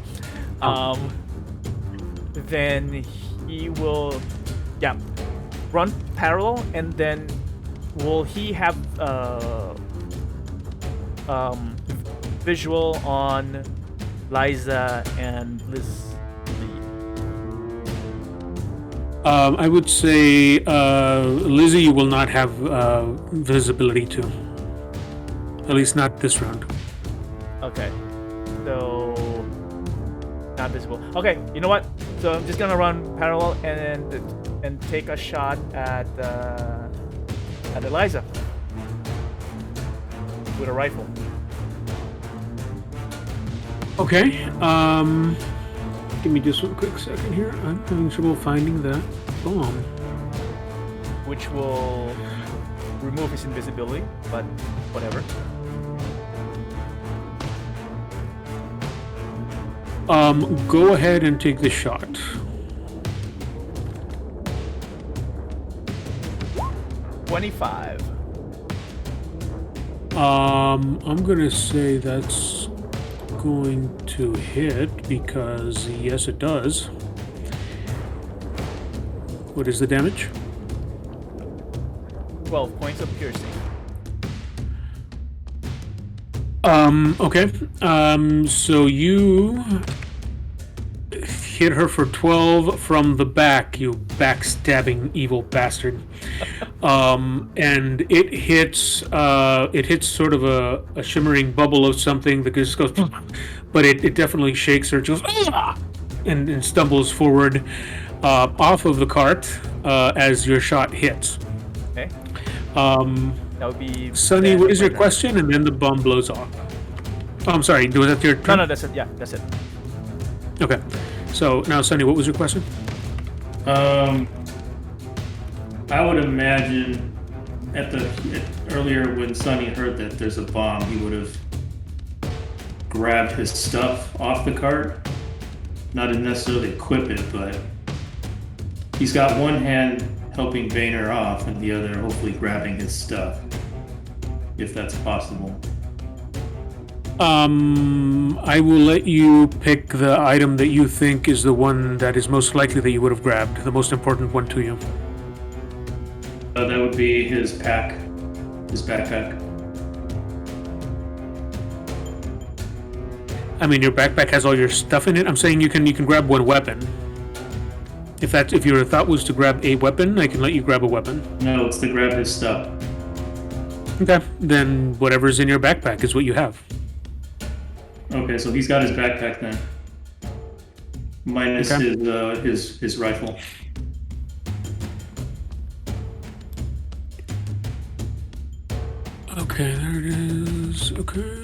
Then he will, yeah, run parallel, and then will he have visual on Liza and Lizzy? I would say Lizzy you will not have visibility to. At least not this round. Okay, so not visible. Okay, you know what? So I'm just gonna run parallel and take a shot at Liza with a rifle. Okay. Give me just one quick second here. I'm having trouble finding that bomb. Which will remove his invisibility, but whatever. Go ahead and take the shot. $25. I'm gonna say that's going to hit because yes, it does. What is the damage? 12 points of piercing. Okay. So you hit her for 12 from the back, you backstabbing evil bastard. And it hits sort of a shimmering bubble of something that just goes, but it definitely shakes her. She goes, and stumbles forward off of the cart as your shot hits. Okay. That would be. Sunny, what is your question? And then the bomb blows off. Oh, I'm sorry. Was that your turn? No, that's it. Yeah, that's it. Okay. So now, Sunny, what was your question? I would imagine earlier when Sunny heard that there's a bomb, he would have grabbed his stuff off the cart. Not to necessarily equip it, but he's got one hand helping Vayner off and the other hopefully grabbing his stuff, if that's possible. I will let you pick the item that you think is the one that is most likely that you would have grabbed, the most important one to you. That would be his pack, his backpack. I mean, your backpack has all your stuff in it. I'm saying you can grab one weapon. If your thought was to grab a weapon, I can let you grab a weapon. No, it's to grab his stuff. Okay, then whatever's in your backpack is what you have. Okay, so he's got his backpack then, minus Okay. his rifle. Okay, there it is. Okay.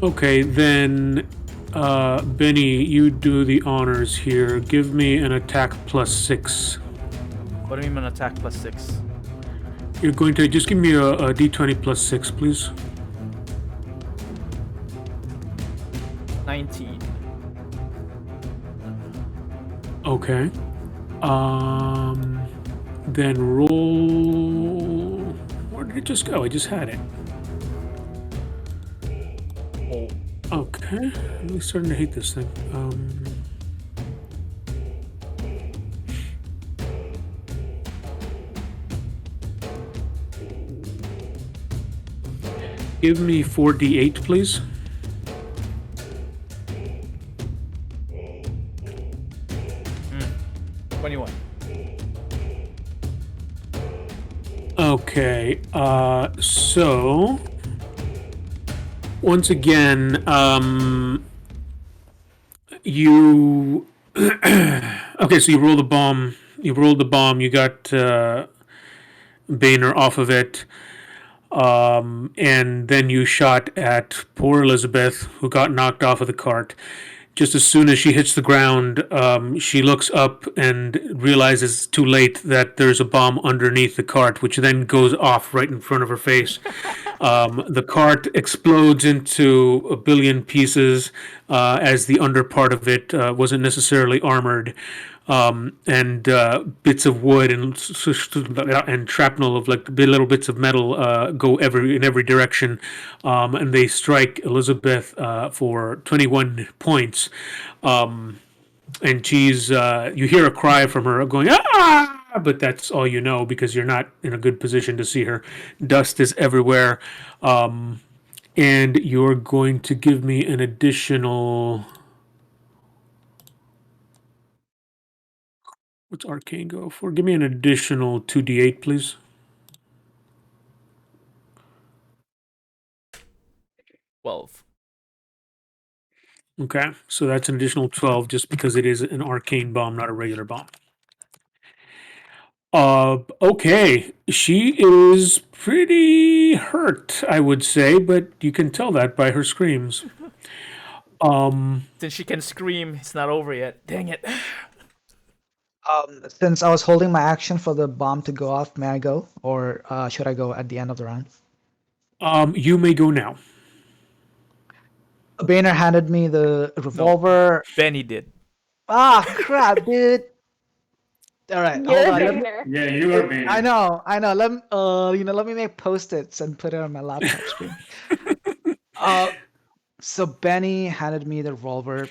Okay, then, Benny, you do the honors here. Give me an attack +6. What do you mean an attack +6? You're going to just give me a d20 +6, please. 19. Okay. Then roll. Where did it just go? I just had it. Okay. I'm really starting to hate this thing. Give me 4d8, please. 21. Okay, so once again, you okay, so you roll the bomb. You rolled the bomb. You got Boehner off of it, and then you shot at poor Elizabeth, who got knocked off of the cart. Just as soon as she hits the ground, she looks up and realizes too late that there's a bomb underneath the cart, which then goes off right in front of her face. The cart explodes into a billion pieces as the under part of it wasn't necessarily armored. And bits of wood and shrapnel of like little bits of metal go in every direction, and they strike Elizabeth for 21 points. And she's you hear a cry from her going ah, but that's all you know because you're not in a good position to see her. Dust is everywhere, and you're going to give me an additional. What's arcane go for? Give me an additional 2d8, please. 12. Okay, so that's an additional 12 just because it is an arcane bomb, not a regular bomb. Okay, she is pretty hurt, I would say, but you can tell that by her screams. Since she can scream, it's not over yet. Dang it. Since I was holding my action for the bomb to go off, may I go, or should I go at the end of the round? You may go now. Boehner handed me the revolver. Benny did. Ah, crap, dude. All right, hold You're on. Boehner. Yeah, you are being. I know. Let me, let me make post-its and put it on my laptop screen. So Benny handed me the revolver.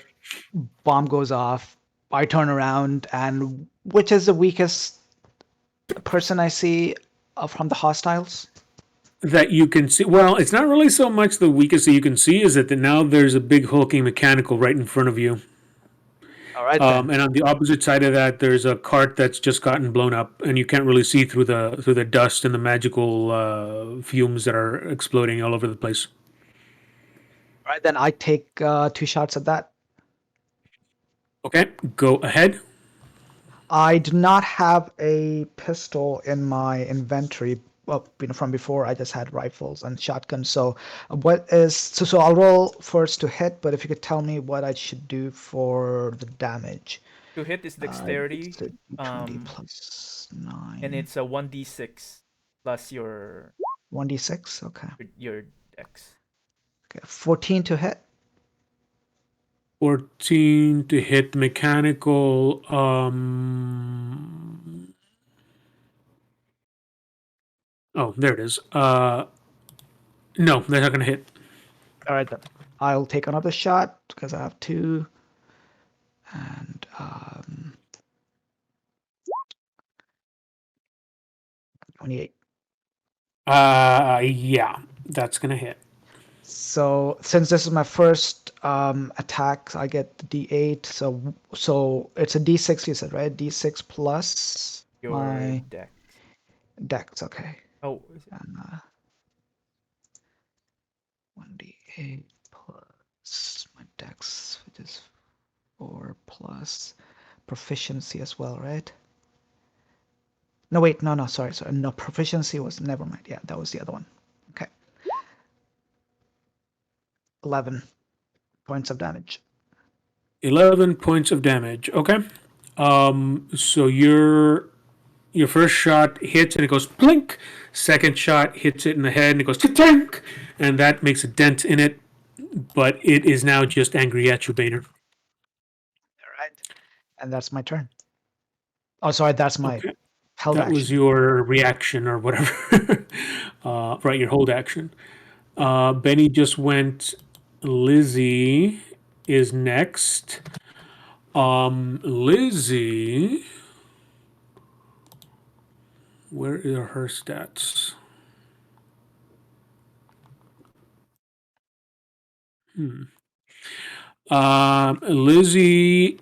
Bomb goes off. I turn around, and which is the weakest person I see from the hostiles? That you can see. Well, it's not really so much the weakest that you can see, is that now there's a big hulking mechanical right in front of you. All right then. And on the opposite side of that, there's a cart that's just gotten blown up, and you can't really see through the dust and the magical fumes that are exploding all over the place. All right then. I take 2 shots at that. Okay, go ahead. I do not have a pistol in my inventory. Well, from before, I just had rifles and shotguns. So, so I'll roll first to hit. But if you could tell me what I should do for the damage. To hit is dexterity, It's a 20 plus and 9. it's a 1d6 plus your 1d6. Okay. your dex. Okay. 14 to hit. 14 to hit mechanical. Oh, there it is. No, they're not going to hit. All right then. I'll take another shot because I have 2. And 28. Yeah, that's going to hit. So since this is my first attack, I get the D8. So it's a D6, you said, right? D6 plus Your my dex. dex. Okay. Oh, is it? 1d8 plus my dex, which is 4 plus proficiency as well, right? No, wait, no, sorry. No, proficiency was, never mind. Yeah, that was the other one. Okay. 11 points of damage. 11 points of damage. Okay. So your first shot hits and it goes blink. Second shot hits it in the head and it goes clink, and that makes a dent in it. But it is now just angry at you, Boehner. All right. And that's my turn. Oh, sorry, that's my Okay. held That action. was your reaction or whatever. Right, your hold action. Benny just went. Lizzy is next. Lizzy. Where are her stats? Lizzy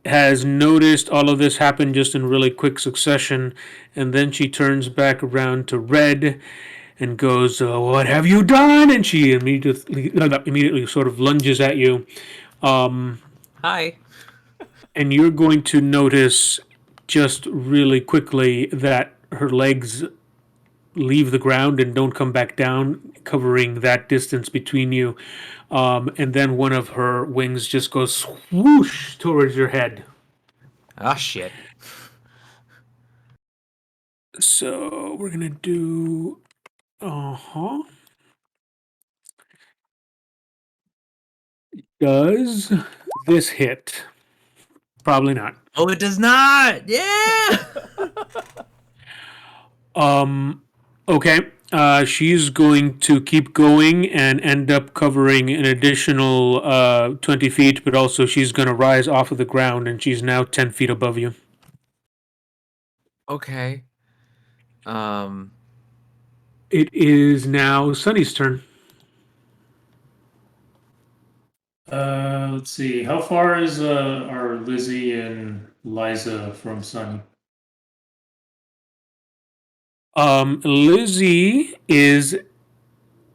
has noticed all of this happen just in really quick succession, and then she turns back around to Red and goes, "What have you done?" And she immediately sort of lunges at you, Hi. and you're going to notice just really quickly that her legs leave the ground and don't come back down, covering that distance between you. And then one of her wings just goes swoosh towards your head. Ah, shit. So we're gonna do. Does this hit? Probably not. Oh, it does not. Yeah. Okay. She's going to keep going and end up covering an additional 20 feet, but also she's going to rise off of the ground and she's now 10 feet above you. Okay. Um. It is now Sunny's turn. Let's see. How far is are Lizzy and Liza from Sunny? Lizzy is,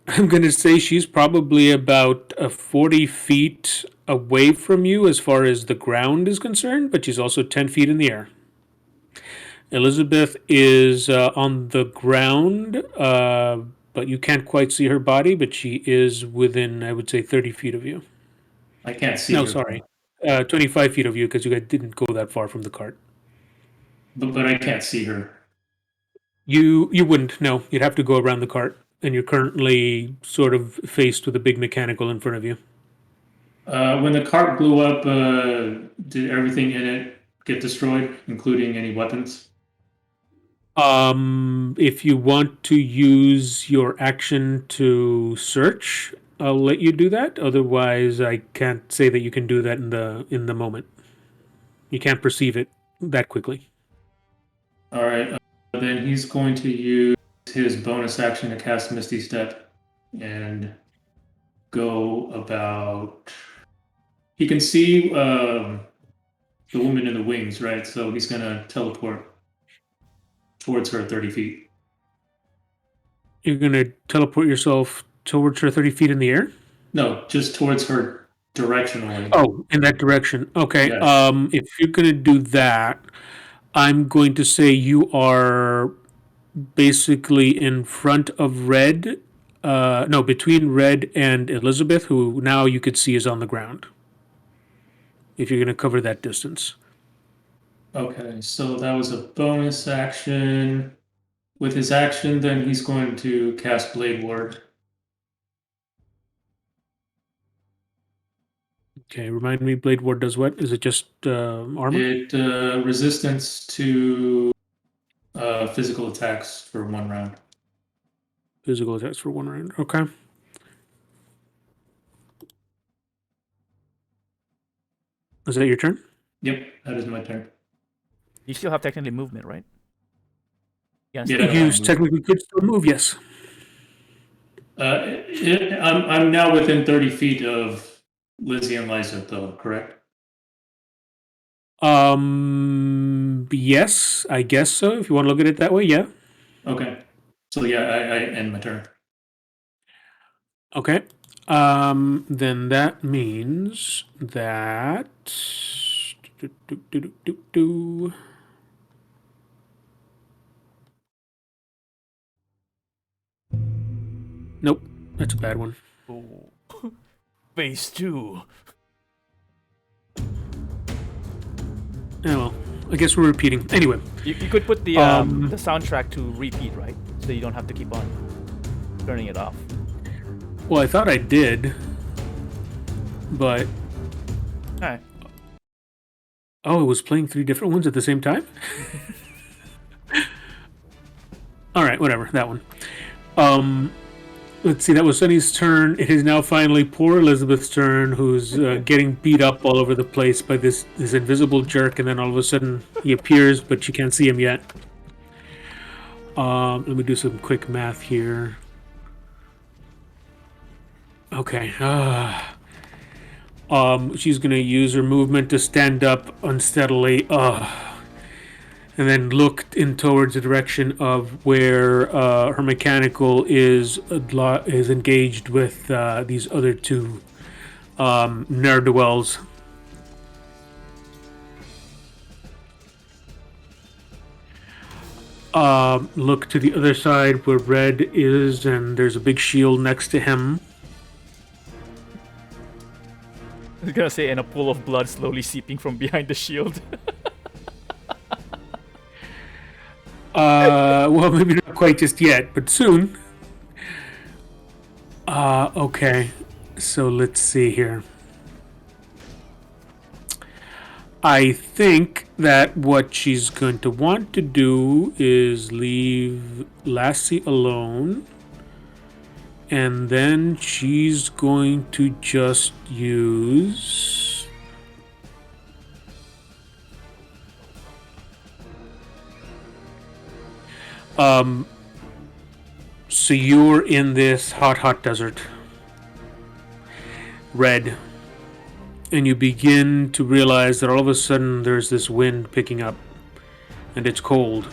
I'm going to say she's probably about 40 feet away from you as far as the ground is concerned, but she's also 10 feet in the air. Elizabeth is on the ground, but you can't quite see her body, but she is within, I would say, 30 feet of you. I can't see No, her, sorry. 25 feet of you because you guys didn't go that far from the cart. but I can't see her. You wouldn't, no. You'd have to go around the cart, and you're currently sort of faced with a big mechanical in front of you. When the cart blew up, did everything in it get destroyed, including any weapons? If you want to use your action to search, I'll let you do that. Otherwise, I can't say that you can do that in the moment. You can't perceive it that quickly. All right. Then he's going to use his bonus action to cast Misty Step and go about. He can see the woman in the wings, right? So he's going to teleport towards her 30 feet. You're gonna teleport yourself towards her 30 feet in the air. No, just towards her directionally. Oh, in that direction. Okay. Yes. If you're gonna do that, I'm going to say you are basically in front of Red. No, between Red and Elizabeth, who now you could see is on the ground. If you're gonna cover that distance. Okay, so that was a bonus action. With his action, then he's going to cast Blade Ward. Okay, remind me, Blade Ward does what? Is it just armor? It resistance to physical attacks for 1 round. Physical attacks for 1 round. Okay. Is that your turn? Yep, that is my turn. You still have technically movement, right? Yeah, still I don't You have move. technically could still move, yes. I'm now within 30 feet of Lizzy and Liza, though, correct? Yes, I guess so. If you want to look at it that way, yeah. Okay. So yeah, I end my turn. Okay. Then that means that. Nope, that's a bad one. Oh. Phase 2. Oh, well, I guess we're repeating. Anyway, You could put the soundtrack to repeat, right? So you don't have to keep on turning it off. well, I thought I did, but Alright. oh, it was playing 3 different ones at the same time? All right, whatever, that one. Let's see, that was Sunny's turn. It is now finally poor Elizabeth's turn, who's getting beat up all over the place by this invisible jerk, and then all of a sudden he appears, but you can't see him yet. Let me do some quick math here. Okay. She's gonna use her movement to stand up unsteadily. And then look in towards the direction of where her mechanical is engaged with these other 2 ne'er-do-wells. look to the other side where Red is, and there's a big shield next to him. I was gonna say, and a pool of blood slowly seeping from behind the shield. Well, maybe not quite just yet, but soon. Okay. So let's see here. I think that what she's going to want to do is leave Lassie alone. And then she's going to just use... So you're in this hot desert. Red. And you begin to realize that all of a sudden there's this wind picking up. And it's cold.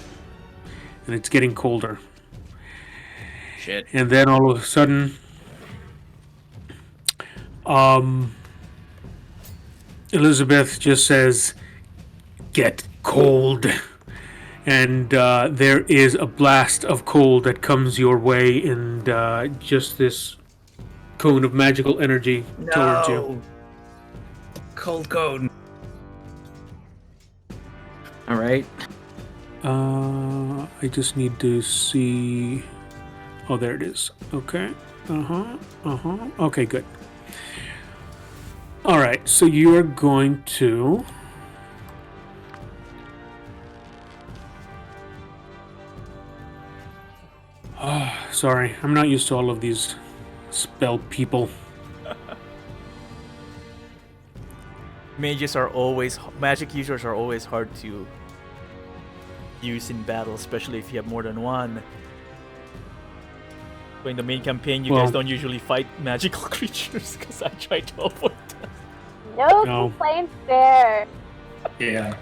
And it's getting colder. Shit. And then all of a sudden, Elizabeth just says, "Get cold." And there is a blast of cold that comes your way, and just this cone of magical energy towards you. Cold cone. All right. I just need to see. Oh, there it is. Okay. Okay, good. All right, so you are going to. Sorry, I'm not used to all of these spell people. Magic users are always hard to use in battle, especially if you have more than one. In the main campaign, you guys don't usually fight magical creatures because I tried to avoid that. No complaints there. Yeah.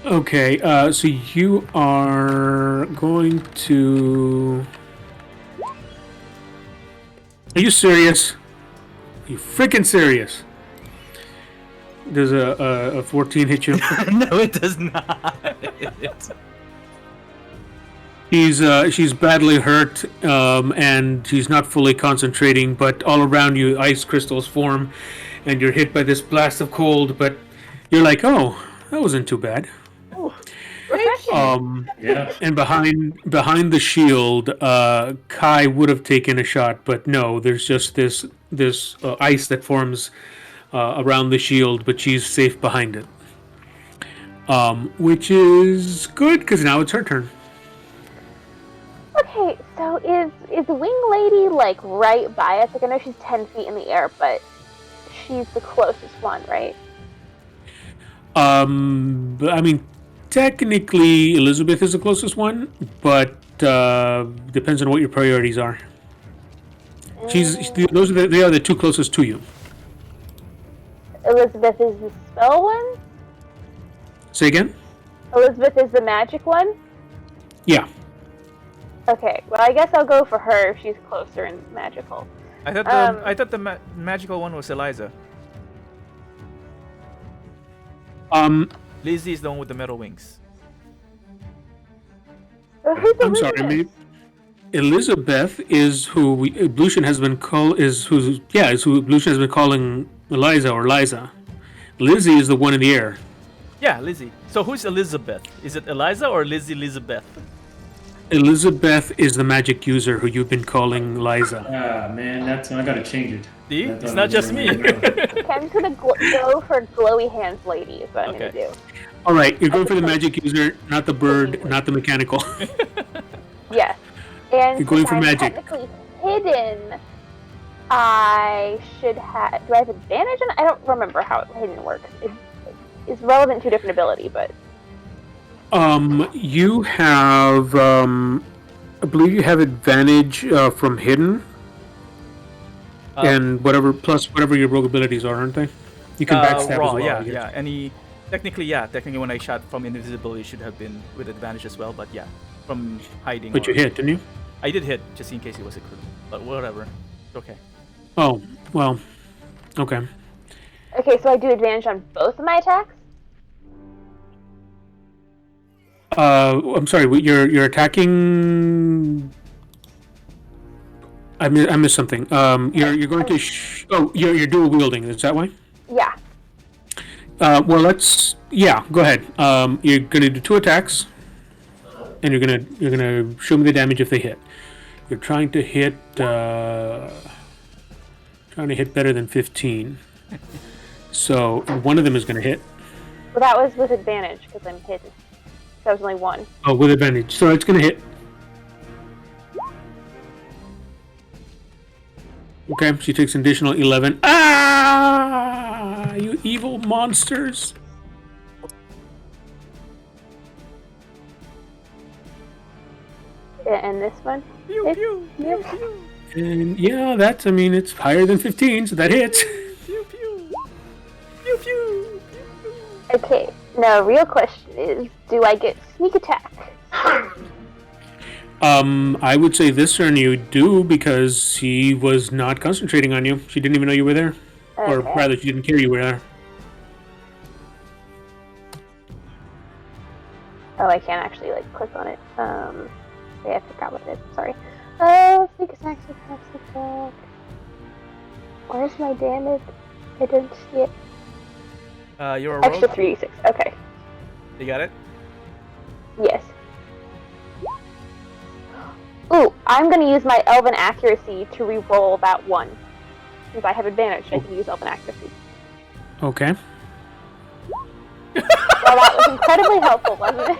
Okay, so you are going to. Are you serious? Are you freaking serious? Does a 14 hit you? No, it does not. She's badly hurt, and she's not fully concentrating. But all around you, ice crystals form, and you're hit by this blast of cold. But you're like, oh, that wasn't too bad. Yeah. And behind the shield, Kai would have taken a shot, but no. There's just this ice that forms around the shield, but she's safe behind it. Which is good because now it's her turn. Okay, so is the wing lady like right by us? Like I know she's 10 feet in the air, but she's the closest one, right? But, I mean, technically Elizabeth is the closest one, but depends on what your priorities are. They are the two closest to you. Elizabeth is the spell one? Say again? Elizabeth is the magic one? Yeah. Okay, well I guess I'll go for her if she's closer and magical. I thought the magical one was Liza. Lizzy is the one with the metal wings. Who's I'm sorry, maybe Elizabeth is who Ablution has been who Ablution has been calling Eliza or Liza. Lizzy is the one in the air. Yeah, Lizzy. So who's Elizabeth? Is it Eliza or Lizzy Elizabeth? Elizabeth is the magic user who you've been calling Liza. Ah, man, I gotta change it. See? I It's thought not it just was me. Okay, I'm gonna go for glowy hands lady is what I'm gonna do. All right, you're going for the magic user, not the bird, not the mechanical. Yes. And You're going since for I'm magic. technically hidden, I should have. Do I have advantage on? I don't remember how hidden works. It's relevant to a different ability, but You have, I believe you have advantage from hidden, and whatever your rogue abilities are, aren't they? You can backstab raw, as well. yeah, I guess. yeah. Technically when I shot from invisibility, should have been with advantage as well. But yeah, from hiding. But you hit, didn't you? I did hit, just in case it was a crit. But whatever, it's okay. Oh, well, okay. okay. So I do advantage on both of my attacks. I'm sorry. You're attacking. I missed something. You're going to. You're dual wielding. Is that why? Yeah. Well, yeah. Go ahead. You're gonna do 2 attacks, and you're gonna show me the damage if they hit. You're trying to hit. Trying to hit better than 15. So one of them is gonna hit. Well, that was with advantage because I'm hidden. That was only 1. Oh, with advantage. So it's gonna hit. Okay, she takes an additional 11. Ah! You evil monsters! And this one. Pew, It's- pew, yep. pew, And yeah, it's higher than 15, so that hits. pew, pew, pew, pew, pew. Okay. Now, real question is, do I get sneak attack? I would say this turn you do because he was not concentrating on you. She didn't even know you were there. Or Okay. rather, she didn't care you were there. Oh, I can't actually like click on it. Yeah, I forgot what it is. Sorry. Sneak attack, sneak attack, sneak attack. Where's my damage? I didn't see it. You're a Extra rogue. 3d6. Okay. You got it? Yes. Ooh, I'm gonna use my Elven Accuracy to re-roll that 1. Since I have advantage, I can use Elven Accuracy. Okay. Well, that was incredibly helpful, wasn't it?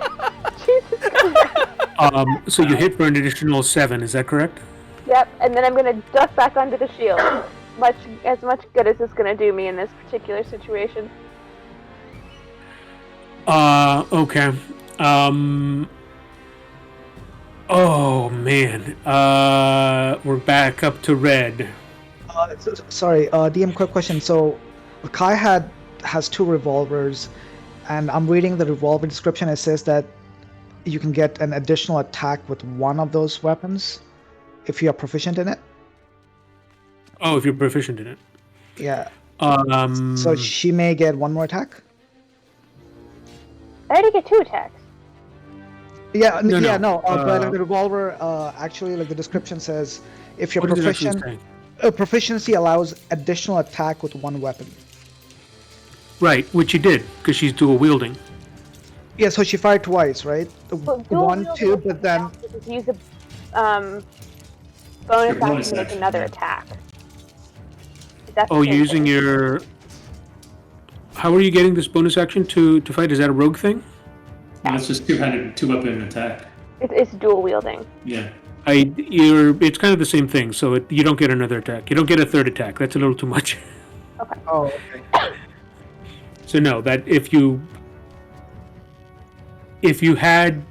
Jesus Christ. So you hit for an additional 7, is that correct? Yep, and then I'm gonna duck back onto the shield. As much good as it's gonna do me in this particular situation. Okay. Oh man. We're back up to red. Sorry, DM, quick question. So, Kai has 2 revolvers, and I'm reading the revolver description. It says that you can get an additional attack with one of those weapons if you are proficient in it. Oh, if you're proficient in it. Yeah. Um. So she may get one more attack. I already get 2 attacks. Yeah, No, yeah, no, no. But like, the revolver, actually, like the description says, if you're What does it actually proficient, say? proficiency allows additional attack with one weapon. Right, which you did because she's dual wielding. Yeah, so she fired twice, right? Well, dual 1, wielding 2, is but then just use a bonus action bonus to make action, another yeah. attack. That's Oh, the same using thing. your. How are you getting this bonus action to fight? Is that a rogue thing? No, it's just two-handed, two-weapon attack. It's dual wielding. Yeah. It's kind of the same thing. So you don't get another attack. You don't get a third attack. That's a little too much. oh, okay. So no, that if you had,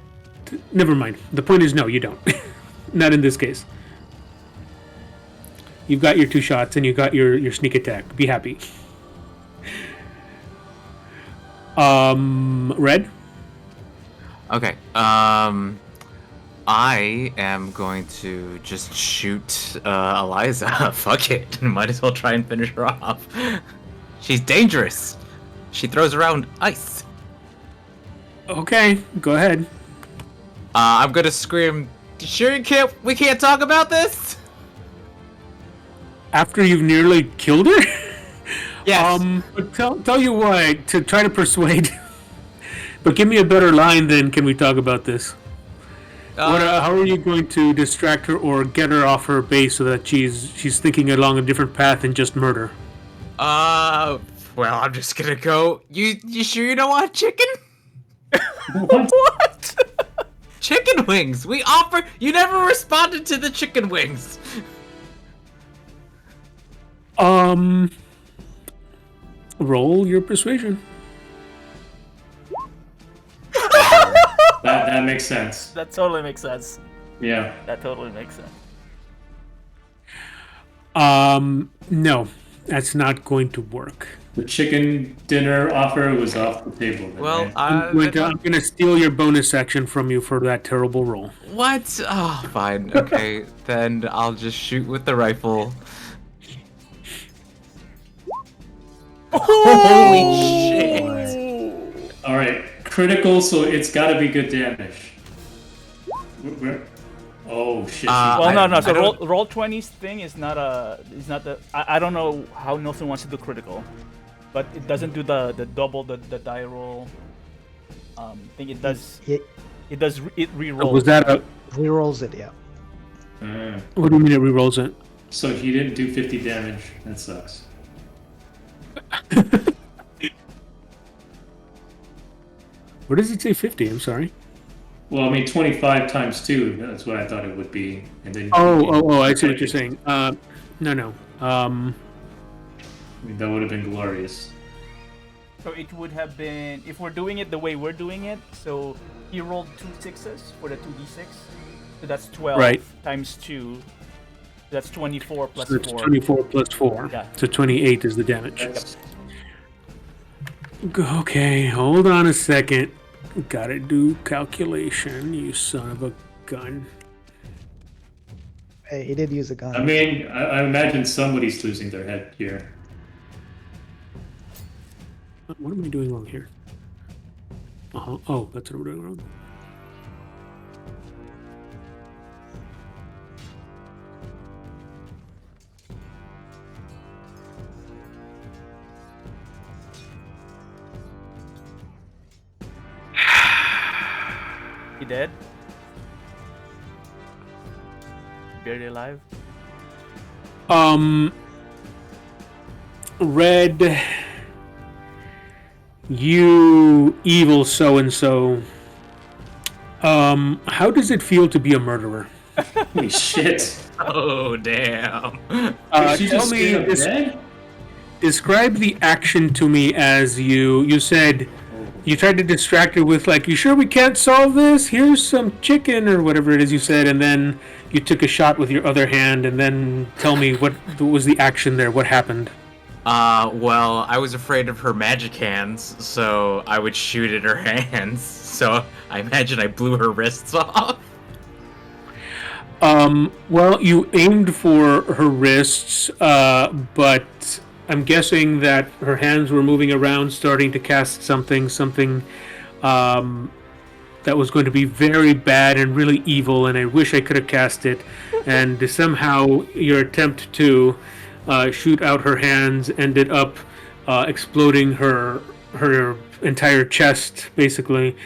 never mind. The point is no, you don't. Not in this case. You've got your 2 shots and you got your sneak attack. Be happy. Red. Okay. I am going to just shoot Liza. Fuck it. Might as well try and finish her off. She's dangerous. She throws around ice. Okay, go ahead. I'm gonna scream. Sure we can't talk about this? After you've nearly killed her. Yes. But tell you what, to try to persuade. But give me a better line than "Can we talk about this?" How are you going to distract her or get her off her base so that she's thinking along a different path than just murder? Well, I'm just gonna go. You sure you don't want chicken? What? Chicken wings. We offer. You never responded to the chicken wings. Roll your persuasion. That makes sense. That totally makes sense. Yeah. That totally makes sense. No, that's not going to work. The chicken dinner offer was off the table. Then, Well, right? I'm gonna steal your bonus action from you for that terrible roll. What? Oh, fine. Okay, then I'll just shoot with the rifle. Holy shit! All right. critical, so it's got to be good damage. Oh shit! Well, no. So I don't- roll 20's thing is not the. I don't know how Nelson wants to do critical, but it doesn't do the double the die roll. Thing it does. It does it re-rolls. Was that a? Rerolls it, yeah. What do you mean it rerolls it? So he didn't do 50 damage. That sucks. Where does it say 50? I'm sorry. Well, I mean, 25 times 2, that's what I thought it would be. And then I see what you're saying. No. I mean, that would have been glorious. So it would have been if we're doing it the way we're doing it. So he rolled 2 6s for the 2d6. So that's 12 Right. times 2. That's 24 plus So it's 4. 24 plus 4. Yeah. So 28 is the damage. That's, Okay, hold on a second. Gotta do calculation, you son of a gun. Hey, he did use a gun. I mean, I imagine somebody's losing their head here. What am I doing wrong here? Oh, that's what I'm doing wrong. He dead? Barely alive? Red, you evil so-and-so. How does it feel to be a murderer? Holy shit. Oh damn. Did she Tell just me straight up this. dead? Describe the action to me as you said you tried to distract her with like, you sure we can't solve this? Here's some chicken or whatever it is you said, and then you took a shot with your other hand, and then tell me what was the action there? What happened? Well, I was afraid of her magic hands, so I would shoot at her hands. So I imagine I blew her wrists off. Well, you aimed for her wrists, but I'm guessing that her hands were moving around, starting to cast something that was going to be very bad and really evil, and I wish I could have cast it. And somehow your attempt to shoot out her hands ended up exploding her entire chest, basically.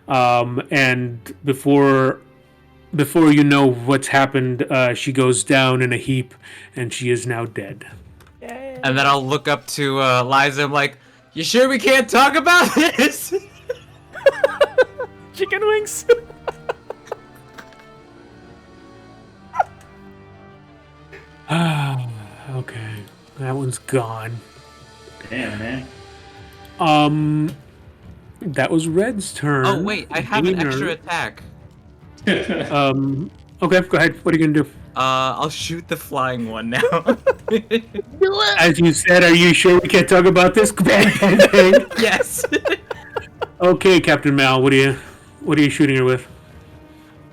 And before you know what's happened, she goes down in a heap, and she is now dead. And then I'll look up to Liza. I'm like, "You sure we can't talk about this?" Chicken wings! Okay, that one's gone. Damn, man. That was Red's turn. Oh wait, I have an Gainer. extra attack. Okay, go ahead. What are you gonna do? I'll shoot the flying one now. As you said, are you sure we can't talk about this? Bang, bang, bang. Yes. Okay, Captain Mal, what are you shooting her with?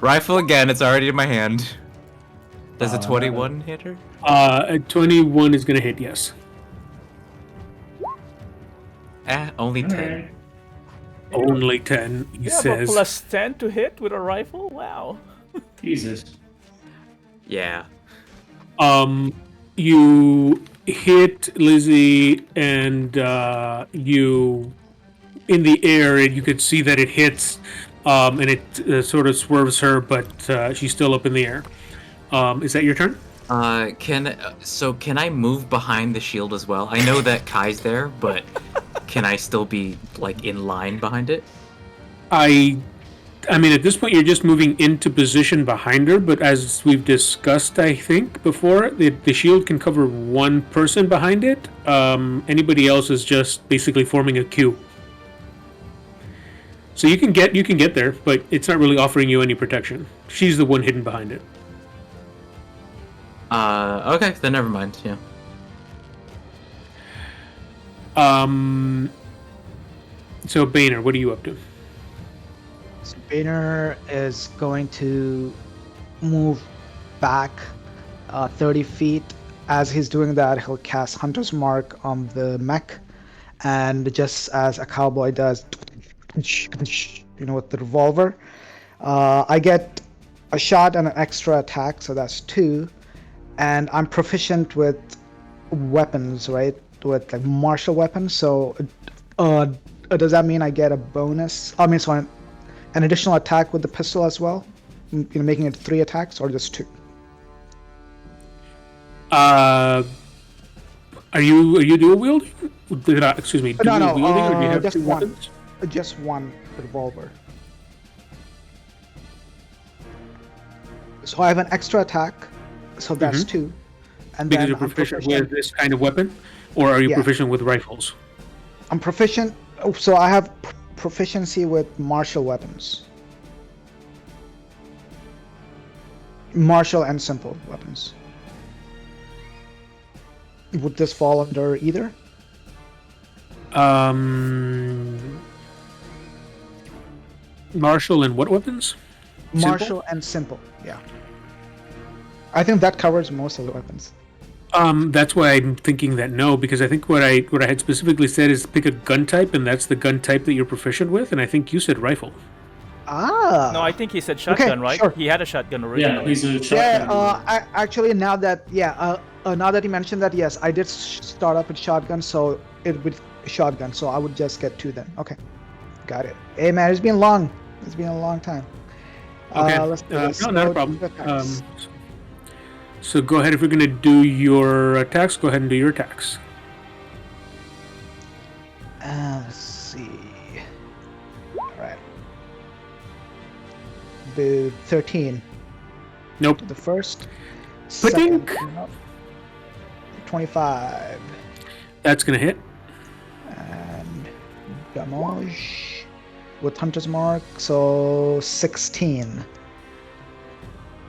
Rifle again. It's already in my hand. Does a 21 hit her? A 21 is gonna hit, yes. Only 10. Alright. Only 10, he You have a says. plus 10 to hit with a rifle? Wow. Jesus. Yeah. You hit Lizzy, and you in the air, and you could see that it hits, and it sort of swerves her, but she's still up in the air. Is that your turn? Can I move behind the shield as well? I know that Kai's there, but can I still be like in line behind it? I mean, at this point, you're just moving into position behind her, but as we've discussed, I think, before, the shield can cover one person behind it. Anybody else is just basically forming a queue. So you can get there, but it's not really offering you any protection. She's the one hidden behind it. Okay, then never mind, yeah. So, Boehner, what are you up to? So Boehner is going to move back 30 feet. As he's doing that, he'll cast Hunter's Mark on the mech, and just as a cowboy does, with the revolver. I get a shot and an extra attack, so that's 2. And I'm proficient with weapons, right? With like martial weapons. So, does that mean I get a bonus? I mean, sorry, an additional attack with the pistol as well? Making it 3 attacks or just 2? Uh, are you dual wielding? Excuse me, dual No, wielding, or do you have just 2 one. weapons? Just one revolver. So I have an extra attack, so that's 2. And Because then you're I'm proficient with this kind of weapon, or are you Yeah. proficient with rifles? I'm proficient, so I have proficiency with martial weapons. Martial and simple weapons. Would this fall under either? Martial and what weapons? Simple? Martial and simple, yeah. I think that covers most of the weapons. That's why I'm thinking that no, because I think what I had specifically said is pick a gun type, and that's the gun type that you're proficient with, and I think you said rifle. Ah. No, I think he said shotgun, right? sure. He had a shotgun Yeah, originally. he's a Yeah, shotgun. actually, now that you mentioned that, yes, I did start off with shotgun, so it would shotgun, so I would just get 2 then. Okay, got it. Hey man, it's been long. It's been a long time. Okay, Let's do this. no, not a Go problem. to attacks. So go ahead, if you're going to do your attacks, go ahead and do your attacks. Let's see. All right. The 13. Nope. The first. Ba-dink! Second. Nope. 25. That's going to hit. And damage with Hunter's Mark, so 16.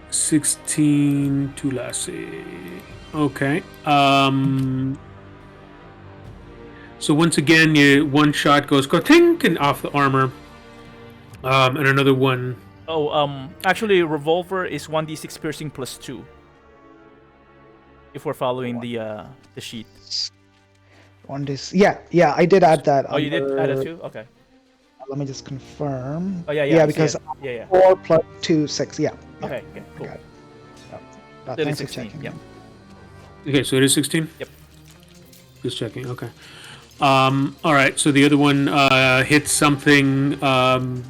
16 to Lassie. Okay. So once again, one shot goes ka-tink and off the armor. And another one. Oh, actually, revolver is 1d6 piercing plus 2. If we're following the sheet. Yeah, I did add that. Oh, you did add it too? Okay. Let me just confirm. Oh, yeah. Yeah, I see because it. Yeah. 4 plus 2, 6. Yeah. Okay, cool. Got it. That Thanks is for 16. checking. Yep. Okay, so it is 16? Yep. Just checking, okay. All right, so the other one hits something in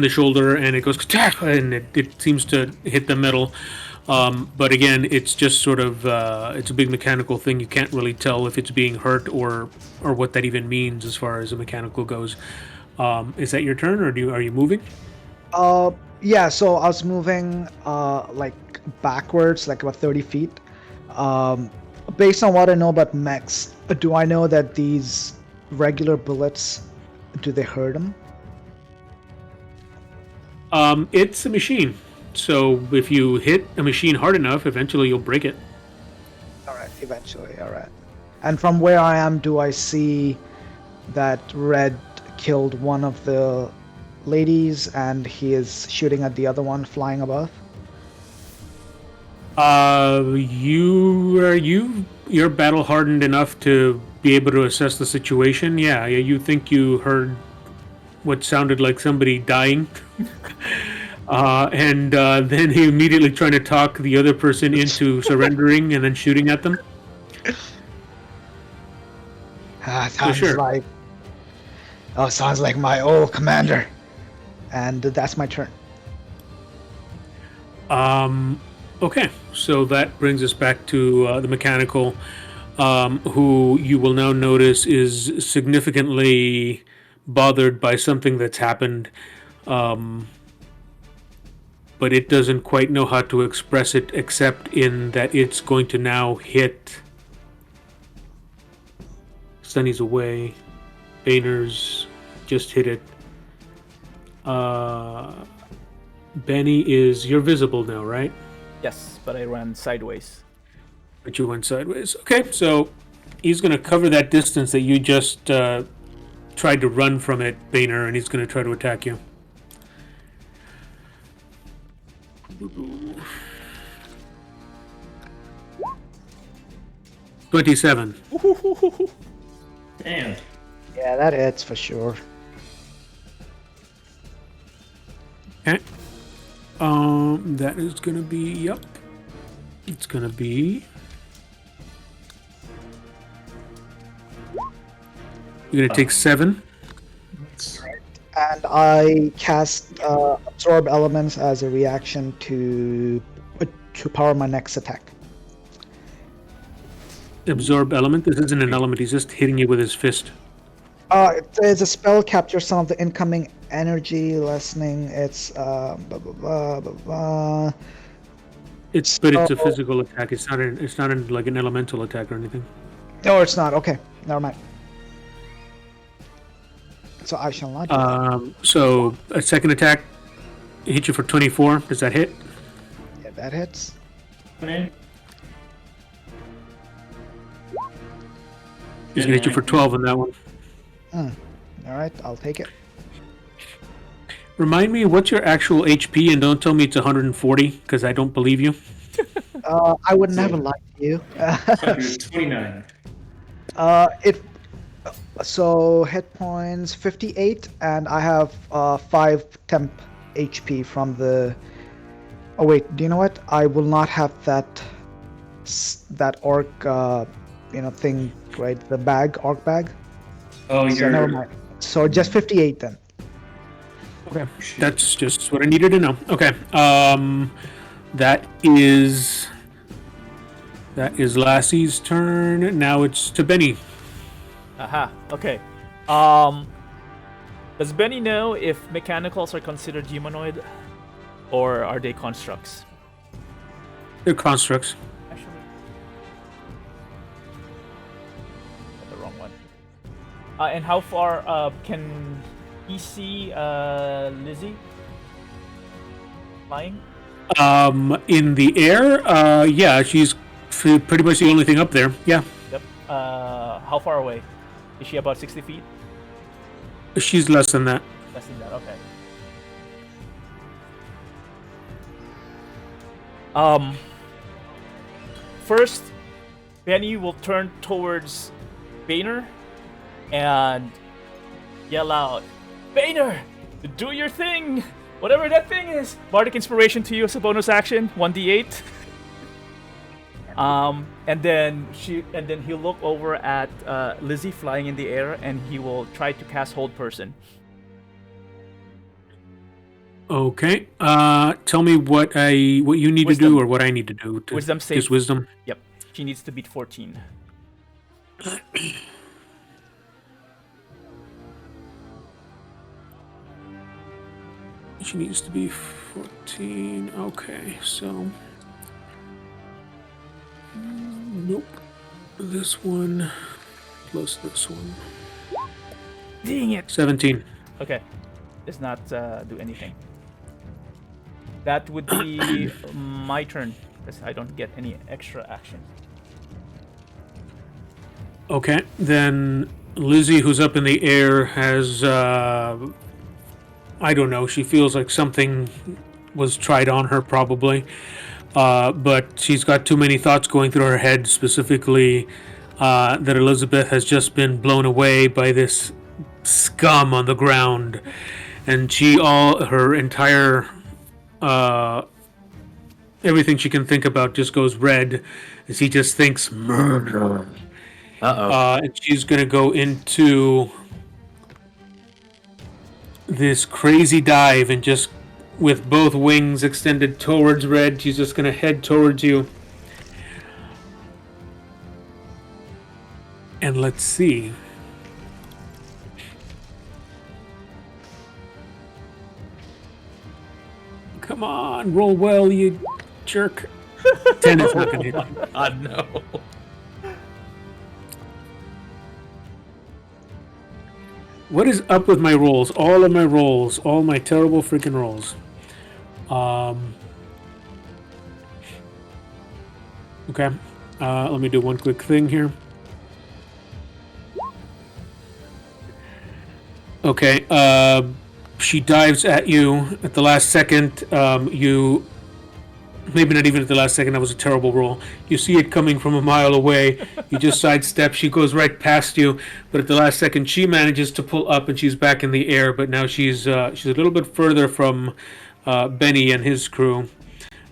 the shoulder, and it goes ka-tack, and it seems to hit the metal. But again, it's just sort of it's a big mechanical thing. You can't really tell if it's being hurt or what that even means as far as a mechanical goes. Is that your turn, or are you moving? Yeah, so I was moving like backwards, like about 30 feet. Based on what I know about mechs, do I know that these regular bullets, do they hurt them? It's a machine, so if you hit a machine hard enough, eventually you'll break it. Alright, eventually, alright. And from where I am, do I see that Red killed one of the ladies and he is shooting at the other one flying above? You're battle hardened enough to be able to assess the situation. Yeah, you think you heard what sounded like somebody dying, and then he immediately trying to talk the other person into surrendering and then shooting at them. Sounds like my old commander. And that's my turn. Okay, so that brings us back to the mechanical, who you will now notice is significantly bothered by something that's happened, but it doesn't quite know how to express it except in that it's going to now hit. Sunny's away. Boehner's just hit it. Benny you're visible now, right? Yes, but I ran sideways. But you went sideways. Okay, so he's going to cover that distance that you just tried to run from it, Boehner, and he's going to try to attack you. $27. Damn. Yeah, that hits for sure. Okay. That is gonna be, yep. It's gonna be. You're gonna take 7. And I cast absorb elements as a reaction to power my next attack. Absorb element. This isn't an element. He's just hitting you with his fist. It is a spell captures some of the incoming energy, lessening its blah, blah, blah, blah, blah. But it's a physical attack. It's not. Like an elemental attack or anything. No, it's not. Okay, never mind. So I shall not do that. So a second attack hit you for 24. Does that hit? Yeah, that hits. He's gonna hit you for 12 on that one. All right, I'll take it. Remind me, what's your actual HP, and don't tell me it's 140, because I don't believe you. I would never lie to you. 129. It. So hit points 58, and I have 5 temp HP from the. Oh wait, do you know what? I will not have that orc, thing, right? The orc bag. Oh, So never mind. So just 58 then. Okay, that's just what I needed to know. Okay, that is Lassie's turn. Now it's to Benny. Aha. Okay. Does Benny know if mechanicals are considered humanoid, or are they constructs? They're constructs. Actually, got the wrong one. And how far can he see Lizzy flying? In the air, yeah, she's pretty much the only thing up there. Yeah, Yep. How far away? Is she about 60 feet? she's less than that. Less than that. Okay. First, Benny will turn towards Boehner and yell out, "Boehner, do your thing! Whatever that thing is!" Bardic Inspiration to you as a bonus action, 1d8. And then he'll look over at Lizzy flying in the air, and he will try to cast Hold Person. Okay. Tell me what you need Wisdom. to do, or what I need to do. Wisdom save. Just wisdom. Yep. She needs to beat 14. She needs to be 14. Okay, so. Nope. This one plus this one. Dang it! 17. Okay. Does not do anything. That would be my turn, because I don't get any extra action. Okay, then Lizzy, who's up in the air, has I don't know. She feels like something was tried on her, probably. But she's got too many thoughts going through her head, specifically that Elizabeth has just been blown away by this scum on the ground. And her entire, everything she can think about just goes red as he just thinks murder. And she's going to go into this crazy dive, and just with both wings extended towards Red, she's just going to head towards you. And let's see. Come on, roll well, you jerk. 10 is not going to hit you. God, no. What is up with my rolls? All of my rolls. All my terrible freaking rolls. Okay. Let me do one quick thing here. Okay. She dives at you at the last second. Maybe not even at the last second. That was a terrible roll. You see it coming from a mile away. You just sidestep. She goes right past you, but at the last second, she manages to pull up, and she's back in the air. But now she's a little bit further from Benny and his crew,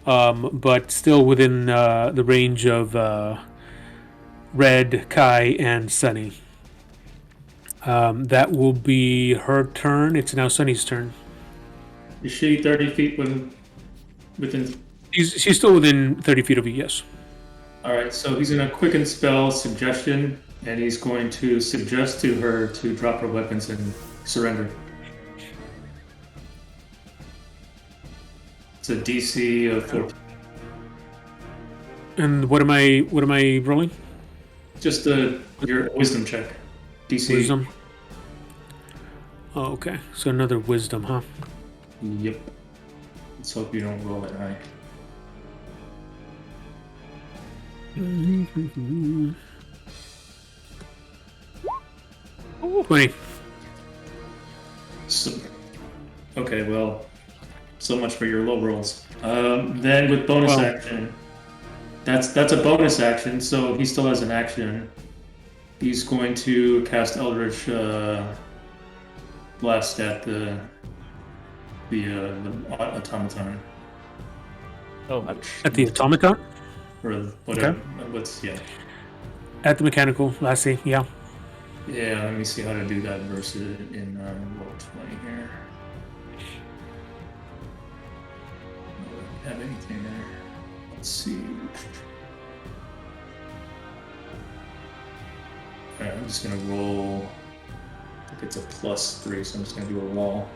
but still within the range of Red, Kai, and Sunny. That will be her turn. It's now Sunny's turn. Is she 30 feet within? She's still within 30 feet of you, yes. All right, so he's going to quicken spell suggestion, and he's going to suggest to her to drop her weapons and surrender. It's a DC of 14. And what am I rolling? Just your wisdom check. DC. Wisdom. Oh, okay. So another wisdom, huh? Yep. Let's hope you don't roll it high. Ooh, 20. So, okay, well, so much for your low rolls. Then with bonus action, that's a bonus action, so he still has an action. He's going to cast Eldritch Blast at the automaton. Oh, At the automaton? Or whatever. Okay. At the mechanical, Lassie, yeah. Yeah, let me see how to do that versus in Roll20 here. I don't have anything there. Let's see. Alright, I'm just gonna roll. I think it's a +3, so I'm just gonna do a roll.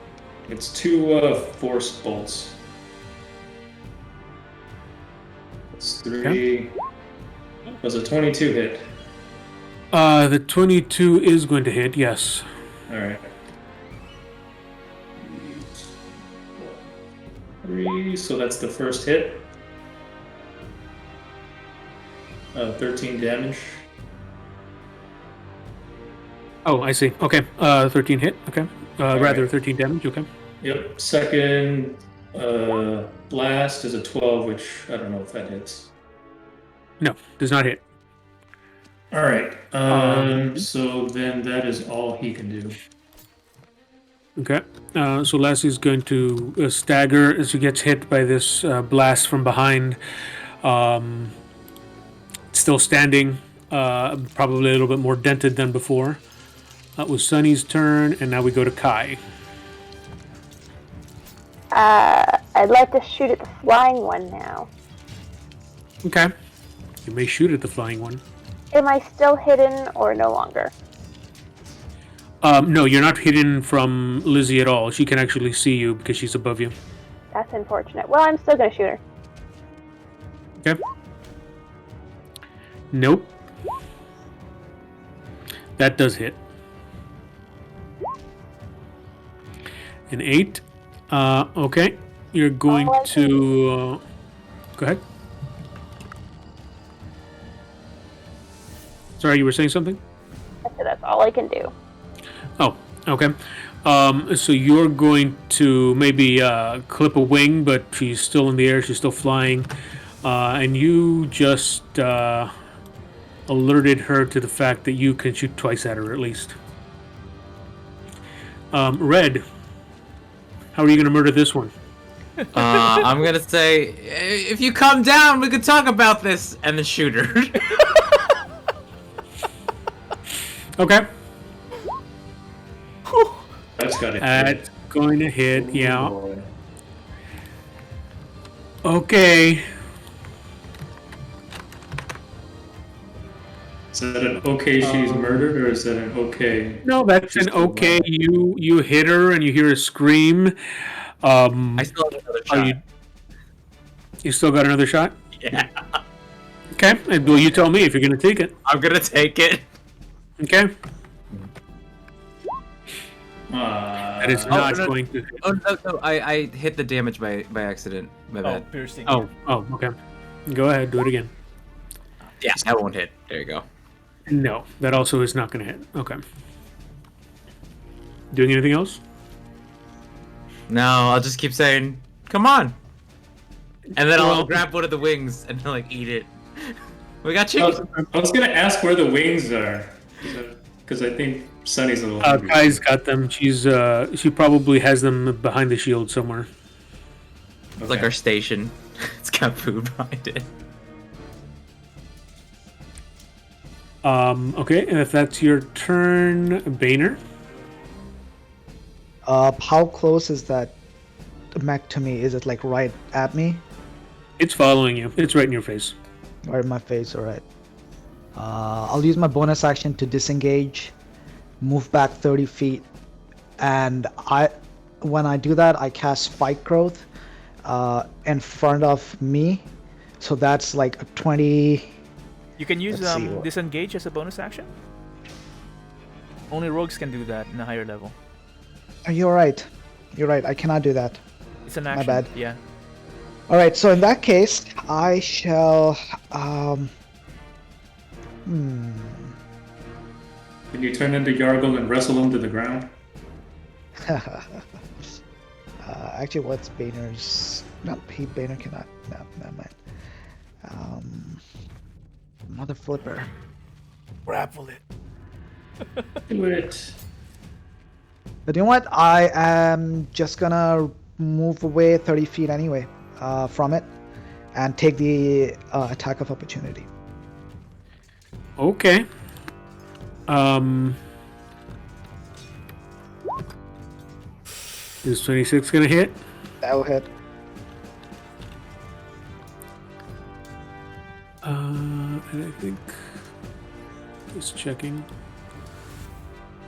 It's 2 force bolts. It's 3. Okay. Was a 22 hit? The 22 is going to hit, yes. Alright. 3, so that's the first hit. 13 damage. Oh, I see. Okay. 13 hit. Okay. Rather, right. 13 damage. Okay. Yep. Second blast is a 12, which I don't know if that hits. No, does not hit. All right. So then that is all he can do. Okay. So Lassie's going to stagger as she gets hit by this blast from behind. Still standing, probably a little bit more dented than before. That was Sunny's turn, and now we go to Kai. I'd like to shoot at the flying one now. Okay. You may shoot at the flying one. Am I still hidden or no longer? No, you're not hidden from Lizzy at all. She can actually see you because she's above you. That's unfortunate. Well, I'm still gonna shoot her. Okay. Nope. That does hit. An 8. Okay. You're going to... go ahead. Sorry, you were saying something? I said that's all I can do. Oh, okay. So you're going to maybe clip a wing, but she's still in the air. She's still flying. And you just alerted her to the fact that you can shoot twice at her at least. Red, how are you going to murder this one? I'm gonna say, if you come down, we could talk about this, and then shoot her. Okay. That's got it. That's going to hit, yeah. Boy. Okay. Is that an okay she's murdered, or is that an okay? No, that's an okay. You hit her and you hear a scream. I still have another shot. You still got another shot? Yeah. Okay. And well, you tell me if you're going to take it. I'm gonna take it. Okay. That is not no. going to hit. Oh no, I hit the damage by accident. My bad. piercing. Oh, okay. Go ahead, do it again. Yeah, that won't hit. There you go. No, that also is not going to hit. Okay. Doing anything else? No, I'll just keep saying, "Come on," and then I'll grab one of the wings and like eat it. We got chicken. I was gonna ask where the wings are, because I think Sunny's a little hungry. Kai's got them. She probably has them behind the shield somewhere. It's like our station. It's got food behind it. Okay, and if that's your turn, Boehner. How close is that mech to me? Is it like right at me? It's following you. It's right in your face. Right in my face, alright. I'll use my bonus action to disengage, move back 30 feet, and when I do that, I cast Spike Growth in front of me. So that's like a 20. You can use Let's see, disengage as a bonus action. Only rogues can do that in a higher level. You're right. You're right. I cannot do that. It's an action. My bad. Yeah. Alright, so in that case, I shall. Can you turn into Yargle and wrestle him to the ground? Actually, what's Boehner's? No, Boehner cannot. No, never mind. Mother flipper. Grapple it. Do it. But you know what? I am just gonna move away 30 feet anyway from it and take the attack of opportunity. Okay. Is 26 gonna hit? That'll hit. And I think just checking.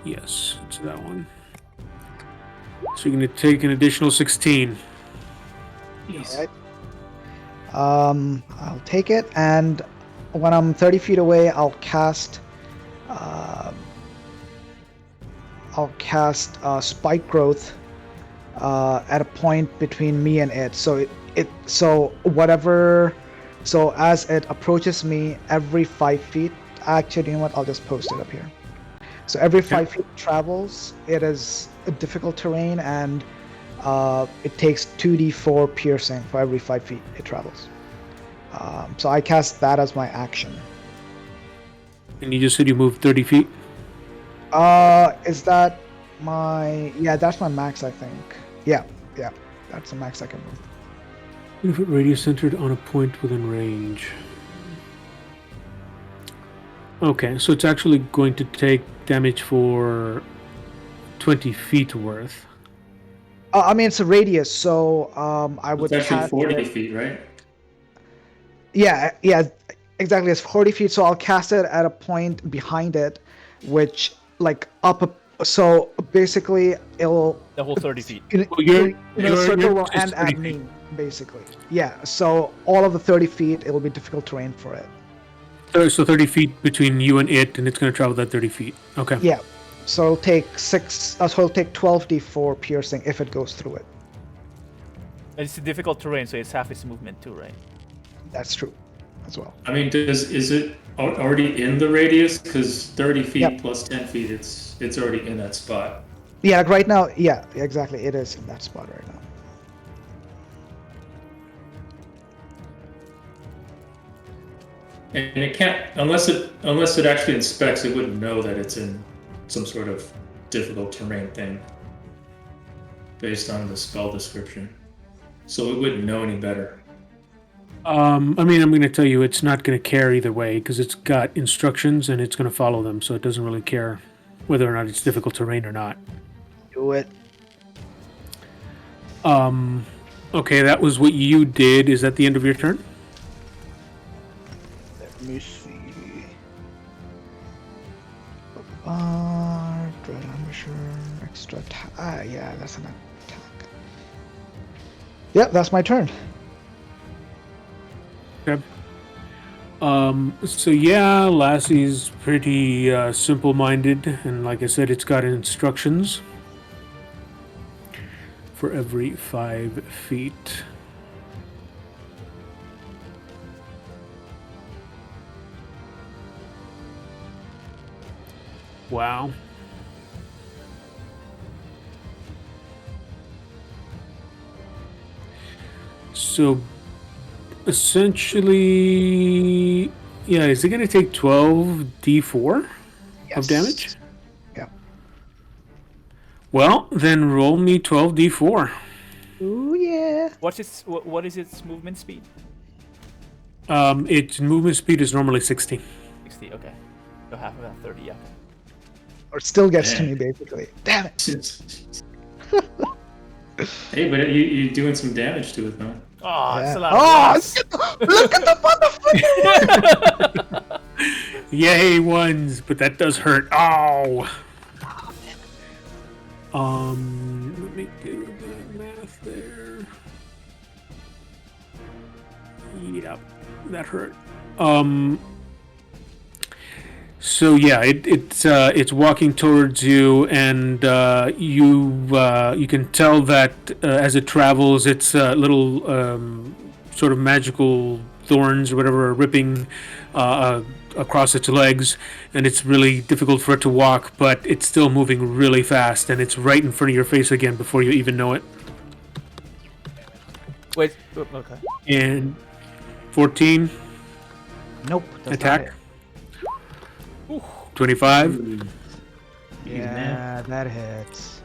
Yes, it's that one. So you're gonna take an additional 16. Yes. Alright. I'll take it, and when I'm 30 feet away, I'll cast Spike Growth at a point between me and it. So so as it approaches me every 5 feet. Actually, you know what? I'll just post it up here. So every 5 feet it travels, it is a difficult terrain, and it takes 2d4 piercing for every 5 feet it travels. So I cast that as my action. And you just said you moved 30 feet? Is that my... Yeah, that's my max, I think. Yeah, that's the max I can move. Benefit radius centered on a point within range. Okay, so it's actually going to take damage for 20 feet worth. I mean, it's a radius, so I would It's actually cast 40 feet, right? Yeah, exactly. It's 40 feet, so I'll cast it at a point behind it, which so basically it'll The whole 30 feet. Well, the circle will just end 30 at me, basically. Yeah, so all of the 30 feet, it will be difficult terrain for it. So 30 feet between you and it, and it's going to travel that 30 feet. Okay. Yeah, so it'll take 12d4 piercing if it goes through it. And it's a difficult terrain, so it's half its movement too, right? That's true, as well. I mean, is it already in the radius? Because 30 feet Yep. plus 10 feet, it's already in that spot. Yeah, like right now, yeah, exactly. It is in that spot right now. And it can't, unless it actually inspects, it wouldn't know that it's in some sort of difficult terrain thing based on the spell description. So it wouldn't know any better. I mean, I'm going to tell you it's not going to care either way because it's got instructions and it's going to follow them, so it doesn't really care whether or not it's difficult terrain or not. Do it. Okay, that was what you did. Is that the end of your turn? Let me see. Dread Ambusher, extra attack. Yeah, that's an attack. Yep, that's my turn. Okay. So yeah, Lassie's pretty simple-minded, and like I said, it's got instructions for every 5 feet. Wow. So essentially, yeah, is it going to take 12d4 of damage? Yeah. Well, then roll me 12d4. Ooh yeah. What is its movement speed? Its movement speed is normally 60. 60. Okay. So half of that 30. Yeah. Or still gets to Man. me basically. Damn it. Hey, but you're doing some damage to it though. Oh, it's a Yeah. lot of Oh, laughs. look at the motherfucker! Yay, ones, but that does hurt. Oh. Let me do the math there. Yep, that hurt. So yeah, it's walking towards you, and you can tell that as it travels, its little sort of magical thorns or whatever are ripping across its legs, and it's really difficult for it to walk. But it's still moving really fast, and it's right in front of your face again before you even know it. Wait. Okay. And 14 Nope. That's attack. Not it. 25. Yeah, that hits.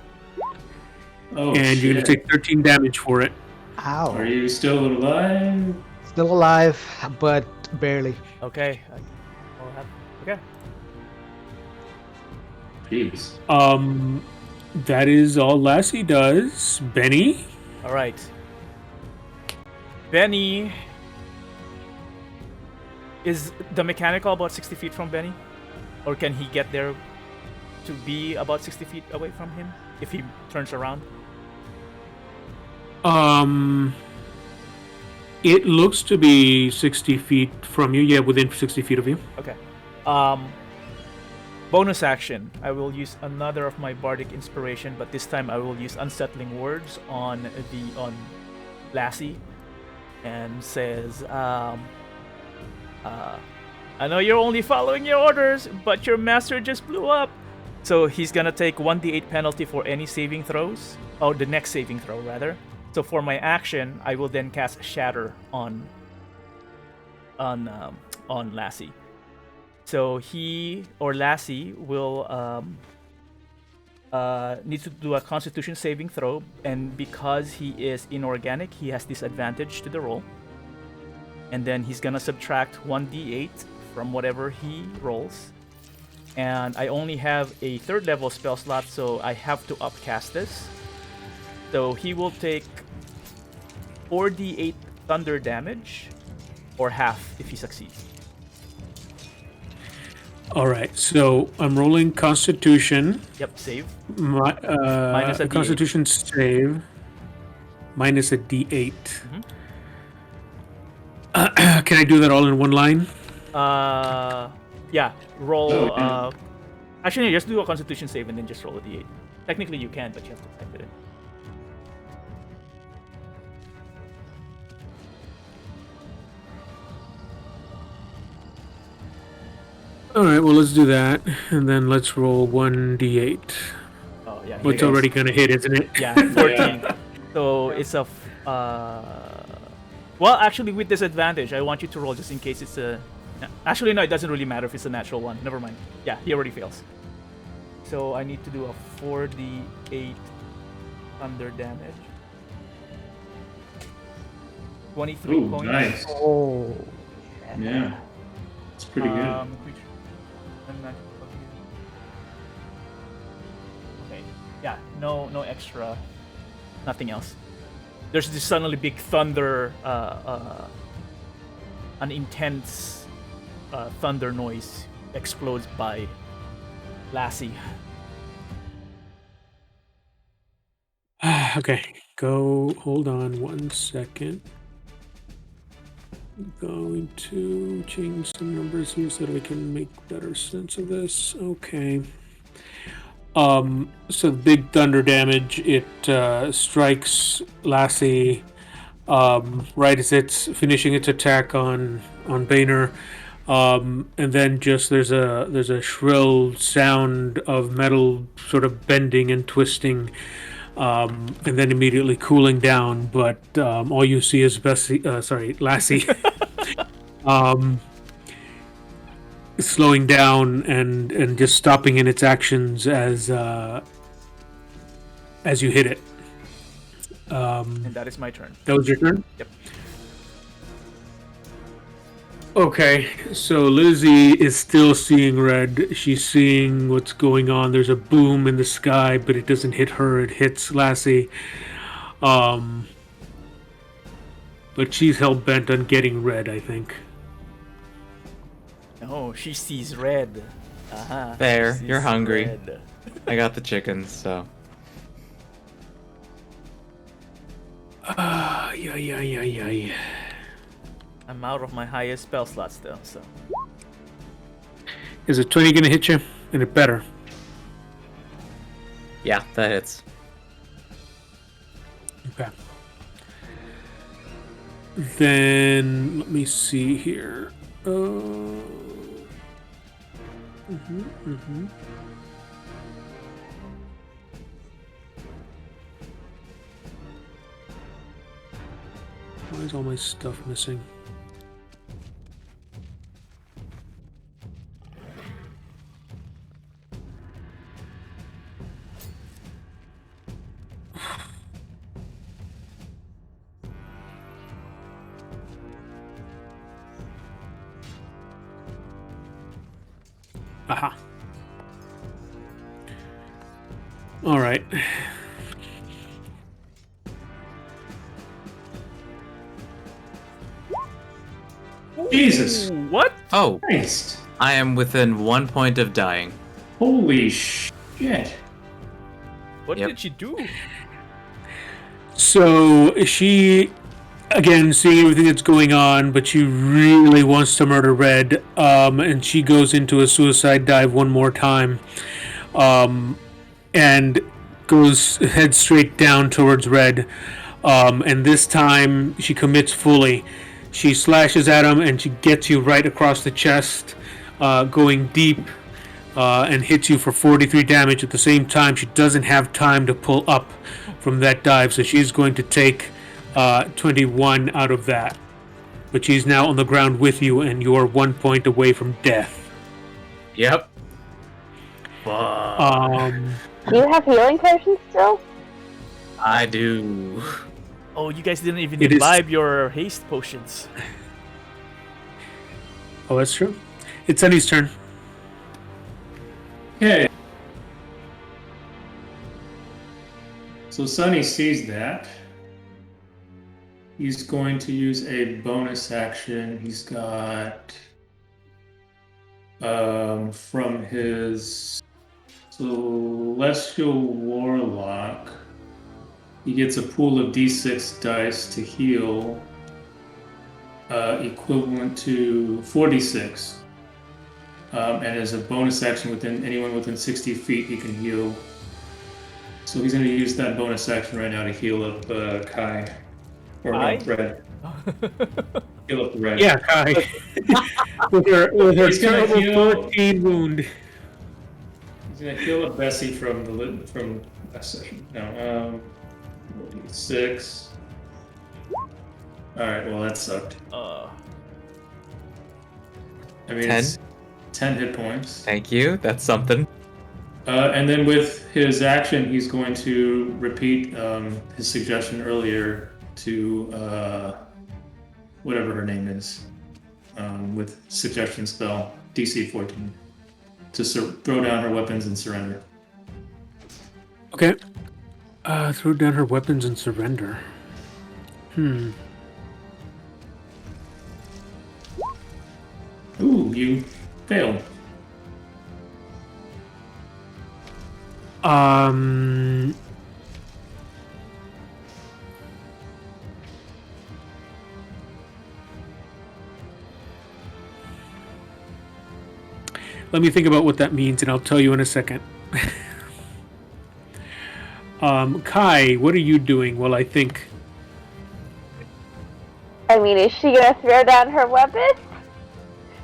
Oh, And you're going to take 13 damage for it. Ow. Are you still alive? Still alive, but barely. Okay. Okay. Jeez. That is all Lassie does. Benny? All right. Benny. Is the mechanical about 60 feet from Benny? Or can he get there to be about 60 feet away from him if he turns around? It looks to be 60 feet from you. Yeah, within 60 feet of you. Okay. Bonus action. I will use another of my bardic inspiration, but this time I will use unsettling words on Lassie, and says, I know you're only following your orders, but your master just blew up. So he's gonna take 1d8 penalty for any saving throws, or the next saving throw rather. So for my action, I will then cast Shatter on Lassie. So he or Lassie will need to do a Constitution saving throw, and because he is inorganic, he has disadvantage to the roll. And then he's gonna subtract 1d8 from whatever he rolls. And I only have a 3rd level spell slot, so I have to upcast this. So he will take 4d8 thunder damage, or half if he succeeds. All right, so I'm rolling Constitution. Yep, save. Minus a D8. Constitution save. Minus a D8. Can I do that all in one line? Yeah, roll. Oh, Actually, just do a Constitution save and then just roll a d8. Technically, you can, but you have to type it in. All right, well, let's do that. And then let's roll 1d8. Oh, yeah. Well, it's already going to hit, isn't it? Yeah, 14. So it's a. Well, actually, with disadvantage, I want you to roll just in case it's a. Actually, no, it doesn't really matter if it's a natural one. Never mind. Yeah, he already fails. So I need to do a 4d8 thunder damage. 23 Ooh, points. nice. Oh. Yeah. It's pretty good. Okay. Yeah. No extra. Nothing else. There's this suddenly big thunder. An intense thunder noise explodes by Lassie. Okay, hold on 1 second. Going to change some numbers here so that we can make better sense of this. Okay. So the big thunder damage, it strikes Lassie right as it's finishing its attack on Boehner. And then just there's a shrill sound of metal sort of bending and twisting, and then immediately cooling down. But all you see is Lassie, slowing down and just stopping in its actions as you hit it. And that is my turn. That was your turn? Yep. Okay, so Lizzy is still seeing red. She's seeing what's going on. There's a boom in the sky, but it doesn't hit her. It hits Lassie. But she's hell bent on getting red, I think. Oh, she sees red. Uh-huh. Fair. She sees You're hungry. red. I got the chickens, so. Yeah. I'm out of my highest spell slot still, so. Is a 20 gonna hit you? And it better. Yeah, that hits. Okay. Then let me see here. Why is all my stuff missing? Aha. All right. Jesus Ooh, what? Oh, Christ. I am within 1 point of dying. Holy shit. What Yep. did she do? So she, again, seeing everything that's going on, but she really wants to murder Red, and she goes into a suicide dive one more time, and goes head straight down towards Red, and this time she commits fully. She slashes at him, and she gets you right across the chest, going deep. And hits you for 43 damage. At the same time, she doesn't have time to pull up from that dive, so she's going to take 21 out of that. But she's now on the ground with you, and you're 1 point away from death. Yep. Do you have healing potions still? I do. Oh, you guys didn't even It is- imbibe your haste potions. Oh, that's true. It's Sunny's turn. Okay. So Sunny sees that. He's going to use a bonus action. He's got from his Celestial Warlock. He gets a pool of D6 dice to heal, equivalent to 46. And as a bonus action, within anyone within 60 feet, he can heal. So he's going to use that bonus action right now to heal up Kai. Or Kai? Red. Heal up Red. Yeah, Kai. with her He's gonna terrible heal- 14 wound. He's going to heal up Bessie from last session. No, 6. Alright, well, that sucked. I mean, 10? it's 10 hit points. Thank you. That's something. And then with his action, he's going to repeat his suggestion earlier to whatever her name is, with suggestion spell DC 14 to throw down her weapons and surrender. Okay. Throw down her weapons and surrender. Ooh, you failed. Let me think about what that means, and I'll tell you in a second. Kai, what are you doing while I think? I mean, is she gonna throw down her weapon?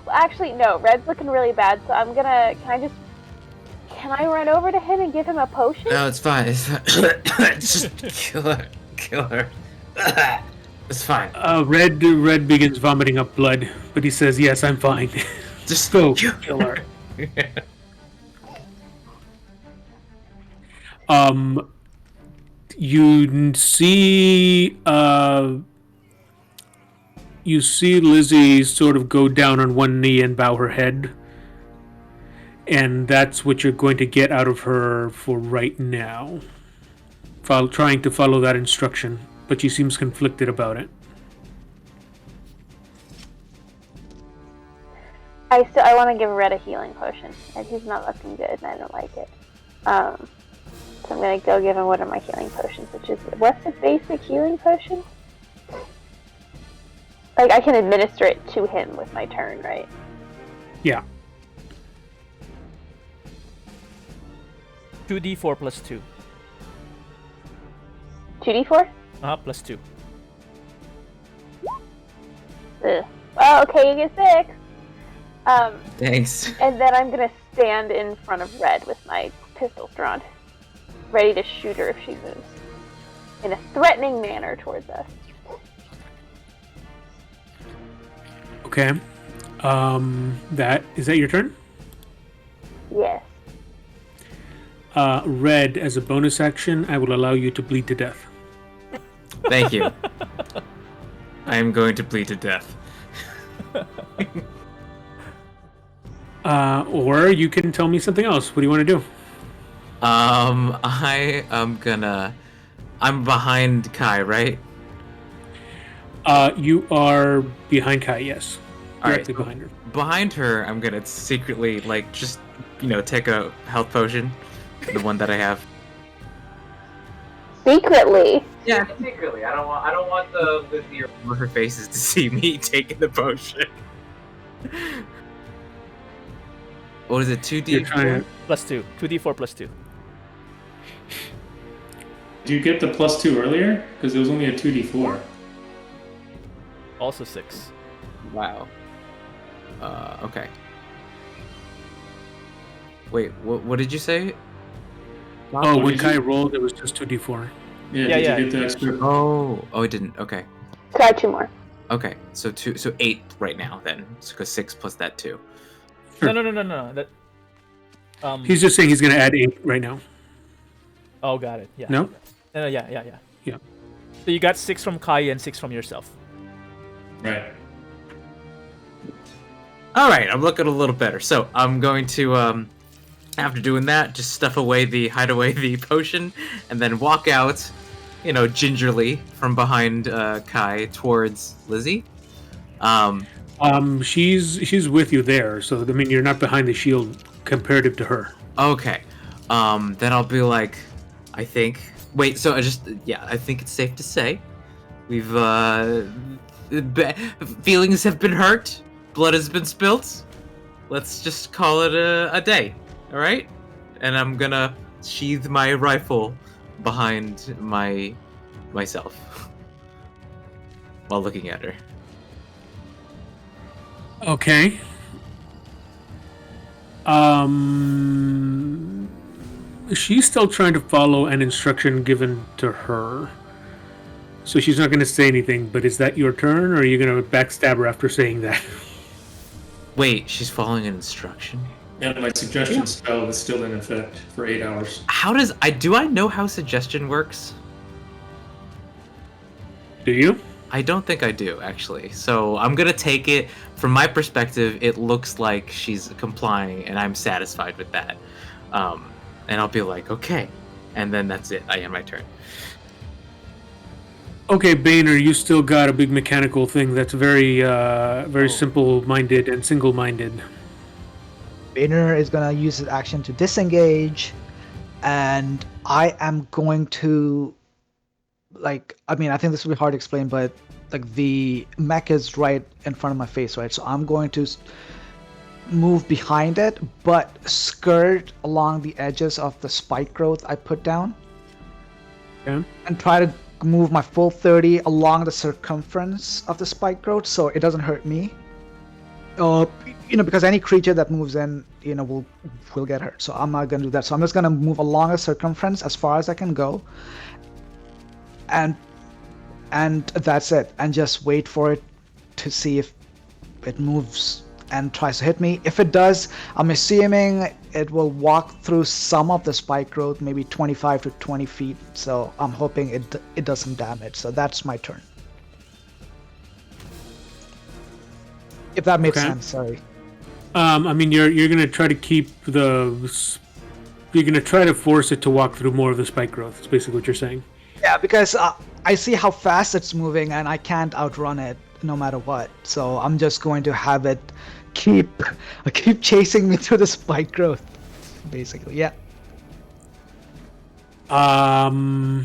Well, actually, no. Red's looking really bad, so I'm gonna. Can I run over to him and give him a potion? No, it's fine. It's fine. Just kill her. Kill her. It's fine. Red begins vomiting up blood, but he says, "Yes, I'm fine." Just Go kill kill her. You see, you see Lizzy sort of go down on one knee and bow her head, and that's what you're going to get out of her for right now. Trying to follow that instruction, but she seems conflicted about it. I want to give Red a healing potion, and he's not looking good, and I don't like it. So I'm gonna go give him one of my healing potions, which is what's the basic healing potion? Like I can administer it to him with my turn, right? Yeah. 2d4 plus 2. 2d4? Plus 2. Ugh. Oh, okay, you get 6. Thanks. And then I'm gonna stand in front of Red with my pistols drawn, ready to shoot her if she moves, in a threatening manner towards us. Okay. That is that your turn? Yes. Red, as a bonus action, I will allow you to bleed to death. Thank you. I am going to bleed to death. Or you can tell me something else. What do you want to do? I am gonna. I'm behind Kai, right? You are behind Kai, yes. All Directly right. behind her. Behind her, I'm gonna secretly, like, just, take a health potion. The one that I have. Secretly. Yeah, secretly. I don't want the Lizzy or her faces to see me taking the potion. What is it? 2D? You're trying to... Plus 2. 2d4 plus 2. Did you get the +2 earlier? Because it was only a 2d4. Also 6. Wow. Okay. Wait, what did you say? Oh, when did Kai you- rolled, it was just 2d4. Yeah, Yeah, did yeah. you get the extra? Oh, it didn't. Okay. Try 2 more. Okay. So 8 right now then. Because 6 plus that 2. Sure. No. That. He's just saying he's going to add 8 right now. Oh, got it. Yeah. No? Yeah. Yeah. So you got 6 from Kai and 6 from yourself. Right. All right, I'm looking a little better. So I'm going to, after doing that, just hide away the potion, and then walk out, gingerly from behind Kai towards Lizzy. She's with you there, so I mean you're not behind the shield comparative to her. Okay. Then I'll be like, I think. Wait. So I think it's safe to say, we've feelings have been hurt. Blood has been spilt. Let's just call it a day, all right? And I'm gonna sheath my rifle behind myself while looking at her. Okay. She's still trying to follow an instruction given to her. So she's not going to say anything, but is that your turn, or are you going to backstab her after saying that? Wait, she's following an instruction? Yeah, my suggestion spell is still in effect for 8 hours. Do I know how suggestion works? Do you? I don't think I do, actually. So I'm gonna take it, from my perspective, it looks like she's complying, and I'm satisfied with that. And I'll be like, okay. And then that's it. I end my turn. Okay, Boehner, you still got a big mechanical thing that's very simple-minded and single-minded. Boehner is gonna use his action to disengage, and I am going to, I think this will be hard to explain, but the mech is right in front of my face, right? So I'm going to move behind it, but skirt along the edges of the spike growth I put down, Okay. and try to move my full 30 along the circumference of the spike growth so it doesn't hurt me. Because any creature that moves in, will get hurt. So I'm not gonna do that. So I'm just gonna move along the circumference as far as I can go, and that's it. And just wait for it to see if it moves and tries to hit me. If it does, I'm assuming it will walk through some of the spike growth, maybe 25 to 20 feet. So I'm hoping it does some damage. So that's my turn. If that made Okay. sense, sorry. I mean, you're gonna try to keep you're gonna try to force it to walk through more of the spike growth. That's basically what you're saying. Yeah, because I see how fast it's moving and I can't outrun it no matter what. So I'm just going to have it keep chasing me through the spike growth, basically. Yeah. Hmm.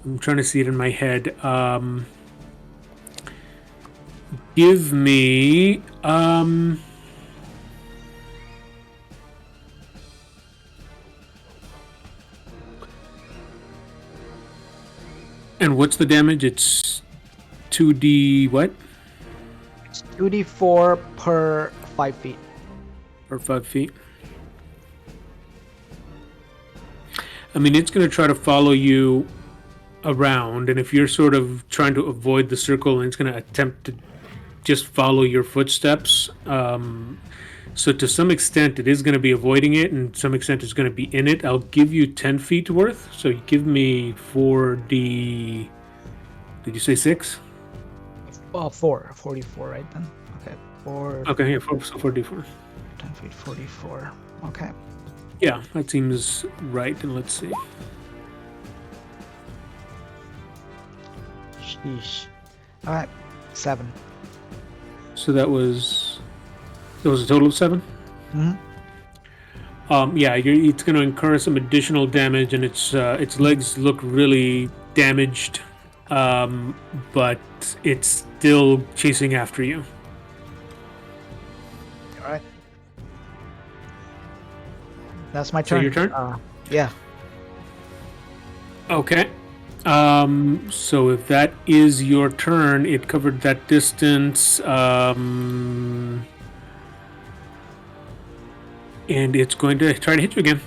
I'm trying to see it in my head. Give me and what's the damage? It's 2d what? It's 2d4 per 5 feet. Or 5 feet. I mean, it's going to try to follow you around, and if you're sort of trying to avoid the circle, and it's going to attempt to just follow your footsteps. So to some extent, it is going to be avoiding it, and to some extent, it's going to be in it. I'll give you 10 feet worth. So you give me 4d. Did you say 6? Oh, 44, right then? Okay, 4. Okay, yeah, 4d4. 10 feet, 44. Okay. Yeah, that seems right. And let's see. Sheesh. All right, 7. So that was a total of 7. Yeah, it's going to incur some additional damage, and its legs look really damaged, but it's still chasing after you. All right. That's my So turn. your turn? Yeah. Okay. So if that is your turn, it covered that distance. And it's going to try to hit you again.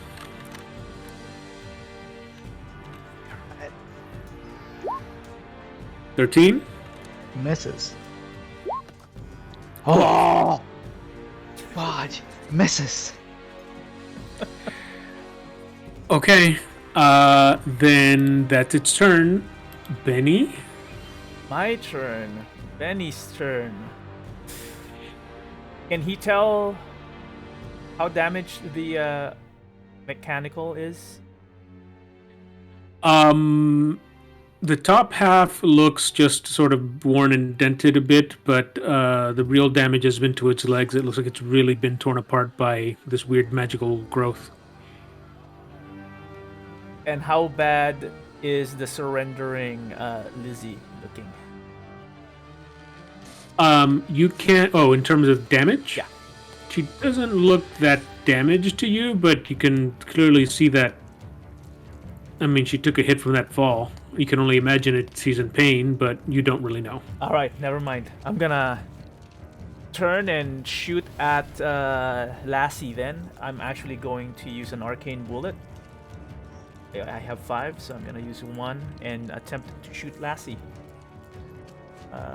Right. 13. Misses. Oh! Fudge. Misses. Okay. Then that's its turn. Benny? My turn. Benny's turn. Can he tell how damaged the mechanical is? The top half looks just sort of worn and dented a bit, but the real damage has been to its legs. It looks like it's really been torn apart by this weird magical growth. And how bad is the surrendering Lizzy looking? You can't. Oh, in terms of damage? Yeah. She doesn't look that damaged to you, but you can clearly see that. I mean, she took a hit from that fall. You can only imagine she's in pain, but you don't really know. All right, never mind. I'm gonna turn and shoot at Lassie then. I'm actually going to use an arcane bullet. I have 5, so I'm gonna use 1 and attempt to shoot Lassie.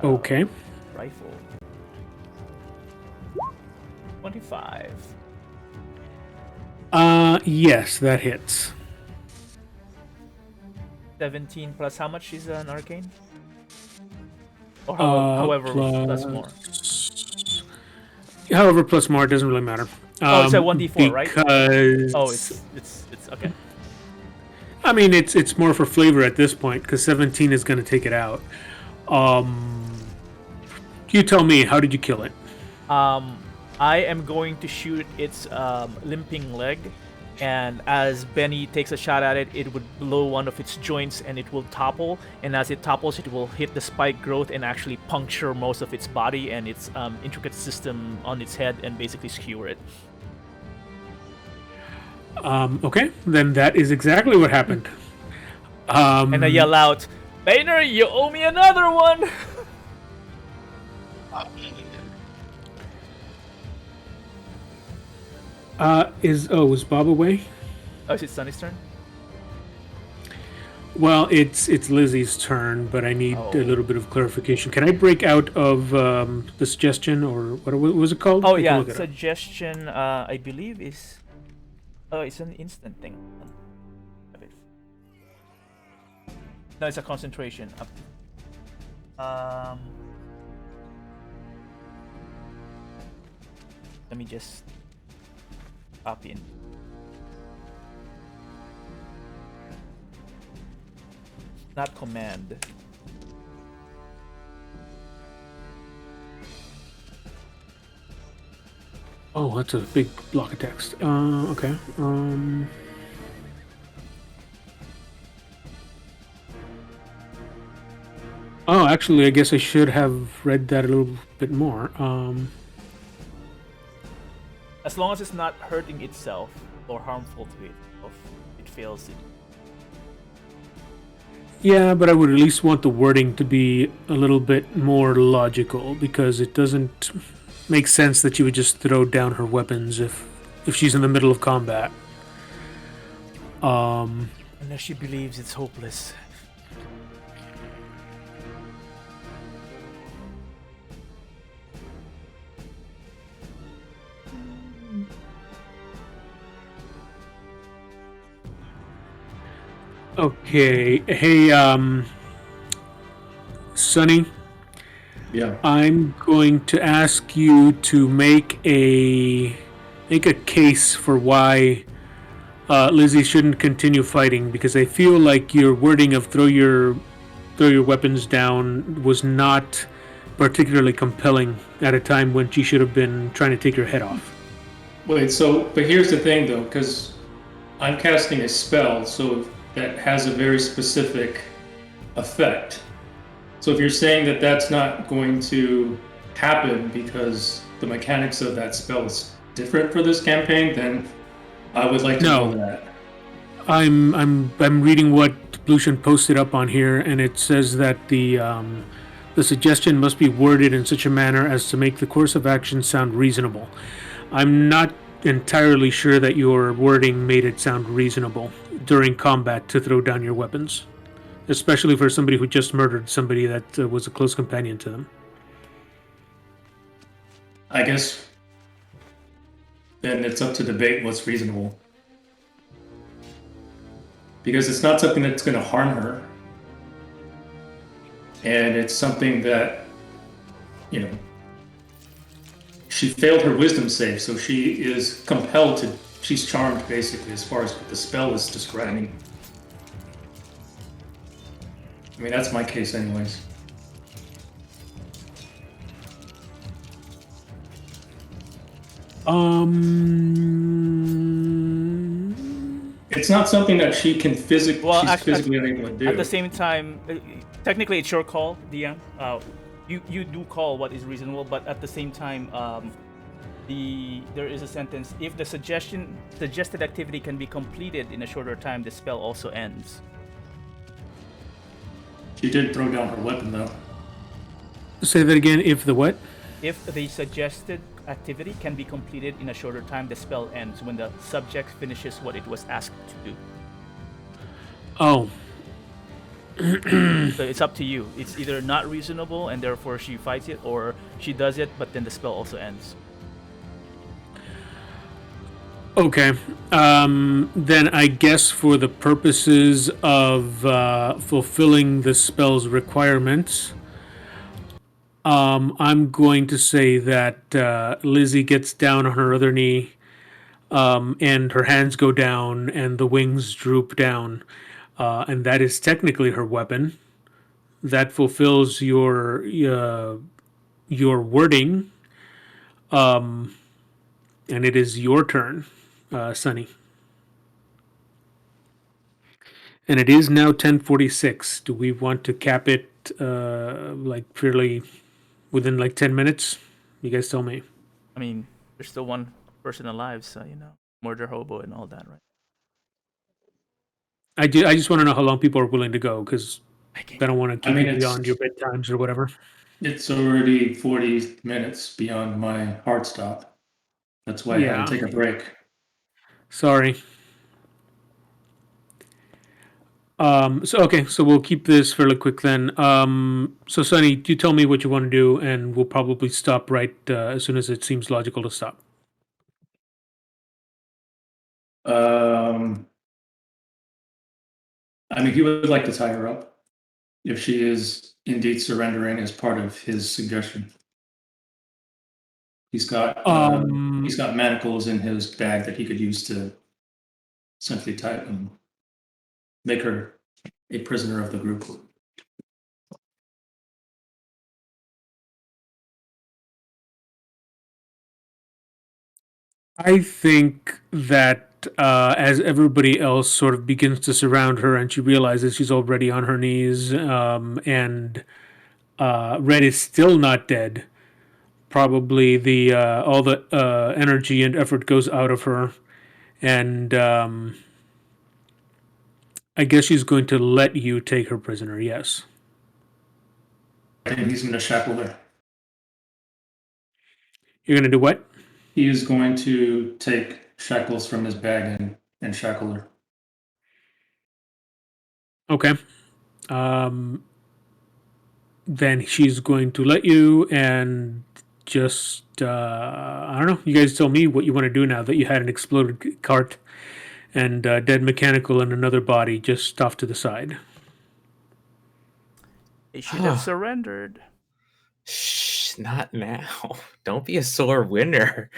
Okay. Rifle. 25. Yes, that hits. 17 plus how much is an arcane? Or However, plus more. However, plus more, it doesn't really matter. It's a 1d4, right? Because Oh, it's okay. I mean, it's more for flavor at this point because 17 is going to take it out. You tell me, how did you kill it? I am going to shoot its limping leg, and as Benny takes a shot at it, it would blow one of its joints and it will topple. And as it topples, it will hit the spike growth and actually puncture most of its body and its intricate system on its head and basically skewer it. Okay, then that is exactly what happened. And I yell out, "Boehner, you owe me another one!" Is Bob away? Oh, is it Sunny's turn? Well, it's Lizzie's turn, but I need a Oh. little bit of clarification. Can I break out of the suggestion, or what was it called? Oh I can yeah, look it up. suggestion. I believe is. Oh, it's an instant thing. No, it's a concentration. Um, let me just copy in. Not command. Oh, that's a big block of text. Okay. Oh, actually, I guess I should have read that a little bit more. As long as it's not hurting itself or harmful to itself, it fails it. Yeah, but I would at least want the wording to be a little bit more logical because it doesn't make sense that you would just throw down her weapons if she's in the middle of combat. Unless she believes it's hopeless. Okay. Hey, Sonny, Yeah. I'm going to ask you to make a case for why Lizzie shouldn't continue fighting because I feel like your wording of throw your weapons down was not particularly compelling at a time when she should have been trying to take your head off. Wait, but here's the thing though, because I'm casting a spell, so that has a very specific effect. So if you're saying that that's not going to happen because the mechanics of that spell is different for this campaign, then I would like to know No, that. I'm reading what Lucian posted up on here, and it says that the suggestion must be worded in such a manner as to make the course of action sound reasonable. I'm not entirely sure that your wording made it sound reasonable during combat to throw down your weapons, especially for somebody who just murdered somebody that was a close companion to them. I guess then it's up to debate what's reasonable. Because it's not something that's going to harm her. And it's something that, you know, she failed her wisdom save, so she is compelled to, she's charmed basically as far as what the spell is describing. I mean, that's my case, anyways. It's not something that she can Well, she's physically unable to do. at the same time, technically it's your call, DM. You do call what is reasonable, but at the same time, there is a sentence: if the suggested activity can be completed in a shorter time, the spell also ends. She did throw down her weapon, though. Say that again. If the what? If the suggested activity can be completed in a shorter time, the spell ends when the subject finishes what it was asked to do. Oh, So it's up to you. It's either not reasonable and therefore she fights it, or she does it, but then the spell also ends. okay. Then I guess for the purposes of fulfilling the spell's requirements, I'm going to say that Lizzie gets down on her other knee, and her hands go down, and the wings droop down, and that is technically her weapon. That fulfills your wording, and it is your turn, Sunny. And it is now 10:46. Do we want to cap it like fairly within like 10 minutes? You guys tell me. I mean, there's still one person alive, so murder hobo and all that, right? I just want to know how long people are willing to go because I can. I don't want to I keep mean, you beyond your bedtimes or whatever. it's already 40 minutes beyond my hard stop. That's why I had Yeah. to take a break. Sorry. So okay, so we'll keep this fairly quick then. So Sonny, you tell me what you want to do, and we'll probably stop right as soon as it seems logical to stop. Um, I mean, he would like to tie her up if she is indeed surrendering as part of his suggestion. He's got manacles in his bag that he could use to essentially tie and make her a prisoner of the group. I think that as everybody else sort of begins to surround her, and she realizes she's already on her knees, and Red is still not dead. Probably the all the energy and effort goes out of her, and I guess she's going to let you take her prisoner. Yes, And he's going to shackle her. you're going to do what? He is going to take shackles from his bag and shackle her. Okay. Um, then she's going to let you and just I don't know. You guys tell me what you want to do now that you had an exploded cart and dead mechanical in another body just off to the side. They should have surrendered. Shh, not now. Don't be a sore winner.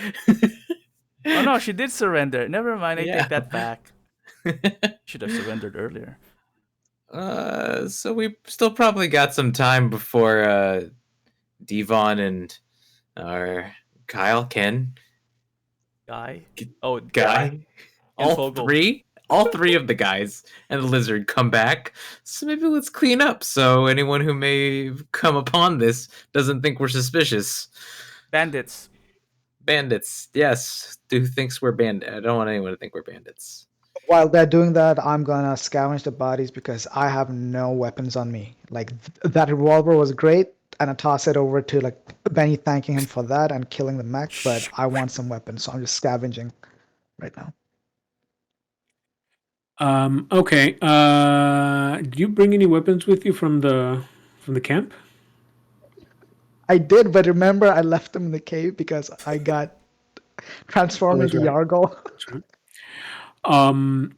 Oh no, she did surrender. Never mind, I Yeah. take that back. Should have surrendered earlier. So we still probably got some time before Devon and our Kyle, Ken, Guy. Oh, Guy, and all Fogel. three of the guys and the lizard come back. So maybe let's clean up so anyone who may come upon this doesn't think we're suspicious. Bandits. Bandits, yes. Who thinks we're bandits? I don't want anyone to think we're bandits. While they're doing that, I'm gonna scavenge the bodies because I have no weapons on me. Like that revolver was great, and I toss it over to like Benny, thanking him for that and killing the mech. But I want some weapons, so I'm just scavenging right now. Okay. Did you bring any weapons with you from the camp? I did, but remember I left them in the cave because I got Oh, transformed that's into right. Yargle. That's right. Um,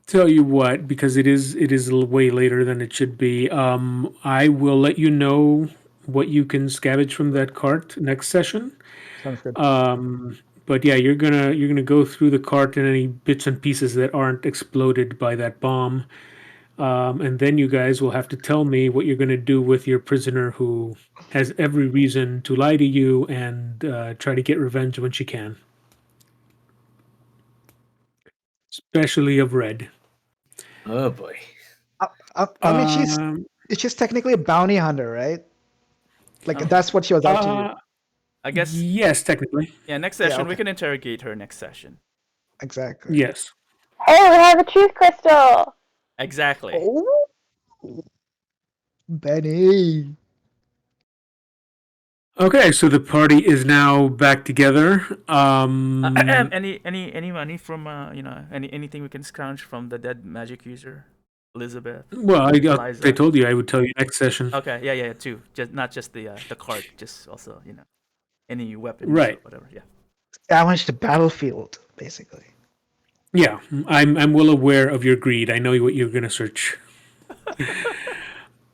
Tell you what, because it is a little way later than it should be. I will let you know what you can scavenge from that cart next session. Sounds good. But yeah, you're gonna go through the cart and any bits and pieces that aren't exploded by that bomb, and then you guys will have to tell me what you're gonna do with your prisoner who has every reason to lie to you and try to get revenge when she can, especially of Red. Oh boy. I mean, Um, she's technically a bounty hunter, right? Like Um, that's what she was up to. uh, I guess, yes, technically, yeah, next Yeah. session we Okay. can interrogate her next session. Exactly. yes. Hey, we have a truth crystal. Exactly. Oh, Benny. Okay, so the party is now back together. Any money from anything we can scrounge from the dead magic user, Elizabeth, Well, I Liza. told you I would tell you next session. Okay, yeah, too. Just not just the cart, just also any weapons or Right. whatever. Yeah. Scavenge the battlefield, basically. Yeah, I'm well aware of your greed. I know what you're gonna search.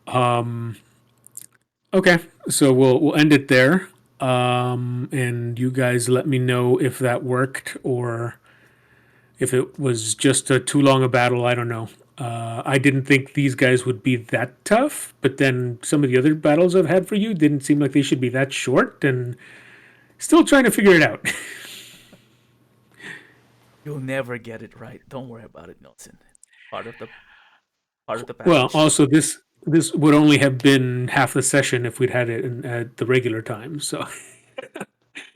Um, okay, so we'll end it there. And you guys let me know if that worked or if it was just a too long a battle. I don't know. I didn't think these guys would be that tough, but then some of the other battles I've had for you didn't seem like they should be that short, and still trying to figure it out. You'll never get it right. Don't worry about it, Nelson. Part of the part of the Well, package. also this would only have been half the session if we'd had it at the regular time. So,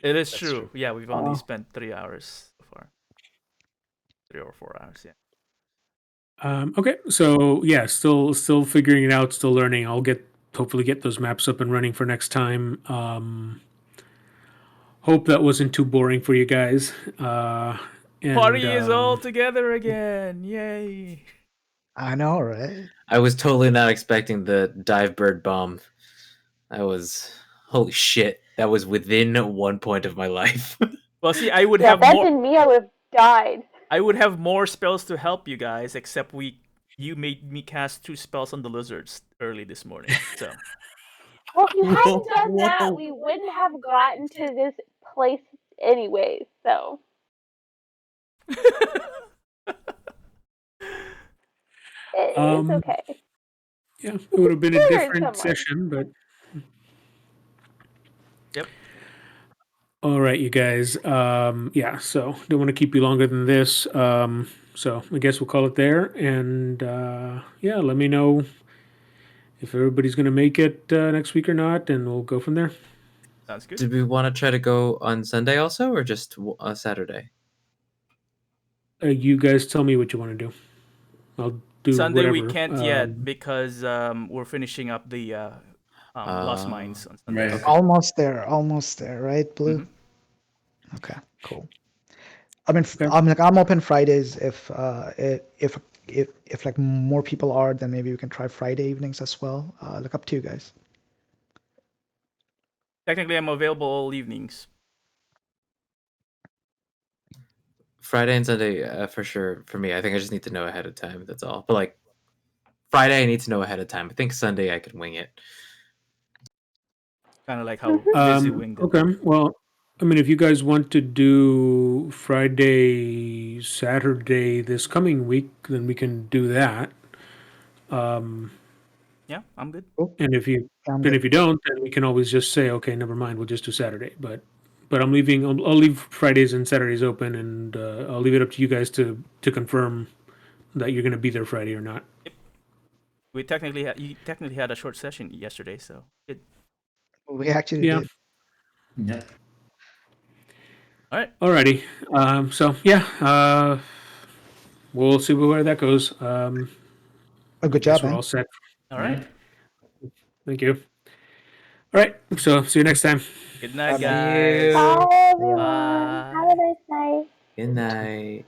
It is That's true. true. Yeah, we've only spent 3 hours so far. 3 or 4 hours. Yeah. okay, so yeah, still figuring it out, still learning. I'll hopefully get those maps up and running for next time. Hope that wasn't too boring for you guys. And Party is all together again. Yay. I know, right? I was totally not expecting the dive bird bomb. That was holy shit. That was within 1 point of my life. Well, see, I would Yeah, if have that more. been me, I would have died. I would have more spells to help you guys, except you made me cast 2 spells on the lizards early this morning. So Well, if you Whoa, hadn't done that, whoa. we wouldn't have gotten to this place anyways. So it's Um, okay. yeah, it would have been a We heard different someone. session, but yep, all right, you guys. Yeah, so don't want to keep you longer than this. So I guess we'll call it there, and yeah, let me know if everybody's gonna make it next week or not, and we'll go from there. sounds good. Did we want to try to go on Sunday also, or just Saturday? You guys tell me what you want to do. I'll do Sunday we whatever. can't yet because we're finishing up the Lost Mines on Sunday. Right. Okay. Almost there, right, Blue? Mhm. Okay, cool. I mean, Okay. I'm open Fridays if like more people are, then maybe we can try Friday evenings as well. Look up to you guys. Technically, I'm available all evenings. Friday and Sunday for sure for me. I think I just need to know ahead of time. That's all. But like Friday, I need to know ahead of time. I think Sunday I can wing it. Kind of like how Mhm. Lizzy winged it. Okay. Well, I mean, if you guys want to do Friday, Saturday this coming week, then we can do that. Yeah, I'm good. Cool. And if you Yeah, I'm and good. if you don't, then we can always just say, okay, never mind, we'll just do Saturday. But I'm leaving. I'll leave Fridays and Saturdays open, and I'll leave it up to you guys to confirm that you're going to be there Friday or not. You technically had a short session yesterday, so good. We actually Yeah. did. Yep. All right. Alrighty. So yeah, we'll see where that goes. Oh, I good guess job, we're all man. set. All right. Thank you. All right. So see you next time. Good night, See guys. you. Bye, everyone. Have a Bye. nice night. Good night.